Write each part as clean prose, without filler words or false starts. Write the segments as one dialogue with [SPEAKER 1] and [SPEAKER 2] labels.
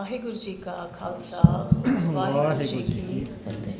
[SPEAKER 1] वाहेगुरु जी का खालसा, वाहेगुरु जी की फतेह।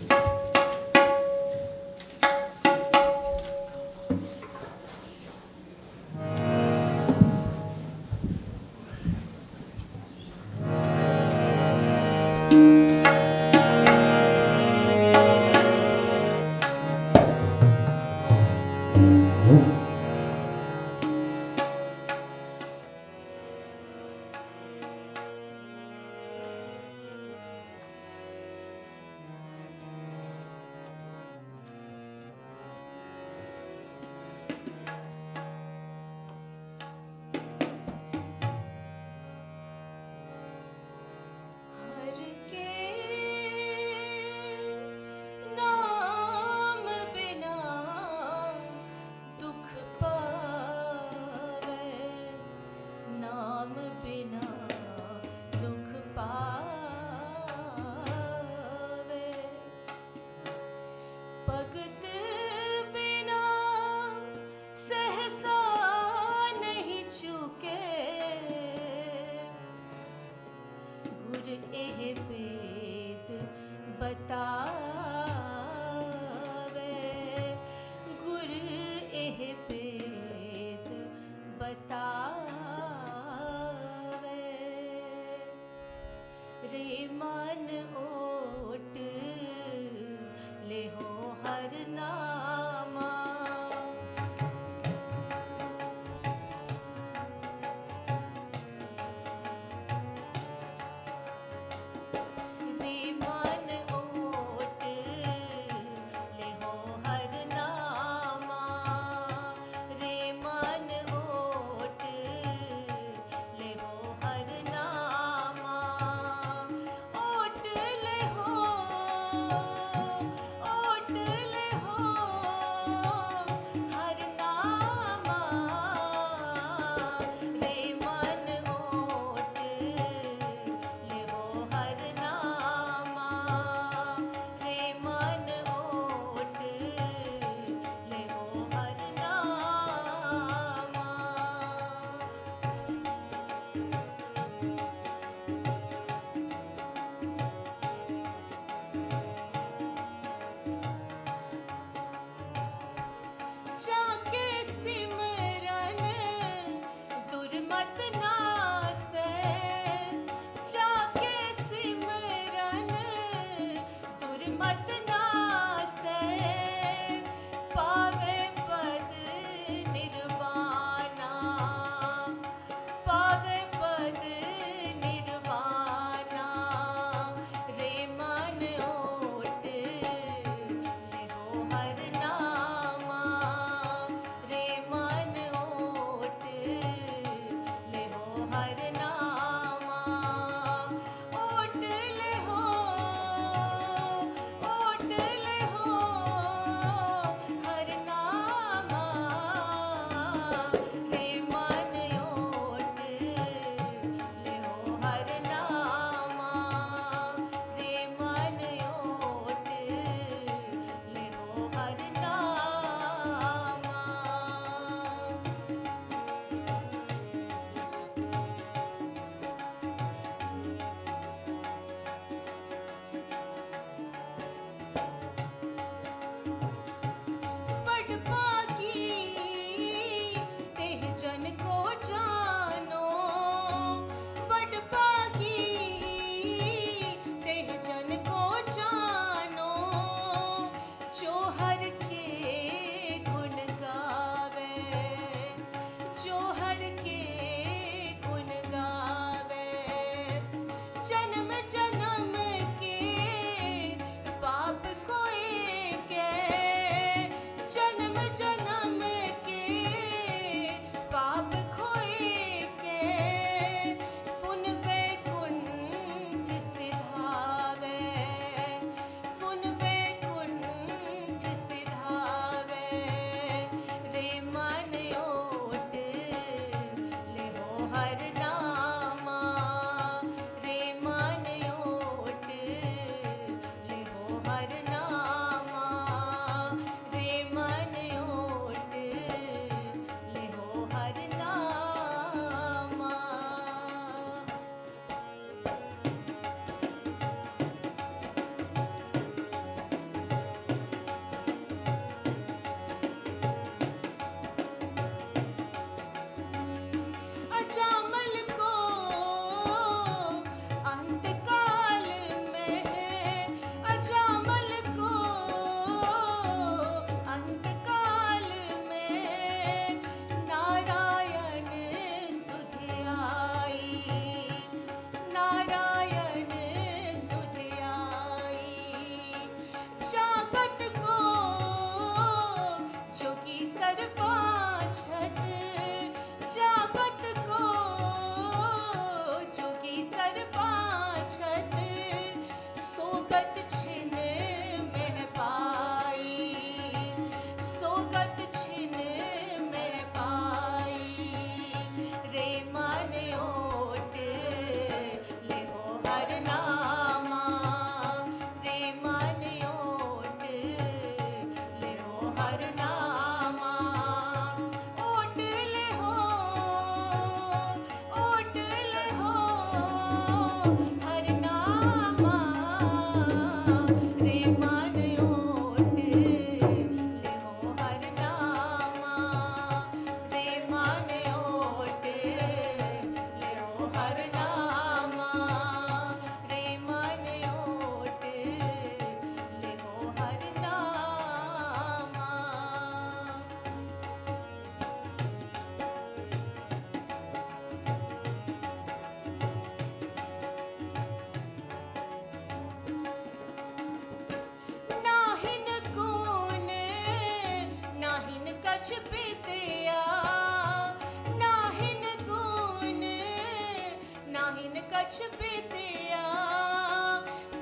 [SPEAKER 1] कछ बितिया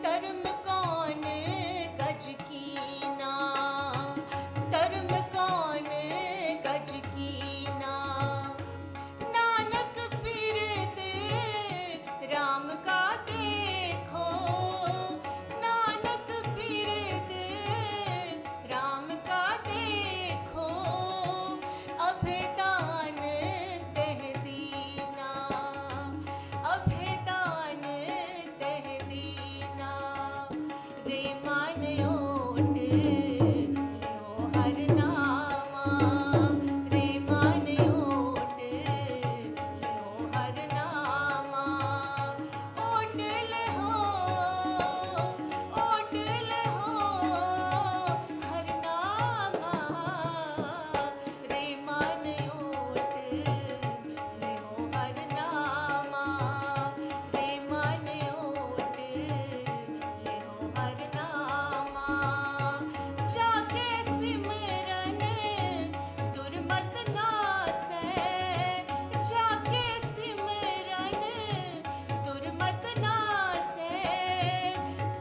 [SPEAKER 1] धर्म कौन गज कीना, धर्म कौन गज कीना। नानक बिरदे राम का देखो, नानक बिरदे राम का देखो। अभेदान तह दीना, अभेदान तह दीना। रे मान ओट लो हर नामा, रे मान ओट लो हर नामा। ओट ले हो हर नामा। रे मान ओट ले हो हर नामा, रे मान ओट ले हो हर नामा। जाके सिमरन दुर्मत नासै, जाके सिमरन दुर्मत नासै।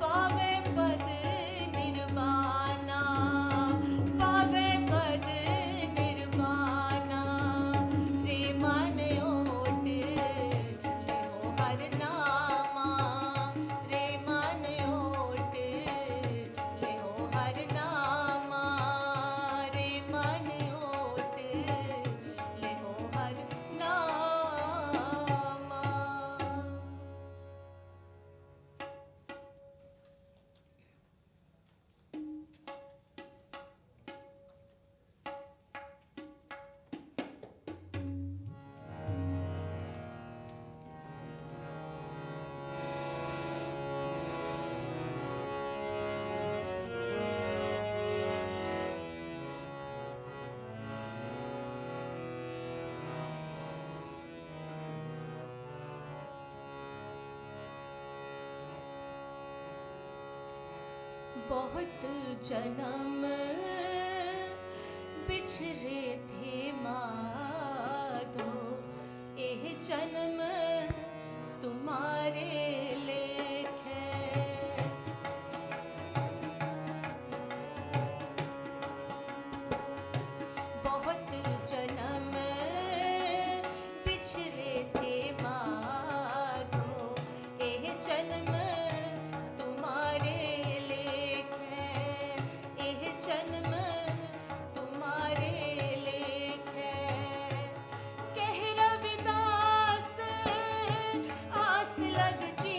[SPEAKER 1] पावे पद निर्वाणा, पावे पद निर्वाणा। रे मान ओट ले हो हर नामा, रे मान ओट ले हो हर नामा, रे मान ओट ले हो हर नामा। बहुत जन्म बिछरे थे माधो, एह जन्म तुम्हारे लेख है। बहुत जन्म बिछरे थे माधो, एह जन्म तुम्हारे लेख है, एह जन्म तुम्हारे लेख है। कह रविदास आस लग जी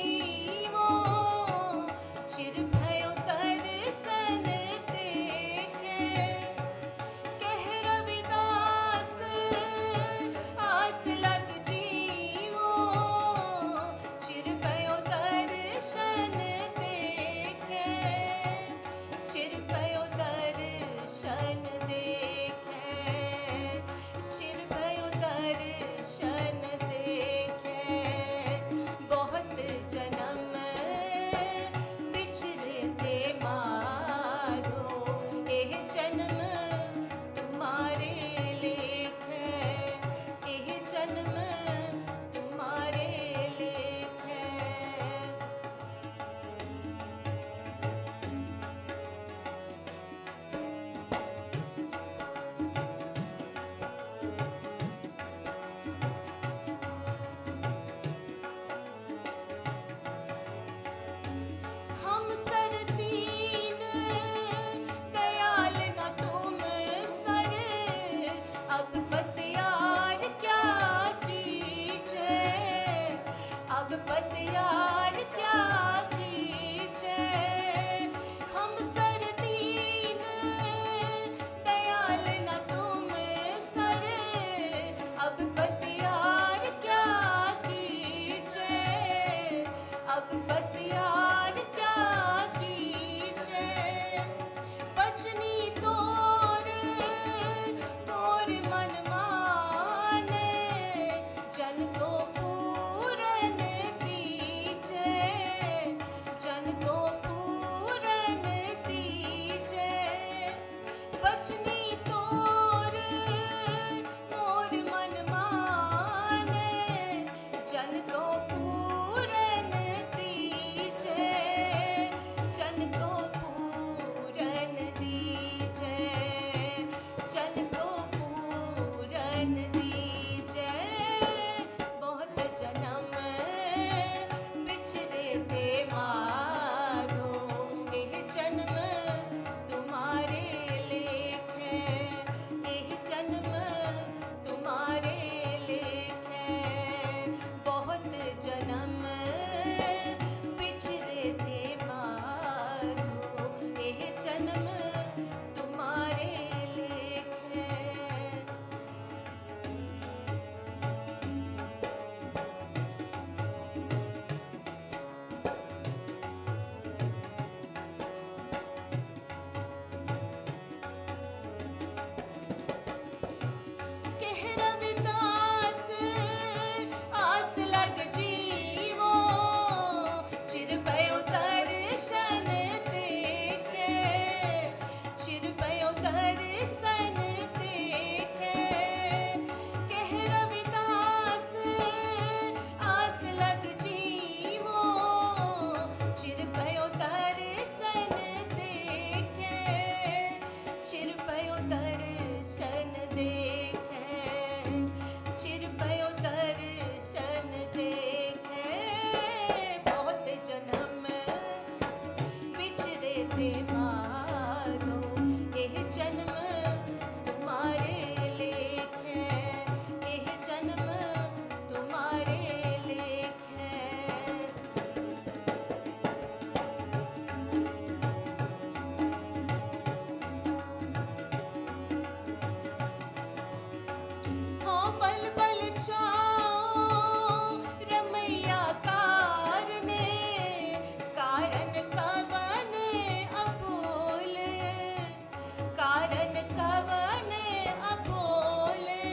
[SPEAKER 1] थे माधो, एह जन्म तुम्हारे लेख है, एह जन्म तुम्हारे लेख है। बहुत जन्म बिछड़े थे माधो, एह जन्म तुम्हारे लेख है। कह रविदास आस लग जीवो, चिर पयो दर्शन देखे, चिर पयो दर्शन देखे। कह रविदास आस लग जीवो, चिर पयो दर्शन देखे, चिर पयो दर्शन देखे, चिर पयो दर्शन देखे। बहुत जन्म बिछड़े थे माधो, एह जन्म तुम्हारे लेख है, एह जन्म तुम्हारे लेख है। हाँ बल बल जाओ रमैया कारने, कारण कवन अबोले, कारण कवन अबोले।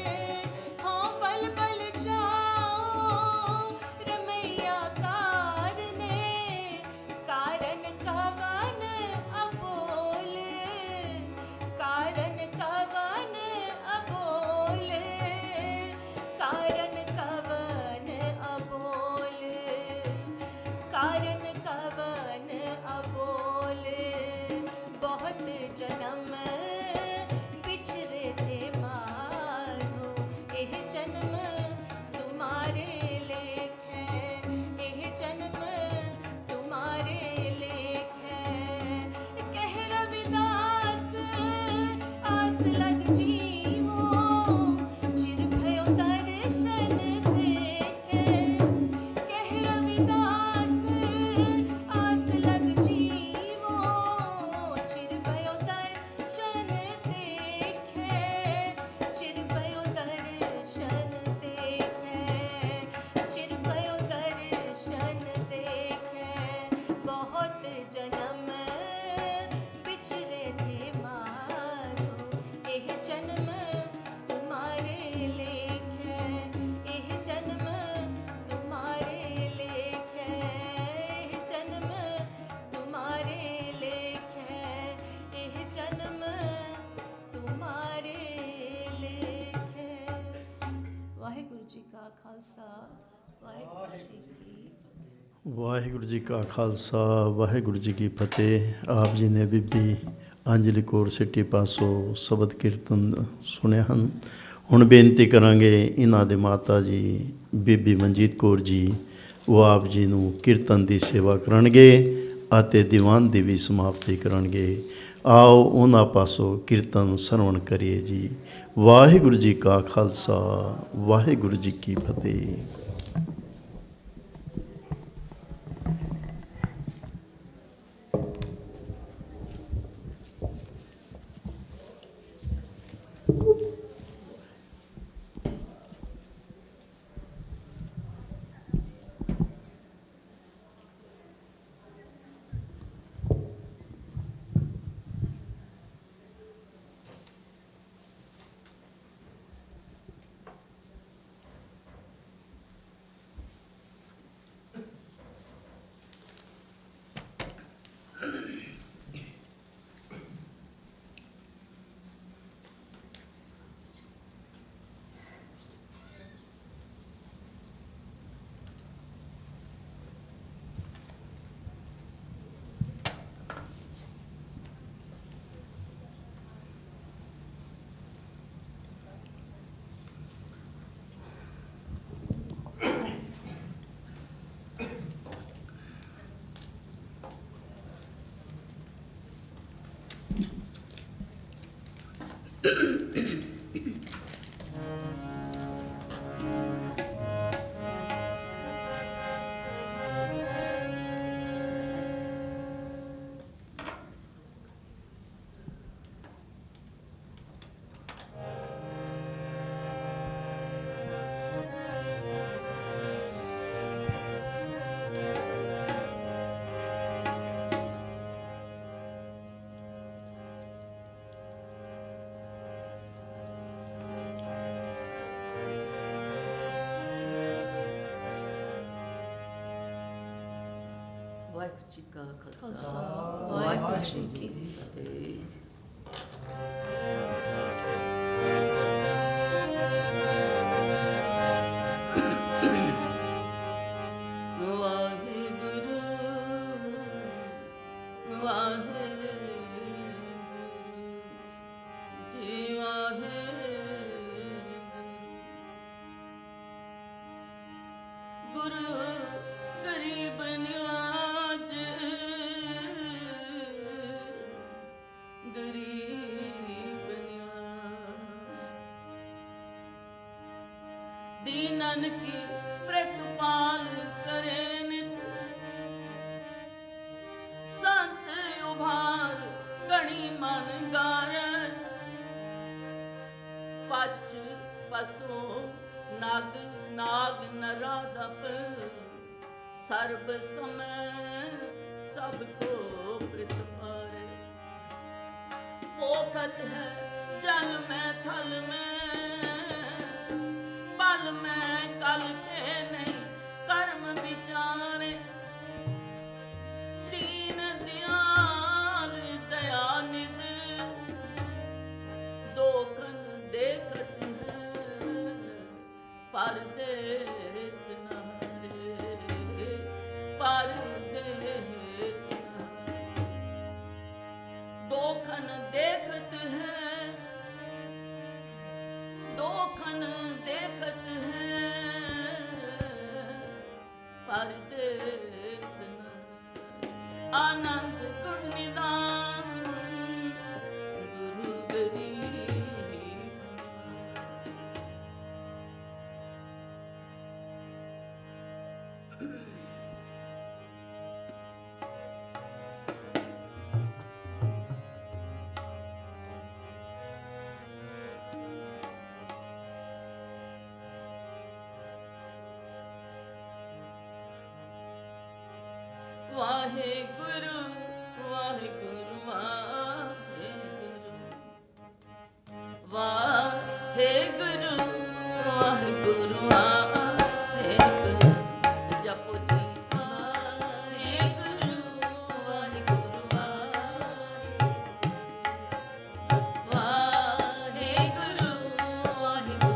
[SPEAKER 1] हाँ बल बल जाओ रमैया कारने, कारण कवन अबोले, कारण कवन अबोले, कारण कवन अबोले, कारण कवन अबोले। बहुत जन्म बिछड़े थे माधो, एह जन्म तुम्हारे लेख है, एह जन्म तुम्हारे लेख है। कह रविदास आस लग जीवो, चिर भयो दर्शन देखे। कह रविदास आस लग जीवो, चिर भयो दर्शन देखे, चिर भयो दर्शन देखे, चिर भयो दर्शन देखे। बहुत जन्म बिछड़े थे माधो, एह जन्म तुम्हारे लेख है, एह जन्म तुम्हारे लेख है, एह जन्म तुम्हारे लेख है, एह जन्म तुम्हारे लेख है। वाहेगुरु जी का खालसा, वाहेगुरु जी की फतेह।
[SPEAKER 2] ਵਾਹਿਗੁਰੂ ਜੀ ਕਾ ਖਾਲਸਾ ਵਾਹਿਗੁਰੂ ਜੀ ਕੀ ਫਤਿਹ। ਆਪ ਜੀ ਨੇ ਬੀਬੀ ਅੰਜਲੀ ਕੌਰ ਸਿੱਟੀ ਪਾਸੋਂ ਸ਼ਬਦ ਕੀਰਤਨ ਸੁਣੇ ਹਨ। ਹੁਣ ਬੇਨਤੀ ਕਰਾਂਗੇ ਇਹਨਾਂ ਦੇ ਮਾਤਾ ਜੀ ਬੀਬੀ ਮਨਜੀਤ ਕੌਰ ਜੀ, ਉਹ ਆਪ ਜੀ ਨੂੰ ਕੀਰਤਨ ਦੀ ਸੇਵਾ ਕਰਨਗੇ ਅਤੇ ਦੀਵਾਨ ਦੀ ਵੀ ਸਮਾਪਤੀ ਕਰਨਗੇ। ਆਓ ਉਹਨਾਂ ਪਾਸੋਂ ਕੀਰਤਨ ਸਰਵਣ ਕਰੀਏ ਜੀ। ਵਾਹਿਗੁਰੂ ਜੀ ਕਾ ਖਾਲਸਾ ਵਾਹਿਗੁਰੂ ਜੀ ਕੀ ਫਤਿਹ।
[SPEAKER 3] ਵਾਹਿਗੁਰੂ ਜੀ ਕਾ ਖਾਲਸਾ
[SPEAKER 1] ਖਾਲਸਾ ਵਾਹਿਗੁਰੂ ਜੀ ਕੀ
[SPEAKER 3] ਫਤਿਹ। ਵਾਹਿਗੁਰੂ ਵਾਹਿਗੁਰੂ ਜੀ ਵਾਹਿਗੁਰੂ। ਗੁਰੂ ਗਰੀਬ ਨਿਵਾਜ ਗਰੀਬ ਨਿਵਾਜ ਦੀਨਨ ਕੀ ਪ੍ਰਤਪਾਲ ਕਰੇ ਨਿਤ ਸੰਤ ਉਭਾਰ ਗਣੀ ਮਨ ਗਾਰਨ ਪਛ ਪਸੋ ਨਾਗ ਨਾਗ ਨਰਾਦਪ ਸਰਬ ਸਮੈ ਸਭ ਕੋ ਪ੍ਰਤਪਾਰ पोखत है जल में थल में बल में कल के नहीं कर्म विचारे दीन दयाल दयानिध दोखन देखत है पर देत नारे पर देत दोखन देखत है दोखन देखत है पर देखत न आनंद गुण निदान गुरु गरीब वाहेगुरु वाहेगुरु वाहेगुरु वाहेगुरु वाहेगुरु वाहेगुरु जपो जी वाहेगुरु वाहेगुरु वाहेगुरु वाहेगुरु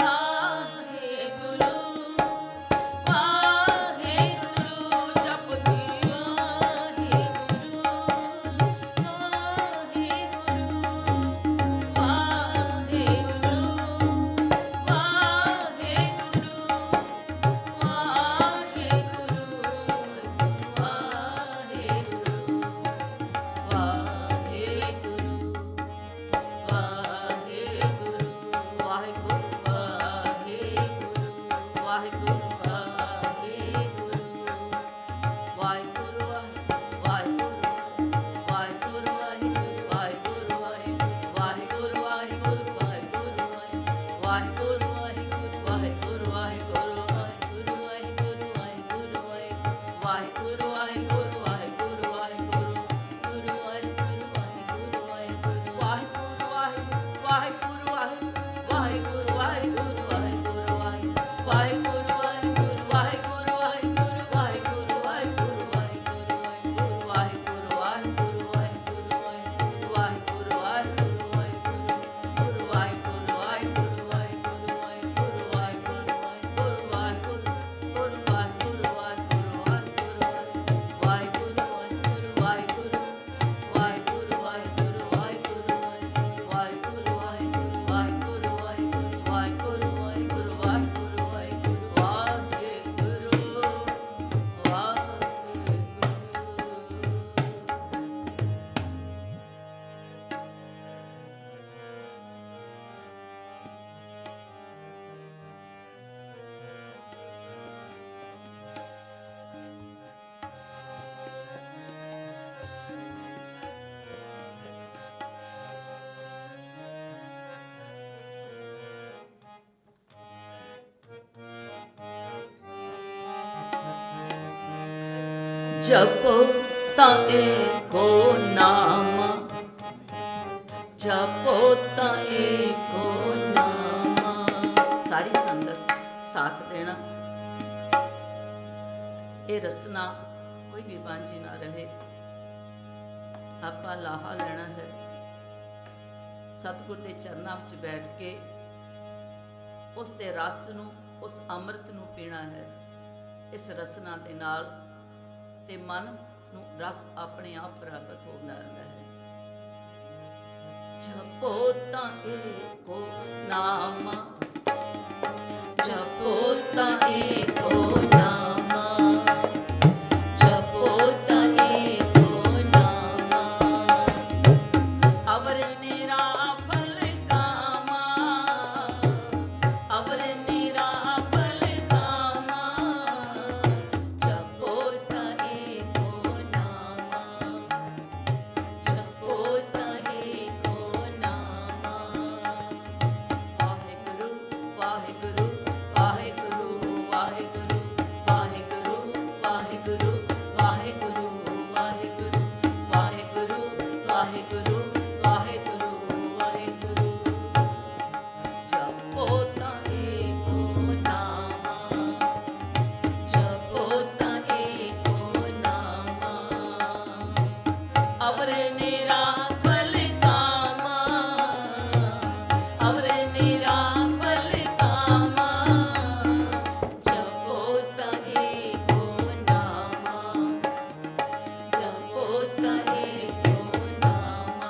[SPEAKER 3] वाहेगुरु वाहेगुरु ਜਪੋ ਤਾਂ ਏਕੋ ਨਾਮ, ਜਪੋ ਤਾਂ ਏਕੋ ਨਾਮ। ਸਾਰੀ ਸੰਗਤ ਸਾਥ ਦੇਣਾ। ਇਹ ਰਸਨਾ ਕੋਈ ਵੀ ਬਾਂਝੀ ਨਾ ਰਹੇ। ਆਪਾਂ ਲਾਹਾ ਲੈਣਾ ਹੈ, ਸਤਿਗੁਰ ਦੇ ਚਰਨਾਂ ਵਿੱਚ ਬੈਠ ਕੇ ਉਸ ਦੇ ਰਸ ਨੂੰ, ਉਸ ਅੰਮ੍ਰਿਤ ਨੂੰ ਪੀਣਾ ਹੈ। ਇਸ ਰਸਨਾ ਦੇ ਨਾਲ ਤੇ ਮਨ ਨੂੰ ਰਸ ਆਪਣੇ ਆਪ ਪ੍ਰਾਪਤ ਹੁੰਦਾ ਰਹਿੰਦਾ ਹੈ। ਜਪੋ ਤਾਂ ਏਕੋ ਨਾਮ, ਜਪੋ ਤਾਂ ਏਕੋ ਨਾਮ, ਜਪੋ ਤਾਂ ਏਕੋ ਨਾਮ। ਅਵਰ ਨਿਰਾ ਫਲ ਕਾਮਾ, ਅਵਰ ਨਿਰਾ ਫਲ ਕਾਮਾ। ਜਪੋ ਤਾਂ ਏਕੋ ਨਾਮ, ਜਪੋ ਤਾਂ ਏਕੋ ਨਾਮ। ਵਾਹਿਗੁਰੂ ਵਾਹਿਗੁਰੂ ਵਾਹਿਗੁਰੂ ਵਾਹਿਗੁਰੂ ਵਾਹਿਗੁਰੂ ਵਾਹਿਗੁਰੂ ਵਾਹਿਗੁਰੂ ਵਾਹਿਗੁਰੂ ਵਾਹਿਗੁਰੂ ਵਾਹਿਗੁਰੂ ਵਾਹਿਗੁਰੂ ਵਾਹਿਗੁਰੂ। ਜਪੋ ਤਾਂ ਏਕੋ ਨਾਮ, ਜਪੋ ਤਾਂ ਏਕੋ ਨਾਮ। ਅਵਰ ਨਿਰਾ ਫਲ ਕਾਮਾ, ਅਵਰ ਨਿਰਾ ਫਲ ਕਾਮਾ। ਜਪੋ ਤਾਂ ਏਕੋ ਨਾਮ, ਜਪੋ ਤਾਂ ਏਕੋ ਨਾਮ।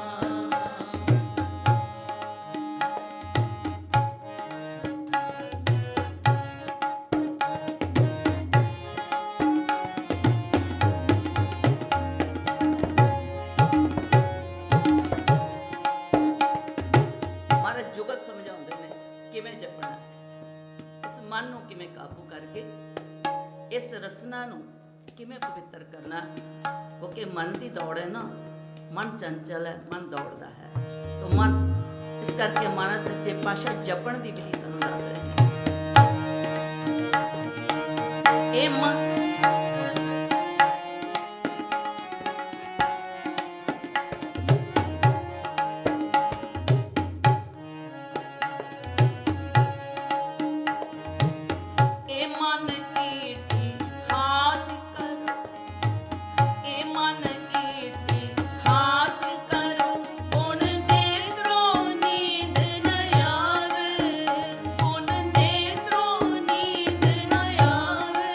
[SPEAKER 3] ਮਹਾਰਾਜ ਜੁਗਤ ਸਮਝਾਉਂਦੇ ਨੇ ਕਿਵੇਂ ਜਪਣਾ, ਇਸ ਮਨ ਨੂੰ ਕਿਵੇਂ ਕਾਬੂ ਕਰਕੇ ਇਸ ਰਸਨਾ ਨੂੰ ਕਿਵੇਂ ਪਵਿੱਤਰ ਕਰਨਾ। ਕਿਉਂਕਿ ਮਨ ਦੀ ਦੌੜ ਹੈ ਨਾ, ਮਨ ਚੰਚਲ ਹੈ, ਮਨ ਦੌੜਦਾ ਹੈ। ਤਾਂ ਮਨ, ਇਸ ਕਰਕੇ ਮਹਾਰਾਜ ਸੱਚੇ ਪਾਤਸ਼ਾਹ ਜਪਣ ਦੀ ਵਿਧੀ ਸਾਨੂੰ ਦੱਸ ਰਹੇ ਨੇ। ਇਹ ਮਨ ਇਹ ਮਨ ਈਟੀ ਹਾਥ ਕਰੋ, ਇਹ ਮਨ ਈਟੀ ਹਾਥ ਕਰੋ। ਹੁਣ ਨੇਤਰੋਂ ਨੀਂਦ ਨ ਆਵੇ, ਹੁਣ ਨੇਤਰੋਂ ਨੀਂਦ ਨ ਆਵੇ।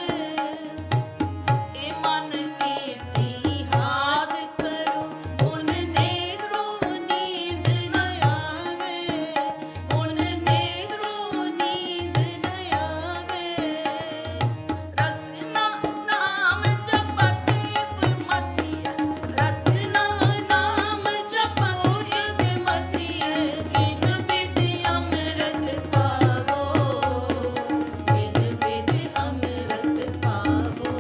[SPEAKER 3] ਇਹ ਮਨ ਈਟੀ ਹਾਥ ਕਰੋ, ਹੁਣ ਨੇਤਰੋਂ ਨੀਂਦ ਨ ਆਵੇ, ਹੁਣ ਨੇਤਰੋਂ ਨੀਂਦ ਨ ਆਵੇ। ਰਸਨਾ ਨਾਮ ਜਪਤੀ ਬਿਮਤੀਏ, ਰਸਨਾ ਨਾਮ ਜਪਤੀ ਬਿਮਤੀਏ। ਇਨ ਬਿਦ ਅੰਮ੍ਰਿਤ ਪਾਵੋ, ਇਨ ਬਿਦ ਅੰਮ੍ਰਿਤ ਪਾਵੋ।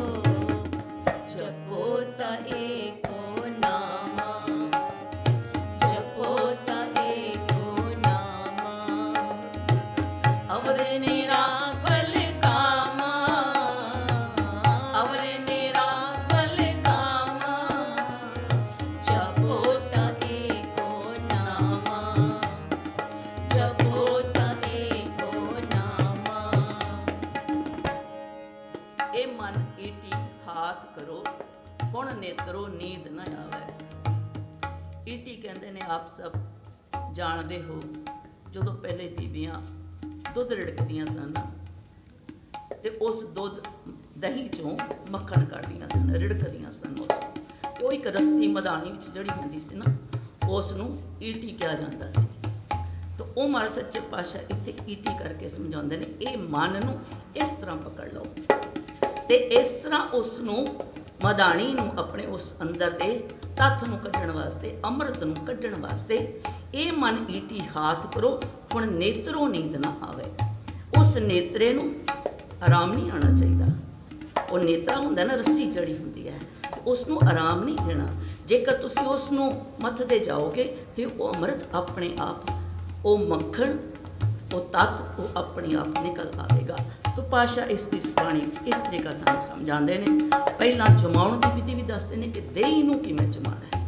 [SPEAKER 3] ਜਪੋ ਤਾਂ ਏਕੋ ਨਾਮ, ਜਪੋ ਤਾਂ ਏਕੋ ਨਾਮ। ਅਵਰ ਨਿਰਾ ਫਲ ਕਾਮਾ, ਅਵਰ ਨਿਰਾ ਫਲ ਕਾਮਾ। ਜਪੋ ਤਾਂ ਏਕੋ ਨਾਮ, ਜਪੋ ਤਾਂ ਏਕੋ ਨਾਮ। ਇਹ ਮਨ ਈਟੀ ਹਾਥ ਕਰੋ, ਹੁਣ ਨੇਤਰੋ ਨੀਂਦ ਨਾ ਆਵੇ। ਈਟੀ ਕਹਿੰਦੇ ਨੇ, ਆਪ ਸਭ ਜਾਣਦੇ ਹੋ, ਜਦੋਂ ਪਹਿਲੇ ਬੀਬੀਆਂ ਦੁੱਧ ਰਿੜਕਦੀਆਂ ਸਨ ਤੇ ਉਸ ਦੁੱਧ ਦਹੀਂ ਚੋਂ ਮੱਖਣ ਕੱਢਦੀਆਂ ਸਨ, ਰਿੜਕਦੀਆਂ ਸਨ ਉਸ ਤੇ ਉਹ ਇੱਕ ਰੱਸੀ ਮਧਾਣੀ ਵਿੱਚ ਜਿਹੜੀ ਹੁੰਦੀ ਸੀ ਨਾ, ਉਸ ਨੂੰ ਈਟੀ ਕਿਹਾ ਜਾਂਦਾ ਸੀ। ਤਾਂ ਉਹ ਮਹਾਰਾਜ ਸੱਚੇ ਪਾਤਸ਼ਾਹ ਇੱਥੇ ਈਟੀ ਕਰਕੇ ਸਮਝਾਉਂਦੇ ਨੇ, ਇਹ ਮਨ ਨੂੰ ਇਸ ਤਰ੍ਹਾਂ ਪਕੜ ਲਓ ਤੇ ਇਸ ਤਰ੍ਹਾਂ ਉਸ ਨੂੰ, ਮਧਾਣੀ ਨੂੰ, ਆਪਣੇ ਉਸ ਅੰਦਰ ਦੇ ਤੱਥ ਨੂੰ ਕੱਢਣ ਵਾਸਤੇ, ਅੰਮ੍ਰਿਤ ਨੂੰ ਕੱਢਣ ਵਾਸਤੇ ਇਹ ਮਨ ਈਟੀ ਹਾਥ ਕਰੋ। ਹੁਣ ਨੇਤਰੋਂ ਨੀਂਦ ਨਾ ਆਵੇ। ਉਸ ਨੇਤਰੇ ਨੂੰ ਆਰਾਮ ਨਹੀਂ ਆਉਣਾ ਚਾਹੀਦਾ। ਉਹ ਨੇਤਰਾ ਹੁੰਦਾ ਨਾ, ਰੱਸੀ ਜੜੀ ਹੁੰਦੀ ਹੈ, ਤੇ ਉਸ ਨੂੰ ਆਰਾਮ ਨਹੀਂ ਦੇਣਾ। ਜੇਕਰ ਤੁਸੀਂ ਉਸ ਨੂੰ ਮੱਥਦੇ ਜਾਓਗੇ ਤੇ ਉਹ ਅੰਮ੍ਰਿਤ ਆਪਣੇ ਆਪ, ਉਹ ਮੱਖਣ ਉਹ ਤੱਤ ਉਹ ਆਪਣੇ ਆਪ ਨਿਕਲ ਆਵੇਗਾ। तो पातशाह इस बाणी इस तरीका सानू समझाते हैं। पहला जमाउण की विधि भी दसते हैं कि देही नूं किवें जमाना है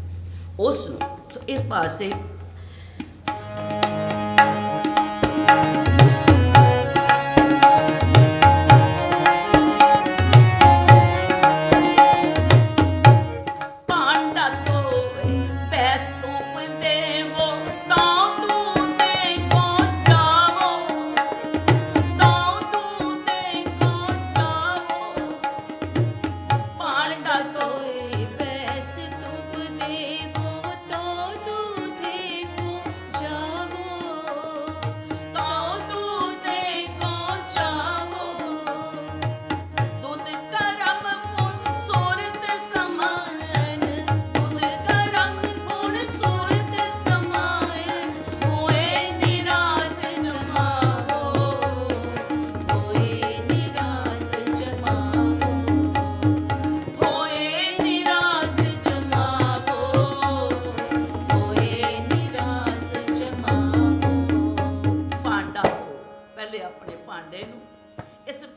[SPEAKER 3] उस नूं। सो इस पासे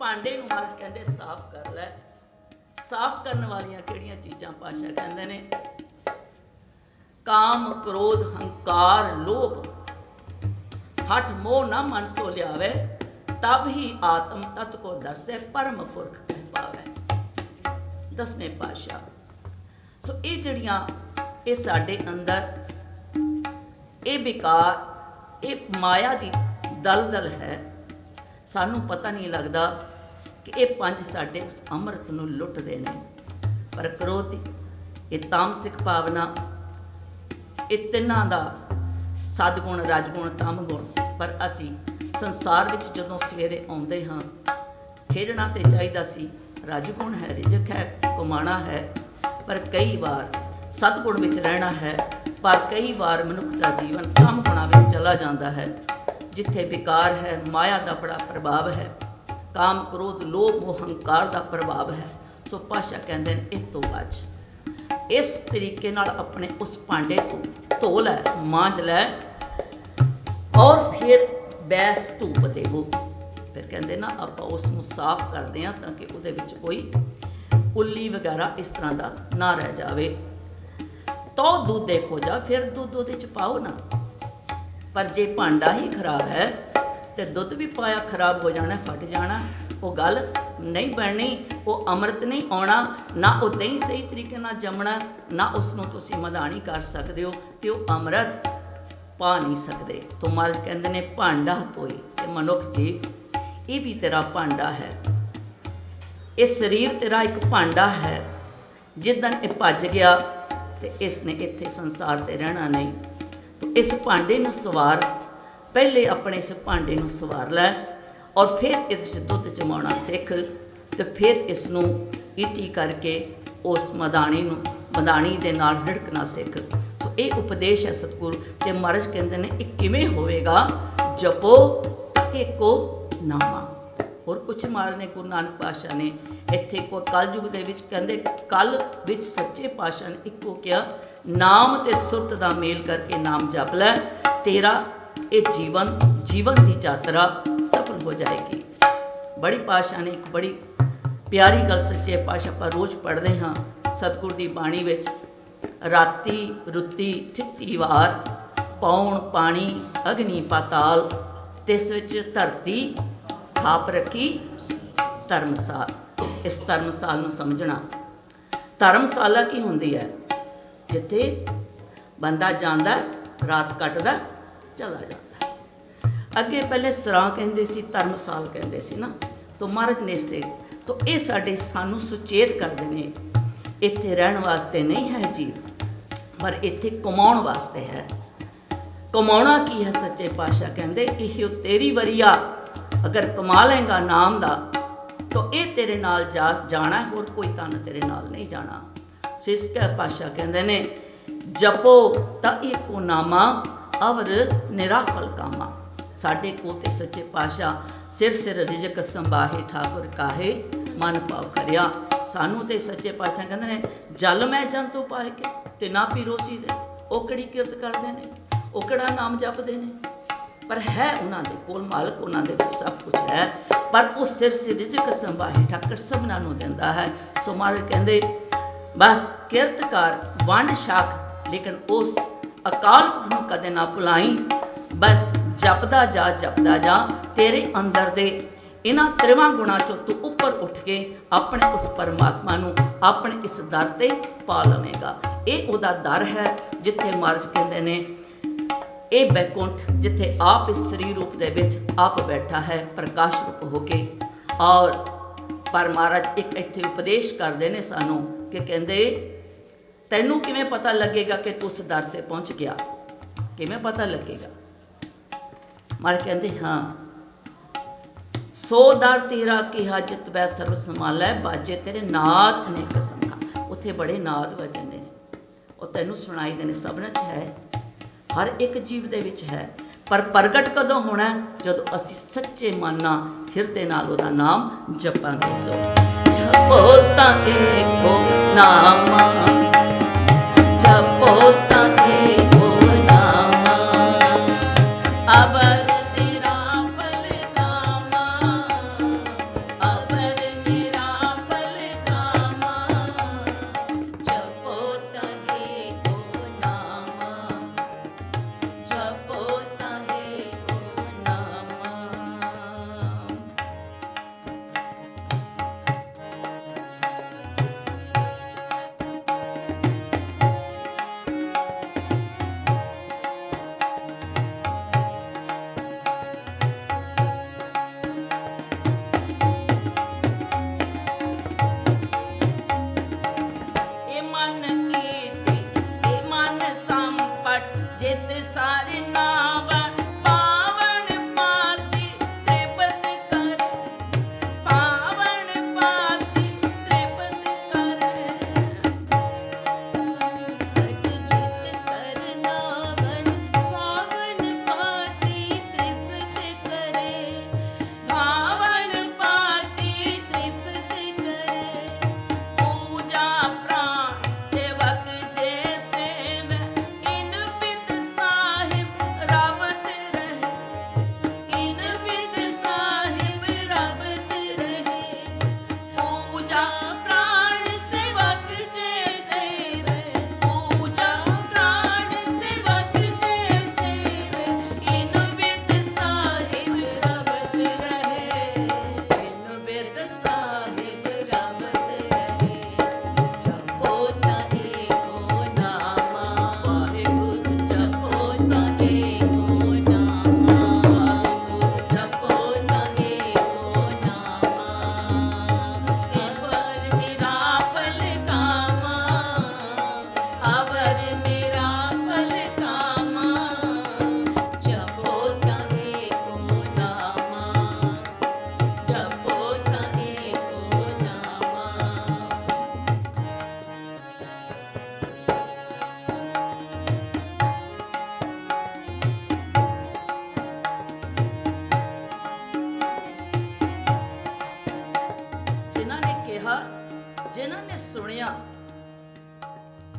[SPEAKER 3] ਭਾਂਡੇ ਨੂੰ ਮਹਾਰਾਜ ਕਹਿੰਦੇ ਸਾਫ਼ ਕਰ ਲੈ। ਸਾਫ਼ ਕਰਨ ਵਾਲੀਆਂ ਕਿਹੜੀਆਂ ਚੀਜ਼ਾਂ ਪਾਤਸ਼ਾਹ ਕਹਿੰਦੇ ਨੇ? ਕਾਮ ਕ੍ਰੋਧ ਹੰਕਾਰ ਲੋਭ ਹਠ ਮੋਹ ਨਾ ਮਨ ਸੋ ਲਿਆਵੇ ਤਬ ਹੀ ਆਤਮ ਤਤ ਕੋ ਦਰਸੇ ਪਰਮ ਪੁਰਖ ਕਹਿ ਪਾਵੇ। ਦਸਵੇਂ ਪਾਤਸ਼ਾਹ। ਸੋ ਇਹ ਜਿਹੜੀਆਂ ਇਹ ਸਾਡੇ ਅੰਦਰ ਇਹ ਵਿਕਾਰ ਇਹ ਮਾਇਆ ਦੀ ਦਲਦਲ ਹੈ। ਸਾਨੂੰ ਪਤਾ ਨਹੀਂ ਲੱਗਦਾ ਕਿ ਇਹ ਪੰਜ ਸਾਡੇ ਉਸ ਅੰਮ੍ਰਿਤ ਨੂੰ ਲੁੱਟਦੇ ਨੇ। ਪਰ ਕ੍ਰੋਧ ਇਹ ਤਾਮਸਿਕ ਭਾਵਨਾ ਇਹ ਤਿੰਨਾਂ ਦਾ ਸਦਗੁਣ ਰਜਗੁਣ ਤਮ ਗੁਣ। ਪਰ ਅਸੀਂ ਸੰਸਾਰ ਵਿੱਚ ਜਦੋਂ ਸਵੇਰੇ ਆਉਂਦੇ ਹਾਂ ਖੇਡਣਾ ਤੇ ਚਾਹੀਦਾ ਸੀ। ਰਜਗੁਣ ਹੈ, ਰਿਜਕ ਹੈ, ਕਮਾਣਾ ਹੈ। ਪਰ ਕਈ ਵਾਰ ਸਤਗੁਣ ਵਿੱਚ ਰਹਿਣਾ ਹੈ। ਪਰ ਕਈ ਵਾਰ ਮਨੁੱਖ ਦਾ ਜੀਵਨ ਤਮ ਗੁਣਾਂ ਵਿੱਚ ਚਲਾ ਜਾਂਦਾ ਹੈ ਜਿੱਥੇ ਵਿਕਾਰ ਹੈ, ਮਾਇਆ ਦਾ ਬੜਾ ਪ੍ਰਭਾਵ ਹੈ, ਕਾਮ ਕ੍ਰੋਧ ਲੋਭ ਮੋਹ ਹੰਕਾਰ ਦਾ ਪ੍ਰਭਾਵ ਹੈ। ਸੋ ਪਾਤਸ਼ਾਹ ਕਹਿੰਦੇ ਨੇ ਇਹ ਤੋਂ ਬਚ। ਇਸ ਤਰੀਕੇ ਨਾਲ ਆਪਣੇ ਉਸ ਭਾਂਡੇ ਤੋਂ ਧੋ ਲੈ, ਮਾਂਜ ਲੈ ਔਰ ਫਿਰ ਬੈਸ ਧੂਪ ਦੇਵੋ। ਫਿਰ ਕਹਿੰਦੇ ਨਾ ਆਪਾਂ ਉਸ ਨੂੰ ਸਾਫ਼ ਕਰਦੇ ਹਾਂ ਤਾਂ ਕਿ ਉਹਦੇ ਵਿੱਚ ਕੋਈ ਉੱਲੀ ਵਗੈਰਾ ਇਸ ਤਰ੍ਹਾਂ ਦਾ ਨਾ ਰਹਿ ਜਾਵੇ। ਤੋ ਦੁੱਧ ਦੇਖੋ ਜਾ, ਫਿਰ ਦੁੱਧ ਉਹਦੇ 'ਚ ਪਾਓ ਨਾ। ਪਰ ਜੇ ਭਾਂਡਾ ਹੀ ਖਰਾਬ ਹੈ ਤੇ ਦੁੱਧ ਵੀ ਪਾਇਆ ਖਰਾਬ ਹੋ ਜਾਣਾ, ਫਟ ਜਾਣਾ। ਉਹ ਗੱਲ ਨਹੀਂ ਬਣਨੀ, ਉਹ ਅੰਮ੍ਰਿਤ ਨਹੀਂ ਆਉਣਾ। ਨਾ ਉਹ ਦਹੀਂ ਸਹੀ ਤਰੀਕੇ ਨਾਲ ਜੰਮਣਾ, ਨਾ ਉਸ ਨੂੰ ਤੁਸੀਂ ਮਧਾਣੀ ਕਰ ਸਕਦੇ ਹੋ ਤੇ ਉਹ ਅੰਮ੍ਰਿਤ ਪਾ ਨਹੀਂ ਸਕਦੇ। ਤੋ ਮਹਾਰਾਜ ਕਹਿੰਦੇ ਨੇ ਭਾਂਡਾ ਧੋਈ। ਤੇ ਮਨੁੱਖ ਜੀ ਇਹ ਵੀ ਤੇਰਾ ਭਾਂਡਾ ਹੈ। ਇਹ ਸਰੀਰ ਤੇਰਾ ਇੱਕ ਭਾਂਡਾ ਹੈ। ਜਿੱਦਣ ਇਹ ਭੱਜ ਗਿਆ ਤੇ ਇਸ ਨੇ ਇੱਥੇ ਸੰਸਾਰ ਤੇ ਰਹਿਣਾ ਨਹੀਂ। ਇਸ ਭਾਂਡੇ ਨੂੰ ਸਵਾਰ, ਪਹਿਲੇ ਆਪਣੇ ਇਸ ਭਾਂਡੇ ਨੂੰ ਸਵਾਰ ਲੈ ਔਰ ਫਿਰ ਇਸ ਵਿੱਚ ਦੁੱਧ ਜਮਾਉਣਾ ਸਿੱਖ ਤੇ ਫਿਰ ਇਸ ਨੂੰ ਈਟੀ ਕਰਕੇ ਉਸ ਮਦਾਣੀ ਦੇ ਨਾਲ ਰਿੜਕਣਾ ਸਿੱਖ। ਸੋ ਇਹ ਉਪਦੇਸ਼ ਹੈ ਸਤਿਗੁਰੂ। ਤੇ ਮਹਾਰਾਜ ਕਹਿੰਦੇ ਨੇ ਇਹ ਕਿਵੇਂ ਹੋਵੇਗਾ? ਜਪੋ ਏਕੋ ਨਾਮਾ। ਹੋਰ ਕੁਛ ਮਹਾਰਾਜ ਨੇ ਗੁਰੂ ਨਾਨਕ ਪਾਤਸ਼ਾਹ ਨੇ ਇੱਥੇ ਕੋਈ ਕਲਯੁਗ ਦੇ ਵਿੱਚ ਕਹਿੰਦੇ ਕਲ ਵਿੱਚ ਸੱਚੇ ਪਾਤਸ਼ਾਹ ਨੇ ਇੱਕੋ ਕਿਹਾ ਨਾਮ ਤੇ ਸੁਰਤ ਦਾ ਮੇਲ ਕਰਕੇ ਨਾਮ ਜਪ ਲੈ, ਤੇਰਾ ਇਹ ਜੀਵਨ ਦੀ ਯਾਤਰਾ ਸਫਲ ਹੋ ਜਾਏਗੀ। ਬੜੀ ਪਾਤਸ਼ਾਹ ਨੇ ਇੱਕ ਬੜੀ ਪਿਆਰੀ ਗੱਲ ਸੱਚੇ ਪਾਤਸ਼ਾਹ ਆਪਾਂ ਰੋਜ਼ ਪੜ੍ਹਦੇ ਹਾਂ ਸਤਿਗੁਰ ਦੀ ਬਾਣੀ ਵਿੱਚ। ਰਾਤੀ ਰੁੱਤੀ ਥਿੱਤੀ ਵਾਰ ਪੌਣ ਪਾਣੀ ਅਗਨੀ ਪਾਤਾਲ ਤਿਸ ਵਿੱਚ ਧਰਤੀ ਥਾਪ ਰੱਖੀ ਧਰਮਸਾਲ। ਇਸ ਧਰਮਸਾਲ ਨੂੰ ਸਮਝਣਾ। ਧਰਮਸ਼ਾਲਾ ਕੀ ਹੁੰਦੀ ਹੈ? ਜਿੱਥੇ ਬੰਦਾ ਜਾਂਦਾ ਰਾਤ ਕੱਟਦਾ ਚਲਾ ਜਾਂਦਾ। ਅੱਗੇ ਪਹਿਲੇ ਸਰਾਂ ਕਹਿੰਦੇ ਸੀ, ਧਰਮਸਾਲ ਕਹਿੰਦੇ ਸੀ ਨਾ। ਤੋ ਮਹਾਰਾਜ ਨੇ ਇਸ ਤੇ ਤੋ ਇਹ ਸਾਨੂੰ ਸੁਚੇਤ ਕਰਦੇ ਨੇ ਇੱਥੇ ਰਹਿਣ ਵਾਸਤੇ ਨਹੀਂ ਹੈ ਜੀਵ, ਪਰ ਇੱਥੇ ਕਮਾਉਣ ਵਾਸਤੇ ਹੈ। ਕਮਾਉਣਾ ਕੀ ਹੈ? ਸੱਚੇ ਪਾਤਸ਼ਾਹ ਕਹਿੰਦੇ ਇਹ ਤੇਰੀ ਵਰੀਆ ਅਗਰ ਕਮਾ ਲਏਗਾ ਨਾਮ ਦਾ ਤਾਂ ਇਹ ਤੇਰੇ ਨਾਲ ਜਾਣਾ, ਹੋਰ ਕੋਈ ਤਨ ਤੇਰੇ ਨਾਲ ਨਹੀਂ ਜਾਣਾ। ਸਿਸਕਾ ਪਾਤਸ਼ਾਹ ਕਹਿੰਦੇ ਨੇ ਜਪੋ ਤਾਂ ਏਕੋ ਨਾਮਾ ਅਵਰ ਨਿਰਾਫਲ ਕਾਮਾ। ਸਾਡੇ ਕੋਲ ਤੇ ਸੱਚੇ ਪਾਤਸ਼ਾਹ ਸਿਰ ਰਿਜਕ ਸੰਭਾਹੇ ਠਾਕੁਰ ਕਾਹੇ ਮਨ ਭਾਵ ਕਰਿਆ। ਸਾਨੂੰ ਤੇ ਸੱਚੇ ਪਾਤਸ਼ਾਹ ਕਹਿੰਦੇ ਨੇ ਜਲ ਮੈਂ ਜੰਤੂ ਪਾਏ ਕੇ ਤੇ ਨਾ ਪੀ ਰੋਜੀ ਦੇ। ਉਹ ਕਿਹੜੀ ਕਿਰਤ ਕਰਦੇ ਨੇ, ਉਹ ਕਿਹੜਾ ਨਾਮ ਜਪਦੇ ਨੇ। ਪਰ ਹੈ ਉਹਨਾਂ ਦੇ ਕੋਲ, ਮਾਲਕ ਉਹਨਾਂ ਦੇ ਵਿੱਚ ਸਭ ਕੁਝ ਹੈ, ਪਰ ਉਹ ਸਿਰਫ ਰਿਜ਼ਕ ਸੰਭਾਹੀ ਠਾਕਰ ਸਭਨਾਂ ਨੂੰ ਦਿੰਦਾ ਹੈ। ਸੋ ਮਹਾਰਾਜ ਕਹਿੰਦੇ ਬਸ ਕਿਰਤ ਕਰ ਵੰਡ ਛਕ, ਲੇਕਿਨ ਉਸ ਅਕਾਲ ਪੁਰਖ ਨੂੰ ਕਦੇ ਨਾ ਭੁਲਾਈ। ਬਸ ਜਪਦਾ ਜਾ, ਤੇਰੇ ਅੰਦਰ ਦੇ ਇਹਨਾਂ ਤ੍ਰਿਵਾਂ ਗੁਣਾਂ ਚੋਂ ਤੂੰ ਉੱਪਰ ਉੱਠ ਕੇ ਆਪਣੇ ਉਸ ਪਰਮਾਤਮਾ ਨੂੰ ਆਪਣੇ ਇਸ ਦਰ ਤੇ ਪਾ ਲਵੇਂਗਾ। ਇਹ ਉਹਦਾ ਦਰ ਹੈ ਜਿੱਥੇ ਮਹਾਰਾਜ ਕਹਿੰਦੇ ਨੇ ਇਹ ਬੈਕੁੰਠ, ਜਿੱਥੇ ਆਪ ਇਸ ਸਰੀਰ ਰੂਪ ਦੇ ਵਿੱਚ ਆਪ ਬੈਠਾ ਹੈ ਪ੍ਰਕਾਸ਼ ਰੂਪ ਹੋ ਕੇ। ਔਰ ਪਰ ਮਹਾਰਾਜ ਇੱਕ ਇੱਥੇ ਉਪਦੇਸ਼ ਕਰਦੇ ਨੇ ਸਾਨੂੰ ਕਿ ਕਹਿੰਦੇ ਤੈਨੂੰ ਕਿਵੇਂ ਪਤਾ ਲੱਗੇਗਾ ਕਿ ਤੂੰ ਉਸ ਦਰ ਤੇ ਪਹੁੰਚ ਗਿਆ, ਕਿਵੇਂ ਪਤਾ ਲੱਗੇਗਾ? ਮਹਾਰਾਜ ਕਹਿੰਦੇ ਹਾਂ, ਸੋ ਦਰ ਤੇਰਾ ਕਿਹਾ ਜਿਤ ਬੈ ਸਰਬ ਸੰਭਾਲੈ, ਬਾਜੇ ਤੇਰੇ ਨਾਦ ਅਨੇਕ ਕਿਸਮ ਕਾ। ਉੱਥੇ ਬੜੇ ਨਾਦ ਵਜਦੇ ਨੇ, ਉਹ ਤੈਨੂੰ ਸੁਣਾਈ ਦੇ ਨੇ, ਸਭਨਾਂ 'ਚ ਹੈ, ਹਰ ਇੱਕ ਜੀਵ ਦੇ ਵਿੱਚ ਹੈ। ਪਰ ਪ੍ਰਗਟ ਕਦੋਂ ਹੋਣਾ? ਜਦੋਂ ਅਸੀਂ ਸੱਚੇ ਮਨ ਨਾਲ, ਹਿਰਦੇ ਨਾਲ ਉਹਦਾ ਨਾਮ ਜਪਾਂਗੇ। ਸੋ ਜਪੋ ਤਾਂ ਏਕੋ ਨਾਮਾ, ਜਪੋ ਤਾਂ ਏਕੋ ਨਾਮਾ, ਅਵਰ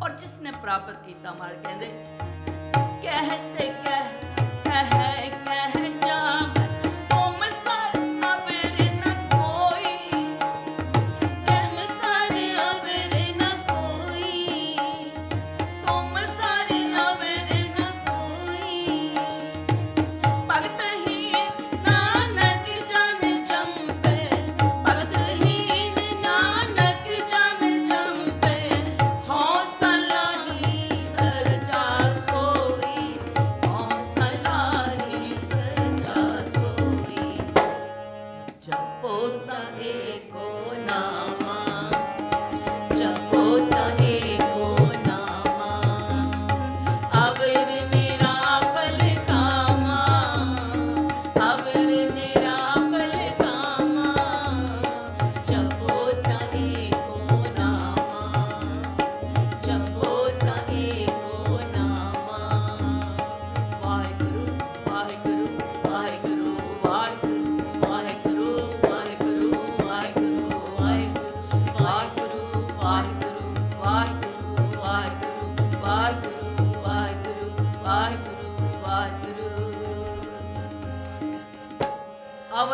[SPEAKER 3] और जिसने प्राप्त किया मार कहते कहते कह जाम तुम सर अबर न कोई, तुम सर अबर न कोई, तुम सर अबर न कोई, भगत ही नानक जन जंपे, भगत ही नानक जन जंपे, हौसला ही सरजा सोई,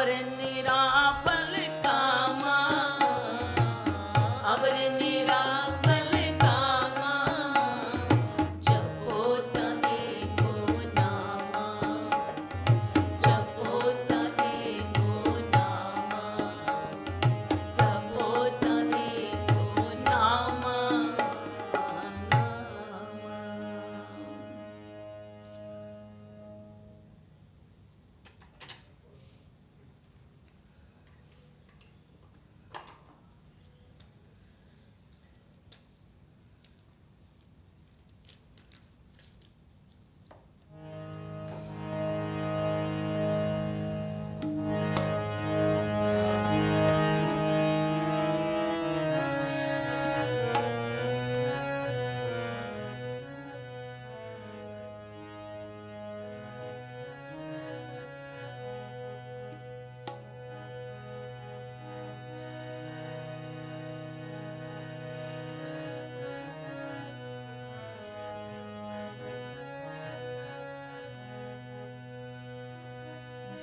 [SPEAKER 3] अवर निराफल कामा,
[SPEAKER 1] अवर निराफल कामा, जपो तने को नामा, जपो तने को नामा, जपो तने को नामा।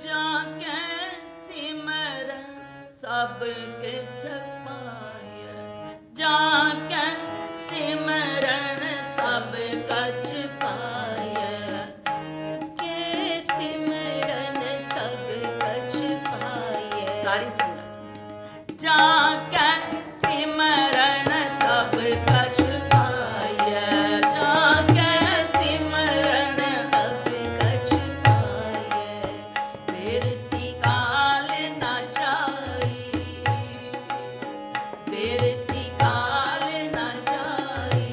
[SPEAKER 3] जाके सिमर सब किछ पाय, जाके सिमरन सब कछ पाय,
[SPEAKER 1] के सिमरन सब कछ पाय।
[SPEAKER 3] सारी संगत जाके सिमरन सब कछ पाय, जाके सिमरन
[SPEAKER 1] सब कछ पाय।
[SPEAKER 3] बिरती काल न जाई, बिरती काल न जाई।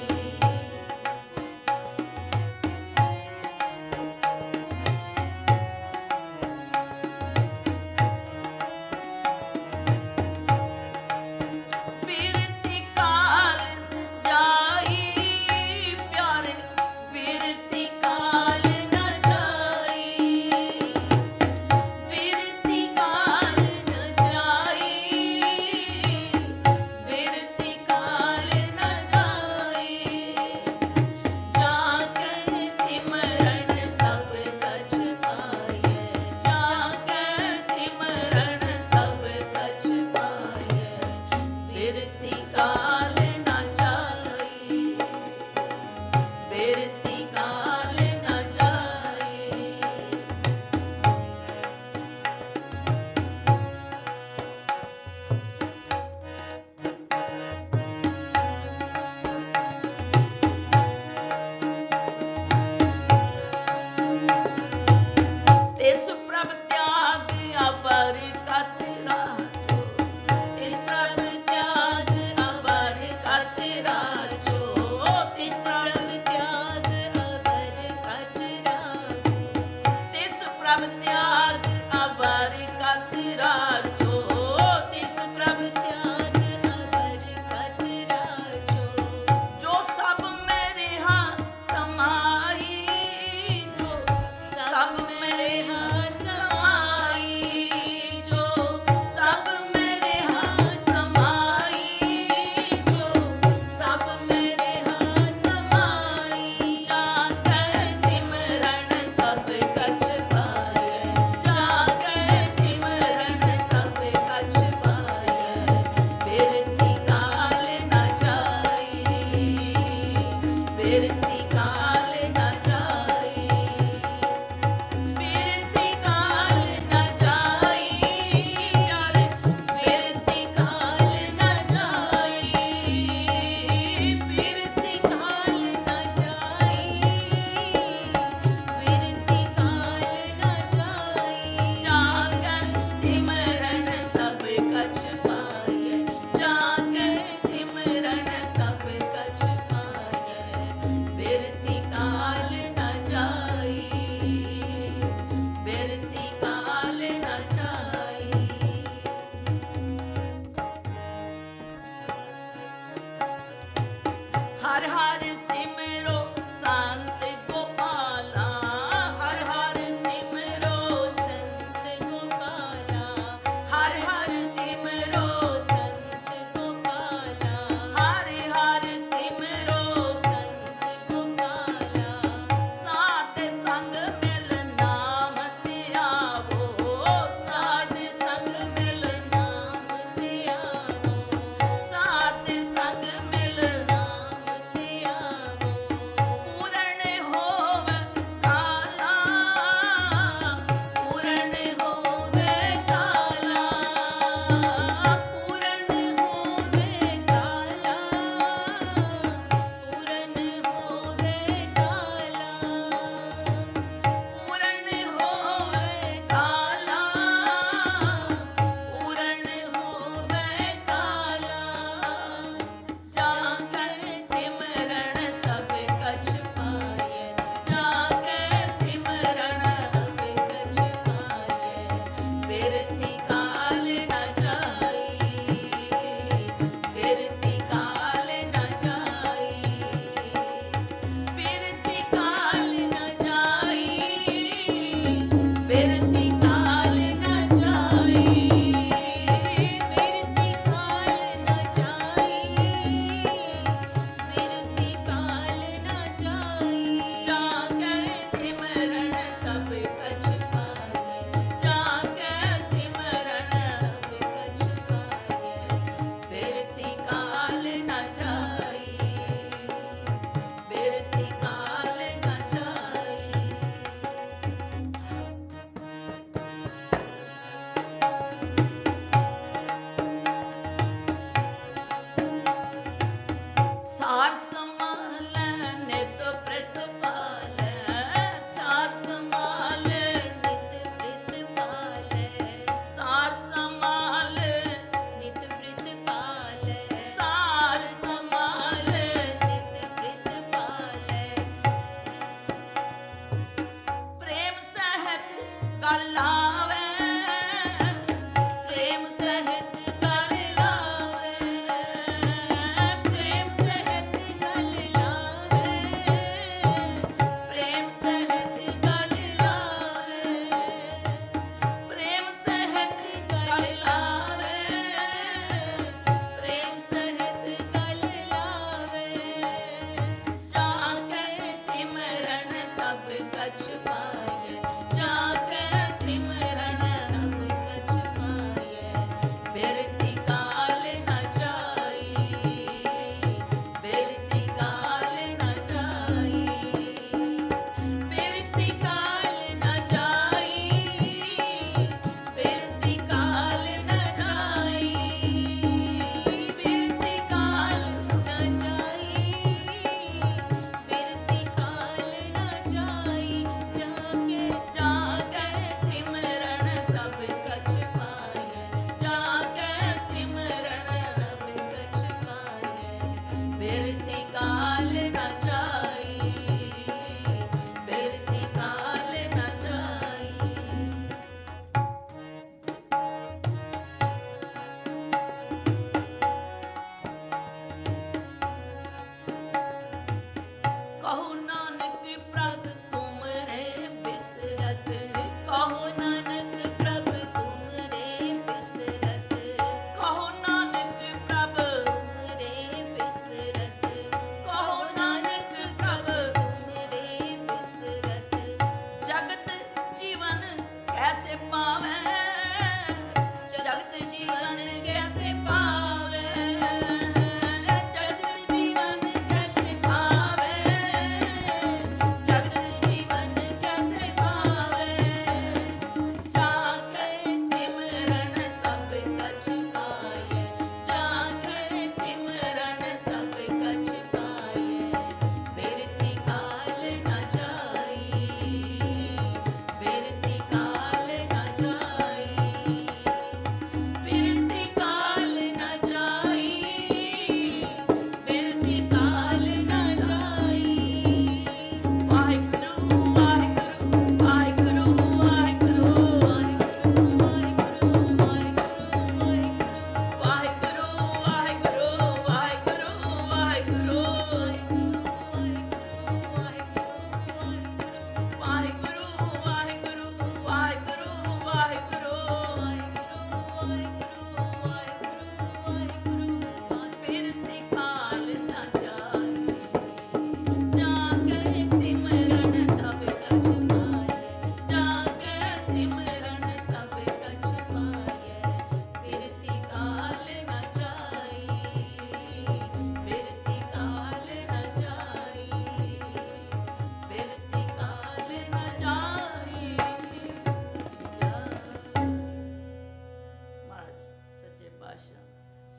[SPEAKER 1] बिरथी काल न जाए।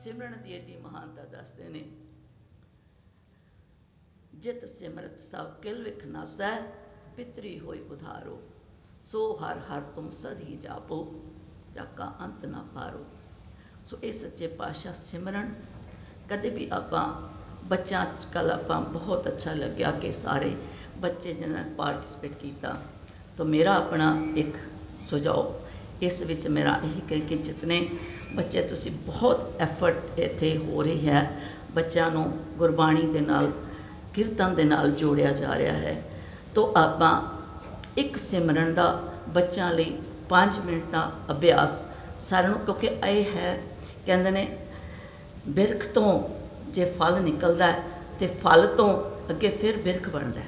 [SPEAKER 3] ਸਿਮਰਨ ਦੀ ਏਡੀ ਮਹਾਨਤਾ ਦੱਸਦੇ ਨੇ। ਜਿਤ ਸਿਮਰਤ ਸਭ ਕਿਲ ਵਿਖ ਨਾਸੈ, ਪਿਤਰੀ ਹੋਈ ਉਧਾਰੋ, ਸੋ ਹਰ ਹਰ ਤੁਮ ਸਦ ਹੀ ਜਾਪੋ, ਜਾਕਾ ਅੰਤ ਨਾ ਪਾਰੋ। ਸੋ ਇਹ ਸੱਚੇ ਪਾਤਸ਼ਾਹ ਸਿਮਰਨ ਕਦੇ ਵੀ ਆਪਾਂ ਬੱਚਿਆਂ 'ਚ ਕੱਲ੍ਹ ਆਪਾਂ ਬਹੁਤ ਅੱਛਾ ਲੱਗਿਆ ਕਿ ਸਾਰੇ ਬੱਚੇ ਜਿਹਨਾਂ ਨੇ ਪਾਰਟੀਸਪੇਟ ਕੀਤਾ। ਤਾਂ ਮੇਰਾ ਆਪਣਾ ਇੱਕ ਸੁਝਾਅ ਇਸ ਵਿੱਚ ਮੇਰਾ ਇਹੀ ਕਹੇ ਕਿ ਜਿਤਨੇ ਬੱਚੇ ਤੁਸੀਂ ਬਹੁਤ ਐਫਰਟ ਇੱਥੇ ਹੋ ਰਹੀ ਹੈ, ਬੱਚਿਆਂ ਨੂੰ ਗੁਰਬਾਣੀ ਦੇ ਨਾਲ ਕੀਰਤਨ ਦੇ ਨਾਲ ਜੋੜਿਆ ਜਾ ਰਿਹਾ ਹੈ। ਤਾਂ ਆਪਾਂ ਇੱਕ ਸਿਮਰਨ ਦਾ ਬੱਚਿਆਂ ਲਈ 5 ਮਿੰਟ ਦਾ ਅਭਿਆਸ ਸਾਰਿਆਂ ਨੂੰ, ਕਿਉਂਕਿ ਇਹ ਹੈ ਕਹਿੰਦੇ ਨੇ ਬਿਰਖ ਤੋਂ ਜੇ ਫਲ ਨਿਕਲਦਾ ਤੇ ਫਲ ਤੋਂ ਅੱਗੇ ਫਿਰ ਬਿਰਖ ਬਣਦਾ।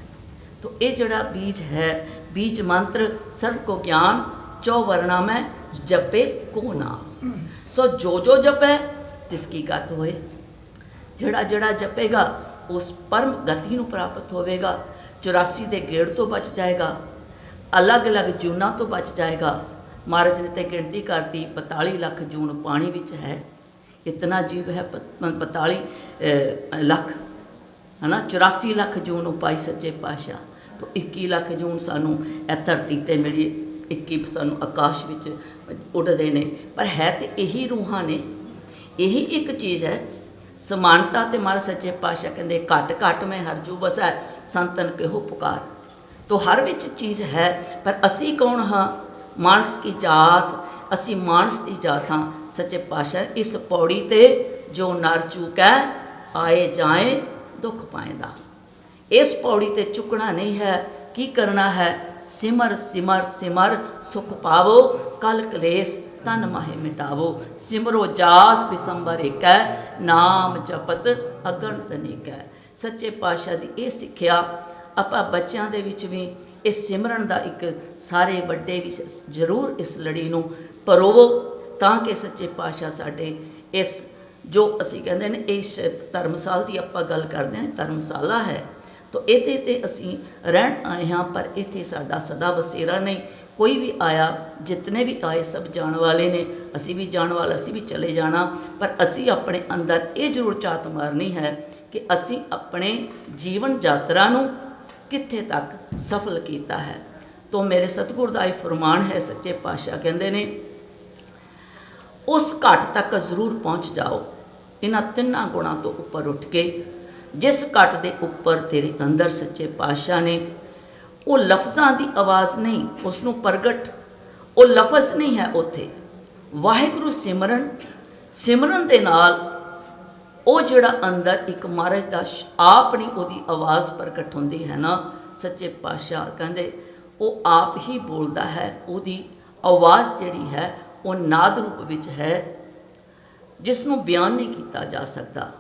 [SPEAKER 3] ਤਾਂ ਇਹ ਜਿਹੜਾ ਬੀਜ ਹੈ, ਬੀਜ ਮੰਤਰ ਸਰਬ ਕੋ ਗਿਆਨ, 4 ਵਰਨਾ ਮੈਂ ਜਪੇ ਕੋ ਨਾਮ। ਤਾਂ ਜੋ ਜੋ ਜਪੈ ਤਿਸਕੀ ਗਤ ਹੋਏ। ਜਿਹੜਾ ਜਿਹੜਾ ਜਪੇਗਾ ਉਸ ਪਰਮ ਗਤੀ ਨੂੰ ਪ੍ਰਾਪਤ ਹੋਵੇਗਾ, 84 ਦੇ ਗੇੜ ਤੋਂ ਬਚ ਜਾਏਗਾ, ਅਲੱਗ ਅਲੱਗ ਜੂਨਾਂ ਤੋਂ ਬਚ ਜਾਏਗਾ। ਮਹਾਰਾਜ ਨੇ ਤੇ ਗਿਣਤੀ ਕਰਤੀ 42 ਲੱਖ ਜੂਨ ਪਾਣੀ ਵਿੱਚ ਹੈ, ਇਤਨਾ ਜੀਵ ਹੈ 45 ਲੱਖ ਹੈ ਨਾ, 84 ਲੱਖ ਜੂਨ ਉਪਾਈ ਸੱਚੇ ਪਾਤਸ਼ਾਹ। ਤਾਂ 21 ਲੱਖ ਜੂਨ ਸਾਨੂੰ ਇਹ ਧਰਤੀ 'ਤੇ ਮਿਲੀ, 21 ਸਾਨੂੰ ਆਕਾਸ਼ ਵਿੱਚ ਉੱਡਦੇ ਨੇ, ਪਰ ਹੈ ਤੇ ਇਹੀ ਰੂਹਾਂ ਨੇ। ਇਹੀ ਇੱਕ ਚੀਜ਼ ਹੈ ਸਮਾਨਤਾ। ਤੇ ਮਹਾਰਾਜ ਸੱਚੇ ਪਾਤਸ਼ਾਹ ਕਹਿੰਦੇ ਘਟ ਘਟ ਮੈਂ ਹਰਜੂ ਵਸੈ, ਸੰਤਨ ਕਿਹੋ ਪੁਕਾਰ। ਤਾਂ ਹਰ ਵਿੱਚ ਚੀਜ਼ ਹੈ, ਪਰ ਅਸੀਂ ਕੌਣ ਹਾਂ? ਮਾਨਸ ਕੀ ਜਾਤ, ਅਸੀਂ ਮਾਨਸ ਦੀ ਜਾਤ ਹਾਂ। ਸੱਚੇ ਪਾਤਸ਼ਾਹ ਇਸ ਪੌੜੀ 'ਤੇ ਜੋ ਨਰ ਚੂਕੈ, ਆਏ ਜਾਏ ਦੁੱਖ ਪਾਏਂਦਾ। ਇਸ ਪੌੜੀ 'ਤੇ ਚੁੱਕਣਾ ਨਹੀਂ ਹੈ। ਕੀ ਕਰਨਾ ਹੈ? ਸਿਮਰ ਸਿਮਰ ਸਿਮਰ ਸੁਖ ਪਾਵੋ, ਕਲ ਕਲੇਸ਼ ਤਨ ਮਾਹੇ ਮਿਟਾਵੋ। ਸਿਮਰੋ ਜਾਸ ਬਿਸੰਬਰ ਏਕੈ, ਨਾਮ ਜਪਤ ਅਗਣਤ ਅਨੇਕੈ। ਸੱਚੇ ਪਾਤਸ਼ਾਹ ਦੀ ਇਹ ਸਿੱਖਿਆ ਆਪਾਂ ਬੱਚਿਆਂ ਦੇ ਵਿੱਚ ਵੀ ਇਸ ਸਿਮਰਨ ਦਾ ਇੱਕ ਸਾਰੇ ਵੱਡੇ ਵੀ ਜ਼ਰੂਰ ਇਸ ਲੜੀ ਨੂੰ ਪਰੋਵੋ, ਤਾਂ ਕਿ ਸੱਚੇ ਪਾਤਸ਼ਾਹ ਸਾਡੇ ਇਸ ਜੋ ਅਸੀਂ ਕਹਿੰਦੇ ਨੇ ਇਸ ਧਰਮਸਾਲ ਦੀ ਆਪਾਂ ਗੱਲ ਕਰਦੇ ਹਾਂ, ਧਰਮਸ਼ਾਲਾ ਹੈ। ਤਾਂ ਇਹਦੇ 'ਤੇ ਅਸੀਂ ਰਹਿਣ ਆਏ ਹਾਂ, ਪਰ ਇੱਥੇ ਸਾਡਾ ਸਦਾ ਬਸੇਰਾ ਨਹੀਂ। ਕੋਈ ਵੀ ਆਇਆ, ਜਿਤਨੇ ਵੀ ਆਏ ਸਭ ਜਾਣ ਵਾਲੇ ਨੇ, ਅਸੀਂ ਵੀ ਜਾਣ ਵਾਲਾ, ਅਸੀਂ ਵੀ ਚਲੇ ਜਾਣਾ। ਪਰ ਅਸੀਂ ਆਪਣੇ ਅੰਦਰ ਇਹ ਜ਼ਰੂਰ ਝਾਤ ਮਾਰਨੀ ਹੈ ਕਿ ਅਸੀਂ ਆਪਣੇ ਜੀਵਨ ਯਾਤਰਾ ਨੂੰ ਕਿੱਥੇ ਤੱਕ ਸਫਲ ਕੀਤਾ ਹੈ। ਤਾਂ ਮੇਰੇ ਸਤਿਗੁਰ ਦਾ ਇਹ ਫਰਮਾਨ ਹੈ, ਸੱਚੇ ਪਾਤਸ਼ਾਹ ਕਹਿੰਦੇ ਨੇ ਉਸ ਘਾਟ ਤੱਕ ਜ਼ਰੂਰ ਪਹੁੰਚ ਜਾਓ ਇਹਨਾਂ 3 ਗੁਣਾਂ ਤੋਂ ਉੱਪਰ ਉੱਠ ਕੇ। ਜਿਸ ਘਾਟ ਦੇ ਉੱਪਰ ਤੇਰੇ ਅੰਦਰ ਸੱਚੇ ਪਾਤਸ਼ਾਹ ਨੇ ਉਹ ਲਫ਼ਜ਼ਾਂ ਦੀ ਆਵਾਜ਼ ਨਹੀਂ, ਉਸ ਨੂੰ ਪ੍ਰਗਟ, ਉਹ ਲਫ਼ਜ਼ ਨਹੀਂ ਹੈ ਉੱਥੇ। ਵਾਹਿਗੁਰੂ ਸਿਮਰਨ, ਸਿਮਰਨ ਦੇ ਨਾਲ ਉਹ ਜਿਹੜਾ ਅੰਦਰ ਇੱਕ ਮਹਾਰਾਜ ਦਾ ਆਪ ਨਹੀਂ ਉਹਦੀ ਆਵਾਜ਼ ਪ੍ਰਗਟ ਹੁੰਦੀ ਹੈ ਨਾ। ਸੱਚੇ ਪਾਤਸ਼ਾਹ ਕਹਿੰਦੇ ਉਹ ਆਪ ਹੀ ਬੋਲਦਾ ਹੈ। ਉਹਦੀ ਆਵਾਜ਼ ਜਿਹੜੀ ਹੈ ਉਹ ਨਾਦ ਰੂਪ ਵਿੱਚ ਹੈ, ਜਿਸ ਨੂੰ ਬਿਆਨ ਨਹੀਂ ਕੀਤਾ ਜਾ ਸਕਦਾ।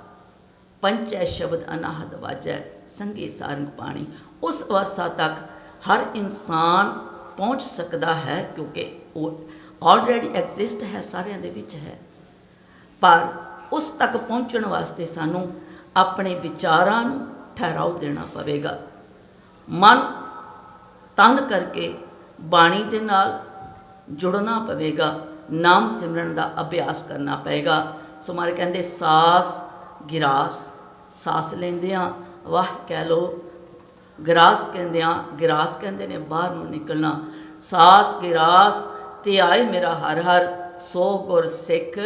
[SPEAKER 3] ਪੰਚੈ ਸ਼ਬਦ ਅਨਾਹਦ ਵਾਜੈ, ਸੰਗੇ ਸਾਰੰਗ ਪਾਣੀ। ਉਸ ਅਵਸਥਾ ਤੱਕ ਹਰ ਇਨਸਾਨ ਪਹੁੰਚ ਸਕਦਾ ਹੈ, ਕਿਉਂਕਿ ਉਹ ਆਲਰੇਡੀ ਐਗਜ਼ਿਸਟ ਹੈ, ਸਾਰਿਆਂ ਦੇ ਵਿੱਚ ਹੈ। ਪਰ ਉਸ ਤੱਕ ਪਹੁੰਚਣ ਵਾਸਤੇ ਸਾਨੂੰ ਆਪਣੇ ਵਿਚਾਰਾਂ ਨੂੰ ਠਹਿਰਾਓ ਦੇਣਾ ਪਵੇਗਾ। ਮਨ ਤਨ ਕਰਕੇ ਬਾਣੀ ਦੇ ਨਾਲ ਜੁੜਨਾ ਪਵੇਗਾ, ਨਾਮ ਸਿਮਰਨ ਦਾ ਅਭਿਆਸ ਕਰਨਾ ਪਏਗਾ। ਸੋ ਮਾਰੇ ਕਹਿੰਦੇ ਸਾਸ ਗਿਰਾਸ, ਸਾਸ ਲੈਂਦਿਆਂ ਵਾਹ ਕਹਿ ਲਓ, ਗਿਰਾਸ ਕਹਿੰਦਿਆਂ, ਗਿਰਾਸ ਕਹਿੰਦੇ ਨੇ ਬਾਹਰ ਨੂੰ ਨਿਕਲਣਾ। ਸਾਸ ਗਿਰਾਸ ਤੇ ਆਏ ਮੇਰਾ ਹਰ ਹਰ, ਸੋ ਗੁਰ ਸਿੱਖ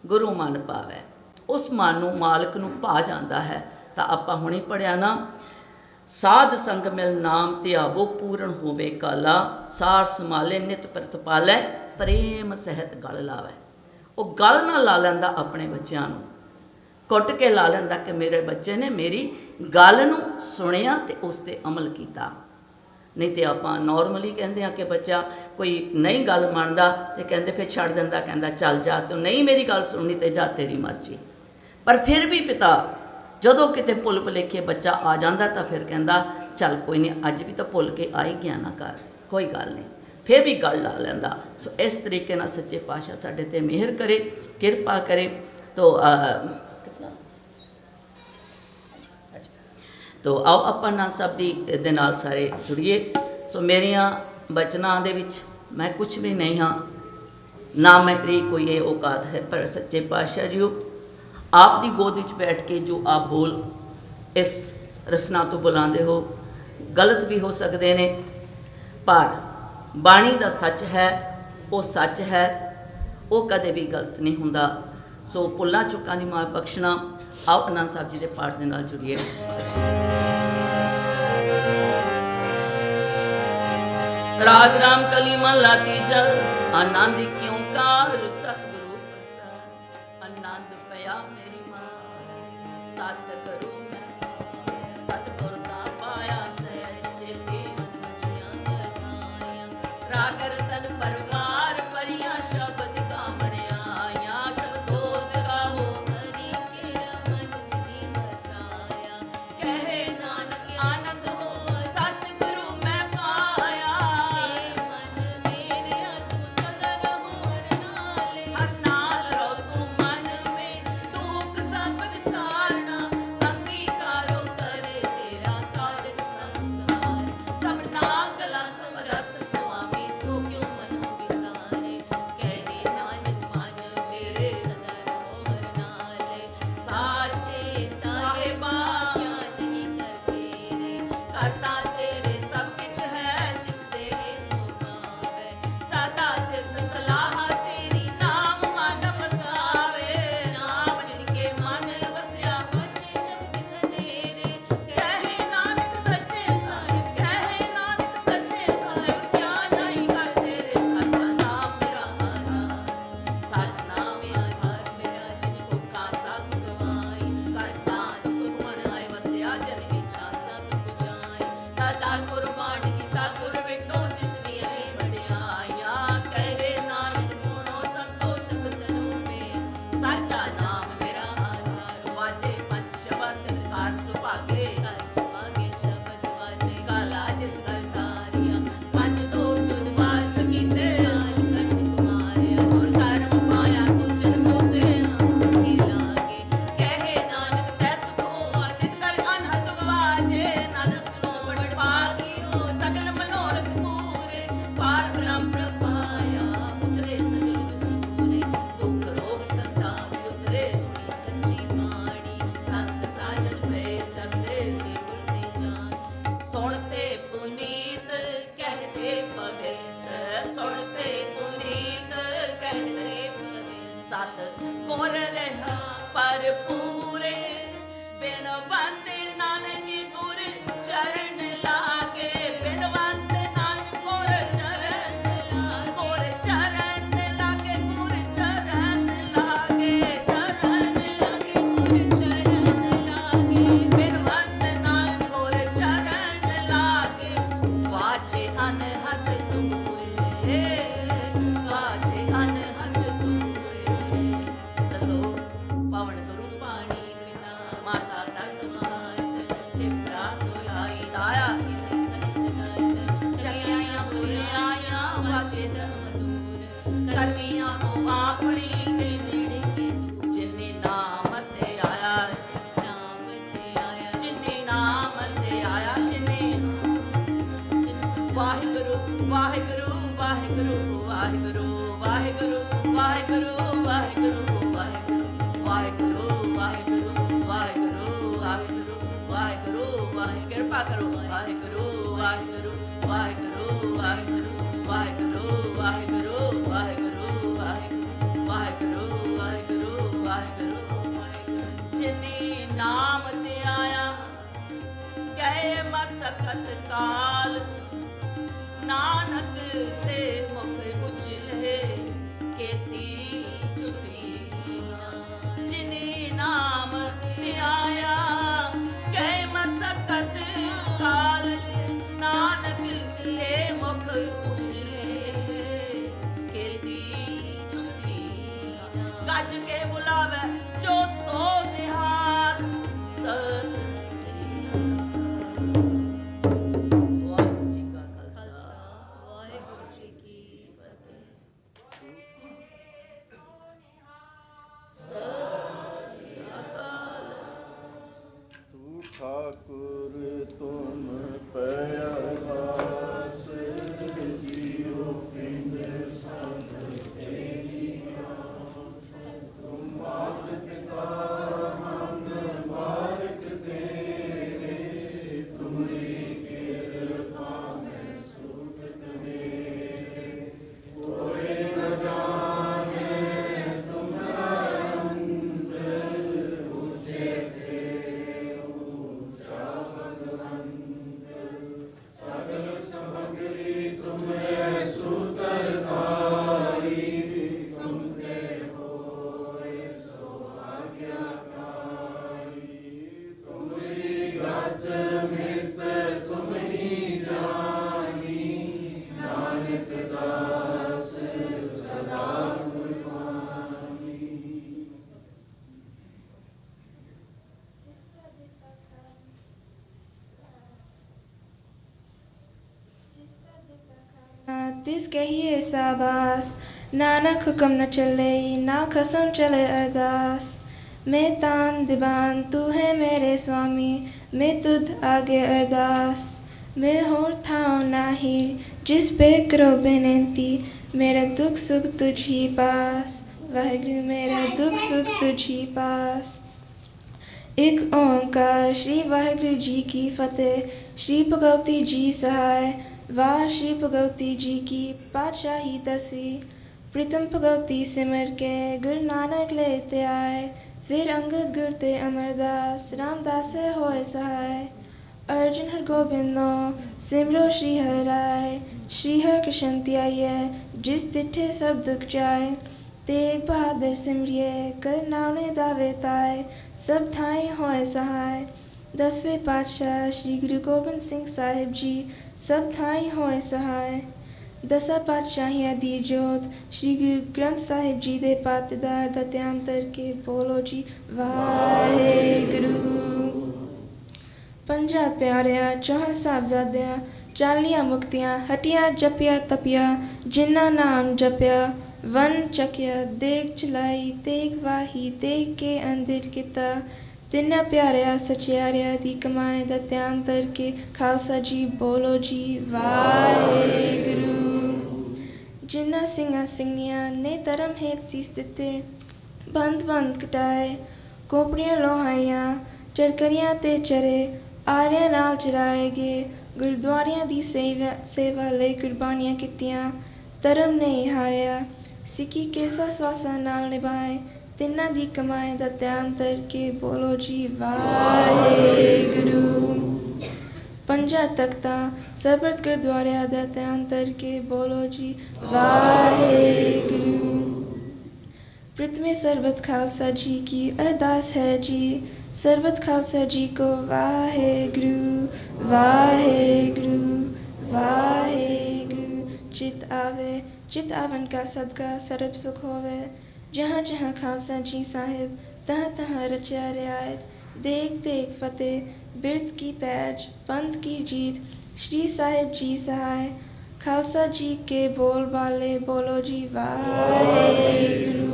[SPEAKER 3] ਗੁਰੂ ਮਨ ਪਾਵੈ। ਉਸ ਮਨ ਨੂੰ ਮਾਲਕ ਨੂੰ ਭਾ ਜਾਂਦਾ ਹੈ। ਤਾਂ ਆਪਾਂ ਹੁਣੇ ਪੜ੍ਹਿਆ ਨਾ, ਸਾਧ ਸੰਗ ਮਿਲ ਨਾਮ ਧਿਆਵੋ, ਪੂਰਨ ਹੋਵੇ ਕਾਲਾ, ਸਾਰ ਸੰਭਾਲੇ ਨਿਤ ਪ੍ਰਤਪਾਲੈ, ਪ੍ਰੇਮ ਸਹਿਤ ਗਲ ਲਾਵੈ। ਉਹ ਗਲ ਨਾਲ ਲਾ ਲੈਂਦਾ ਆਪਣੇ ਬੱਚਿਆਂ ਨੂੰ, ਕੁੱਟ ਕੇ ਲਾ ਲੈਂਦਾ ਕਿ ਮੇਰੇ ਬੱਚੇ ਨੇ ਮੇਰੀ ਗੱਲ ਨੂੰ ਸੁਣਿਆ ਤੇ ਉਸ 'ਤੇ ਅਮਲ ਕੀਤਾ। ਨਹੀਂ ਤੇ ਆਪਾਂ ਨੋਰਮਲੀ ਕਹਿੰਦੇ ਹਾਂ ਕਿ ਬੱਚਾ ਕੋਈ ਨਹੀਂ ਗੱਲ ਮੰਨਦਾ ਤੇ ਕਹਿੰਦੇ ਫਿਰ ਛੱਡ ਦਿੰਦਾ, ਕਹਿੰਦਾ ਚੱਲ ਜਾ, ਤੂੰ ਨਹੀਂ ਮੇਰੀ ਗੱਲ ਸੁਣਨੀ ਤੇ ਜਾ, ਤੇਰੀ ਮਰਜ਼ੀ। ਪਰ ਫਿਰ ਵੀ ਪਿਤਾ ਜਦੋਂ ਕਿਤੇ ਭੁੱਲ ਭੁਲੇਖੇ ਬੱਚਾ ਆ ਜਾਂਦਾ ਤਾਂ ਫਿਰ ਕਹਿੰਦਾ ਚੱਲ ਕੋਈ ਨਹੀਂ, ਅੱਜ ਵੀ ਤਾਂ ਭੁੱਲ ਕੇ ਆ ਹੀ ਗਿਆ ਨਾ ਘਰ, ਕੋਈ ਗੱਲ ਨਹੀਂ, ਫਿਰ ਵੀ ਗੱਲ ਲਾ ਲੈਂਦਾ। ਸੋ ਇਸ ਤਰੀਕੇ ਨਾਲ ਸੱਚੇ ਪਾਤਸ਼ਾਹ ਸਾਡੇ 'ਤੇ ਮਿਹਰ ਕਰੇ, ਕਿਰਪਾ ਕਰੇ। ਤੋ ਆਓ ਆਪਾਂ ਨਾ ਸਭ ਦੇ ਨਾਲ ਸਾਰੇ ਜੁੜੀਏ। ਸੋ ਮੇਰੀਆਂ ਬਚਨਾਂ ਦੇ ਵਿੱਚ ਮੈਂ ਕੁਛ ਵੀ ਨਹੀਂ ਹਾਂ, ਨਾ ਮੇਰੀ ਕੋਈ ਇਹ ਔਕਾਤ ਹੈ, ਪਰ ਸੱਚੇ ਪਾਤਸ਼ਾਹ ਜੀਓ ਆਪ ਦੀ ਗੋਦ ਵਿੱਚ ਬੈਠ ਕੇ ਜੋ ਆਪ ਬੋਲ ਇਸ ਰਸਨਾ ਤੋਂ ਬੁਲਾਉਂਦੇ ਹੋ, ਗਲਤ ਵੀ ਹੋ ਸਕਦੇ ਨੇ, ਪਰ ਬਾਣੀ ਦਾ ਸੱਚ ਹੈ, ਉਹ ਸੱਚ ਹੈ, ਉਹ ਕਦੇ ਵੀ ਗਲਤ ਨਹੀਂ ਹੁੰਦਾ। ਸੋ ਭੁੱਲਾਂ ਚੁੱਕਾਂ ਦੀ ਮਾਫ ਬਖਸ਼ਣਾ। ਆਓ ਆਨੰਦ ਸਾਹਿਬ ਜੀ ਦੇ ਪਾਠ ਦੇ ਨਾਲ ਜੁੜੀਏ। ਰਾਗ ਰਾਮ ਕਲੀ ਮਹਲਾ ਤੀਜਾ। ਆਨੰਦ ਕਿਉਂ ਕਾਰ ਸਤਿਗੁਰੂ ਪ੍ਰਸਾਦ। ਆਨੰਦ ਪਿਆ ਮੇਰੀ ਮਾਂ ਸਤਿਗੁਰੂ ਮੈਂ ਸਤਿਗੁਰ ਦਾ ਪਾਇਆ ਸਹਿਜ ਸੇਤੀ ਮਨ ਮਚਿਆ ਬਤਾਇਆ। ਰਾਗ ਰਤਨ ਪਰਵਾਰ ਪਰੀਆਂ ਸ਼ਬਦ ਗਾਵਣਿਆ ਆਇਆ। ਸ਼ਬਦੋਤ ਗਾਵੋ ਹਰੀ ਕੇ ਰਮਨ ਜਿਨੀ ਵਸਾਇਆ। ਕਹੇ ਨਾਨਕ ਆਨੰਦ ਹੋ ਸਤਿਗੁਰੂ ਮੈਂ ਪਾਇਆ। ਹਰ ਨਾਲ ਰੋ ਤੂੰ ਮਨ ਮੇ ਦੁੱਖ ਸਭ ਵਿਸਾਰਨਾ। ਅੰਗੀਕਾਰੋ ਕਰੇ ਤੇਰਾ ਕਾਰਜ ਸੰਸਾਰ। ਸਭਨਾ ਕਲਾ ਸਮਰੱਥ ਸੁਆਮੀ ਸੋ ਕਿਉ ਮਨੋ ਵਿਸਾਰੇ। ਕਹੇ ਨਾਨਕ ਮਨ ਤੇਰੇ ਸਦਾ ਰਹੋ ਹਰ ਨਾਲੇ। ਸਾਚੇ ਸਾਹਿਬਾ ਕਿਆ ਨਹੀਂ ਕਰਤੇ ਰੇ। ਕਰਤਾ ਤੇਰੇ ਸਭ ਕਿਛ ਹੈ ਜਿਸ ਤੇਰੇ ਸੋ ਭਾਵੈ। ਸਦਾ ਸਿਫਤ ਸਲਾਹ ਤੇਰੀ ਨਾਮ ਮਨ ਵਸਾਵੇ। ਨਾਮ ਜਿਨ ਕੇ ਮਨ ਵਸਿਆ ਬੱਚੇ ਸ਼ਬਦ ਧਨੇਰੇ। ਕਹੇ ਨਾਨਕ ਸੱਚੇ ਸਾਹਿਬ ਕਹੇ ਨਾਨਕ ਸੱਚੇ ਸਾਹਿਬ। ਕਿਆ ਨਹੀਂ ਕਰ ਤੇਰੇ ਸੱਚਾ ਨਾਮ ਮੇਰਾ ਆਧਾਰ। ਸੱਚ ਨਾਮ ਆਧਾਰ ਮੇਰਾ ਜਿਨ ਭੁੱਖਾ ਸਭ ਗਵਾਈ। ਕਰ ਸਾਧ ਸੁਖਮਨ ਆਏ ਵਸਿਆ ਜਨ ਇੱਛਾ ਸਭ ਪੁਜਾਈ। ਸਦਾ ਕੁਰਬਾਨ ਕੀਤਾ ਗੁਰ ਵਿਟੋ ਜਿਸ ਦੀ ਅਲੀ ਵਡਿਆਈਆਂ। ਕਹੇ ਨਾਨਕ ਸੁਣੋ ਸੰਤੋ ਸਬਦ ਰੂਪੇ। ਸਾਚਾ ਨਾਮ ਮੇਰਾ ਆਧਾਰ। ਵਾਜੇ ਪੰਜ ਸ਼ਬਦ ਕਾਰ ਸੁਭਾਗੇ। ਕਰ ਸੁਭਾਗੇ ਸ਼ਬਦ ਵਾਜੇ ਕਾਲਾ ਜਿਤ ਕਰਤਾਰਿਆ। ਪੰਜ ਦੋ ਤੁਧ ਵਾਸ ਕੀਤੇ ਨਾਲ ਕੰਠ ਕੁਮਾਰਿਆ। ਗੁਰ ਕਰਮ ਪਾਇਆ ਤੂੰ ਜਨ ਕੋ ਸੇਵਾ ਕੀ ਲਾਗੇ। ਕਹੇ ਨਾਨਕ ਤੈ ਸੁਖ ਹੋਆ ਤਿਤ ਕਰ ਅਨਹਦ ਵਾਜੇ। ਨਾਨਕ ਸੁਣ ਵਡ ਭਾਗਿਓ ਸਗਲ ਮਨੋਰਥ ਪੂਰੇ। ਪਾਰ ਬ੍ਰਹਮ ਪ੍ਰਭਾਇਆ ਉਤਰੇ ਸਗਲ ਵਿਸੂਰੇ। ਦੁਖ ਰੋਗ ਸੰਤਾਪ ਉਤਰੇ ਸੁਣੀ ਸੱਚੀ ਬਾਣੀ। ਸੰਤ ਸਾਜਨ ਪਏ ਸਰਸੇ ਉਰੇ ਉਲਤੇ ਜਾਨ। ਸੁਣਤੇ ਪੁਨੀਤ ਕਹਿਤੇ ਪਵਿੱਤ। ਸੁਣਤੇ ਪੁਨੀਤ ਕਹਿਤੇ ਪਵਿੱਤ। ਸਤ ਕੋਰ ਰਹਾ ਪਰ ਪੂਰੇ। ਬਿਨਵੰਤ ਨਾਨਕ ਗੁਰ ਚਰਨ ਲਾਗੇ। ਬਿਨਵੰਤ ਨਾਨਕ ਗੁਰ ਚਰਨ ਲਾਗੇ। ਗੁਰ ਚਰਨ ਲਾਗੇ ਗੁਰ ਚਰਨ ਲਾਗੇ। ਚਰਨ ਲਾਗੇ ਗੁਰ ਚਰਨ ਲਾਗੇ। ਬਿਨਵੰਤ ਨਾਨਕ ਗੁਰ ਚਰਨ ਲਾਗੇ। ਵਾਚੇ ਅਨਹਦ ਤੂਰੇ ਵਾਚੇ ਅਨਹਦ ਤੂਰੇ। ਸਲੋ ਪਵਨ ਗੁਰੂ ਪਾਣੀ ਪਿਤਾ ਮਾਤਾ ਤਖਤ ਮਾਤ। ਤਿਵ ਸਰਾਤ ਹੋਈ ਦਾਇਆ ਹਿਲੇ ਸਨ ਜਗਤ। ਚਲਿਆਈਆਂ ਬੁਰਿਆਈਆਂ ਵਾਚੇ ਧਰਮ ਦੂਰ। ਕਰਮੀਆਂ ਕੋ ਆਪਣੀ ਕੇ ਨੇੜੇ ਕੇ ਦੂਰ। ਜਿਨੇ ਨਾਮ ਤੇ ਆਇਆ ਨਾਮ ਤੇ ਆਇਆ। ਜਿਨੇ ਨਾਮ ਤੇ ਆਇਆ ਜਿਨੇ ਵਾਹਿਗੁਰੂ ਵਾਹਿਗੁਰੂ ਵਾਹਿਗੁਰੂ ਵਾਹਿਗੁਰੂ ਵਾਹਿਗੁਰੂ ਵਾਹਿਗੁਰੂ ਵਾਹਿਗੁਰੂ ਵਾਹਿਗੁਰੂ ਵਾਹਿਗੁਰੂ ਵਾਹਿਗੁਰੂ ਵਾਹਿਗੁਰੂ ਵਾਹਿਗੁਰੂ ਵਾਹਿਗੁਰੂ ਵਾਹਿ ਕਿਰਪਾ ਕਰੋ। ਵਾਹਿਗੁਰੂ ਵਾਹਿਗੁਰੂ ਵਾਹਿਗੁਰੂ ਵਾਹਿਗੁਰੂ ਵਾਹਿਗੁਰੂ ਵਾਹਿਗੁਰੂ ਵਾਹਿਗੁਰੂ ਵਾਹਿਗੁਰੂ ਵਾਹਿਗੁਰੂ ਵਾਹਿਗੁਰੂ। ਜਿਨੀ ਨਾਮ ਤੇ ਆਇਆ ਕਹੇ ਮਸਕਤ ਕਾਲ। ਨਾਨਕ ਤੇ ਮੁਖ ਉਜਲੇ ਕੀਤੀ ਛੁਟੀ ਨਾ। ਜਿਨੀ ਨਾਮ ਤੇ ਆਇਆ ਕਹੇ ਮਸਕਤ ਕਾਲ। ਨਾਨਕ ਤੇ ਮੁਖ ਉਜਲੇ ਕੀਤੀ ਛੁਟੀ ਨਾ। ਗੱਜ ਕੇ ਬੁਲਾਵੇ ਜੋ ਸੋ ਨਿਹਾਲ। ਸਤਿ ਸ੍ਰੀ ਅਕਾਲ। ਵਾਹਿਗੁਰੂ ਜੀ ਕਾ ਖਾਲਸਾ ਵਾਹਿਗੁਰੂ ਜੀ ਕੀ
[SPEAKER 4] तिस कहिए शाबाश, नानक हुक्म न चले ना खसम चले अरदास। मैं तान दीवान तू है मेरे स्वामी, मैं तुध आगे अरदास। मैं होर थाओ नाही जिस पे करो बेनती, मेरा दुख सुख तुझ ही पास, वाहिगुरु मेरा दुख सुख तुझ ही पास। एक ओंकार श्री वाहिगुरु जी की फतेह, श्री भगवती जी सहाय, वार श्री भगवती जी की पातशाही दसी। प्रीतम भगवती सिमर के गुरु नानक लेते आए, फिर अंगद गुर ते अमरदास, रामदास होए सहाय। अर्जुन हर गोबिंदो सिमरो श्री हराय, श्री हर कृष्ण त्याये जिस तिठे सब दुख जाए। तेग बहादुर सिमरिए कर नावने दावे ताए, सब थाई होए सहाय। 10वें पातशाह श्री गुरु गोबिंद सिंह साहिब जी, सब थाई होए सहाय। 10 पातशाहियाँ दी जोत श्री गुरु ग्रंथ साहिब जी दे पातेदार दत्यांतर के बोलो जी वाहेगुरु। 5 प्यारियाँ 4 साहबजादियाँ 40 मुक्तियाँ, हटिया जपिया तपिया जिन्ना नाम जपिया। वन चकिया देग चलाई तेग वाही, तेग के अंदिर किता। 3 प्यारिया सचियारिया दी कमाए दत्यांतर के खालसा जी बोलो जी वाहेगुरु। जिन्ना सिंगा सिंगनिया ने धर्म हेत सीस दिते, बंद बंद कटाए कोपड़ियाँ लोहाइयाँ चरकरियाँ ते चरे, आर्या नाल चराए गए। गुरुद्वारियाँ दी सेवा ले कुर्बानियाँ कीतियाँ, धर्म नहीं हारिया। सिक्की केसा स्वासा नाल निभाए, तिन्ना दी कमाए दत्यांतर के बोलो जी वाहेगुरु। 5 तख्ता सबरत गुरुद्वारे दत्यांतर के बोलो जी वाहेगुरु। प्रथमे सर्वत खालसा जी की अरदास है जी, सर्वत खालसा जी को वाहेगुरु वाहेगुरु वाहेगुरु। चित आवे चित आवन का सदका सरब सुख होवे, जहाँ जहाँ खालसा जी साहिब तहाँ तहाँ रचा रियायत। देख देख फतेह बिरद की पैज पंथ की जीत, श्री साहिब जी सहाय। खालसा जी के बोल बाले बोलो जी वाहेगुरु।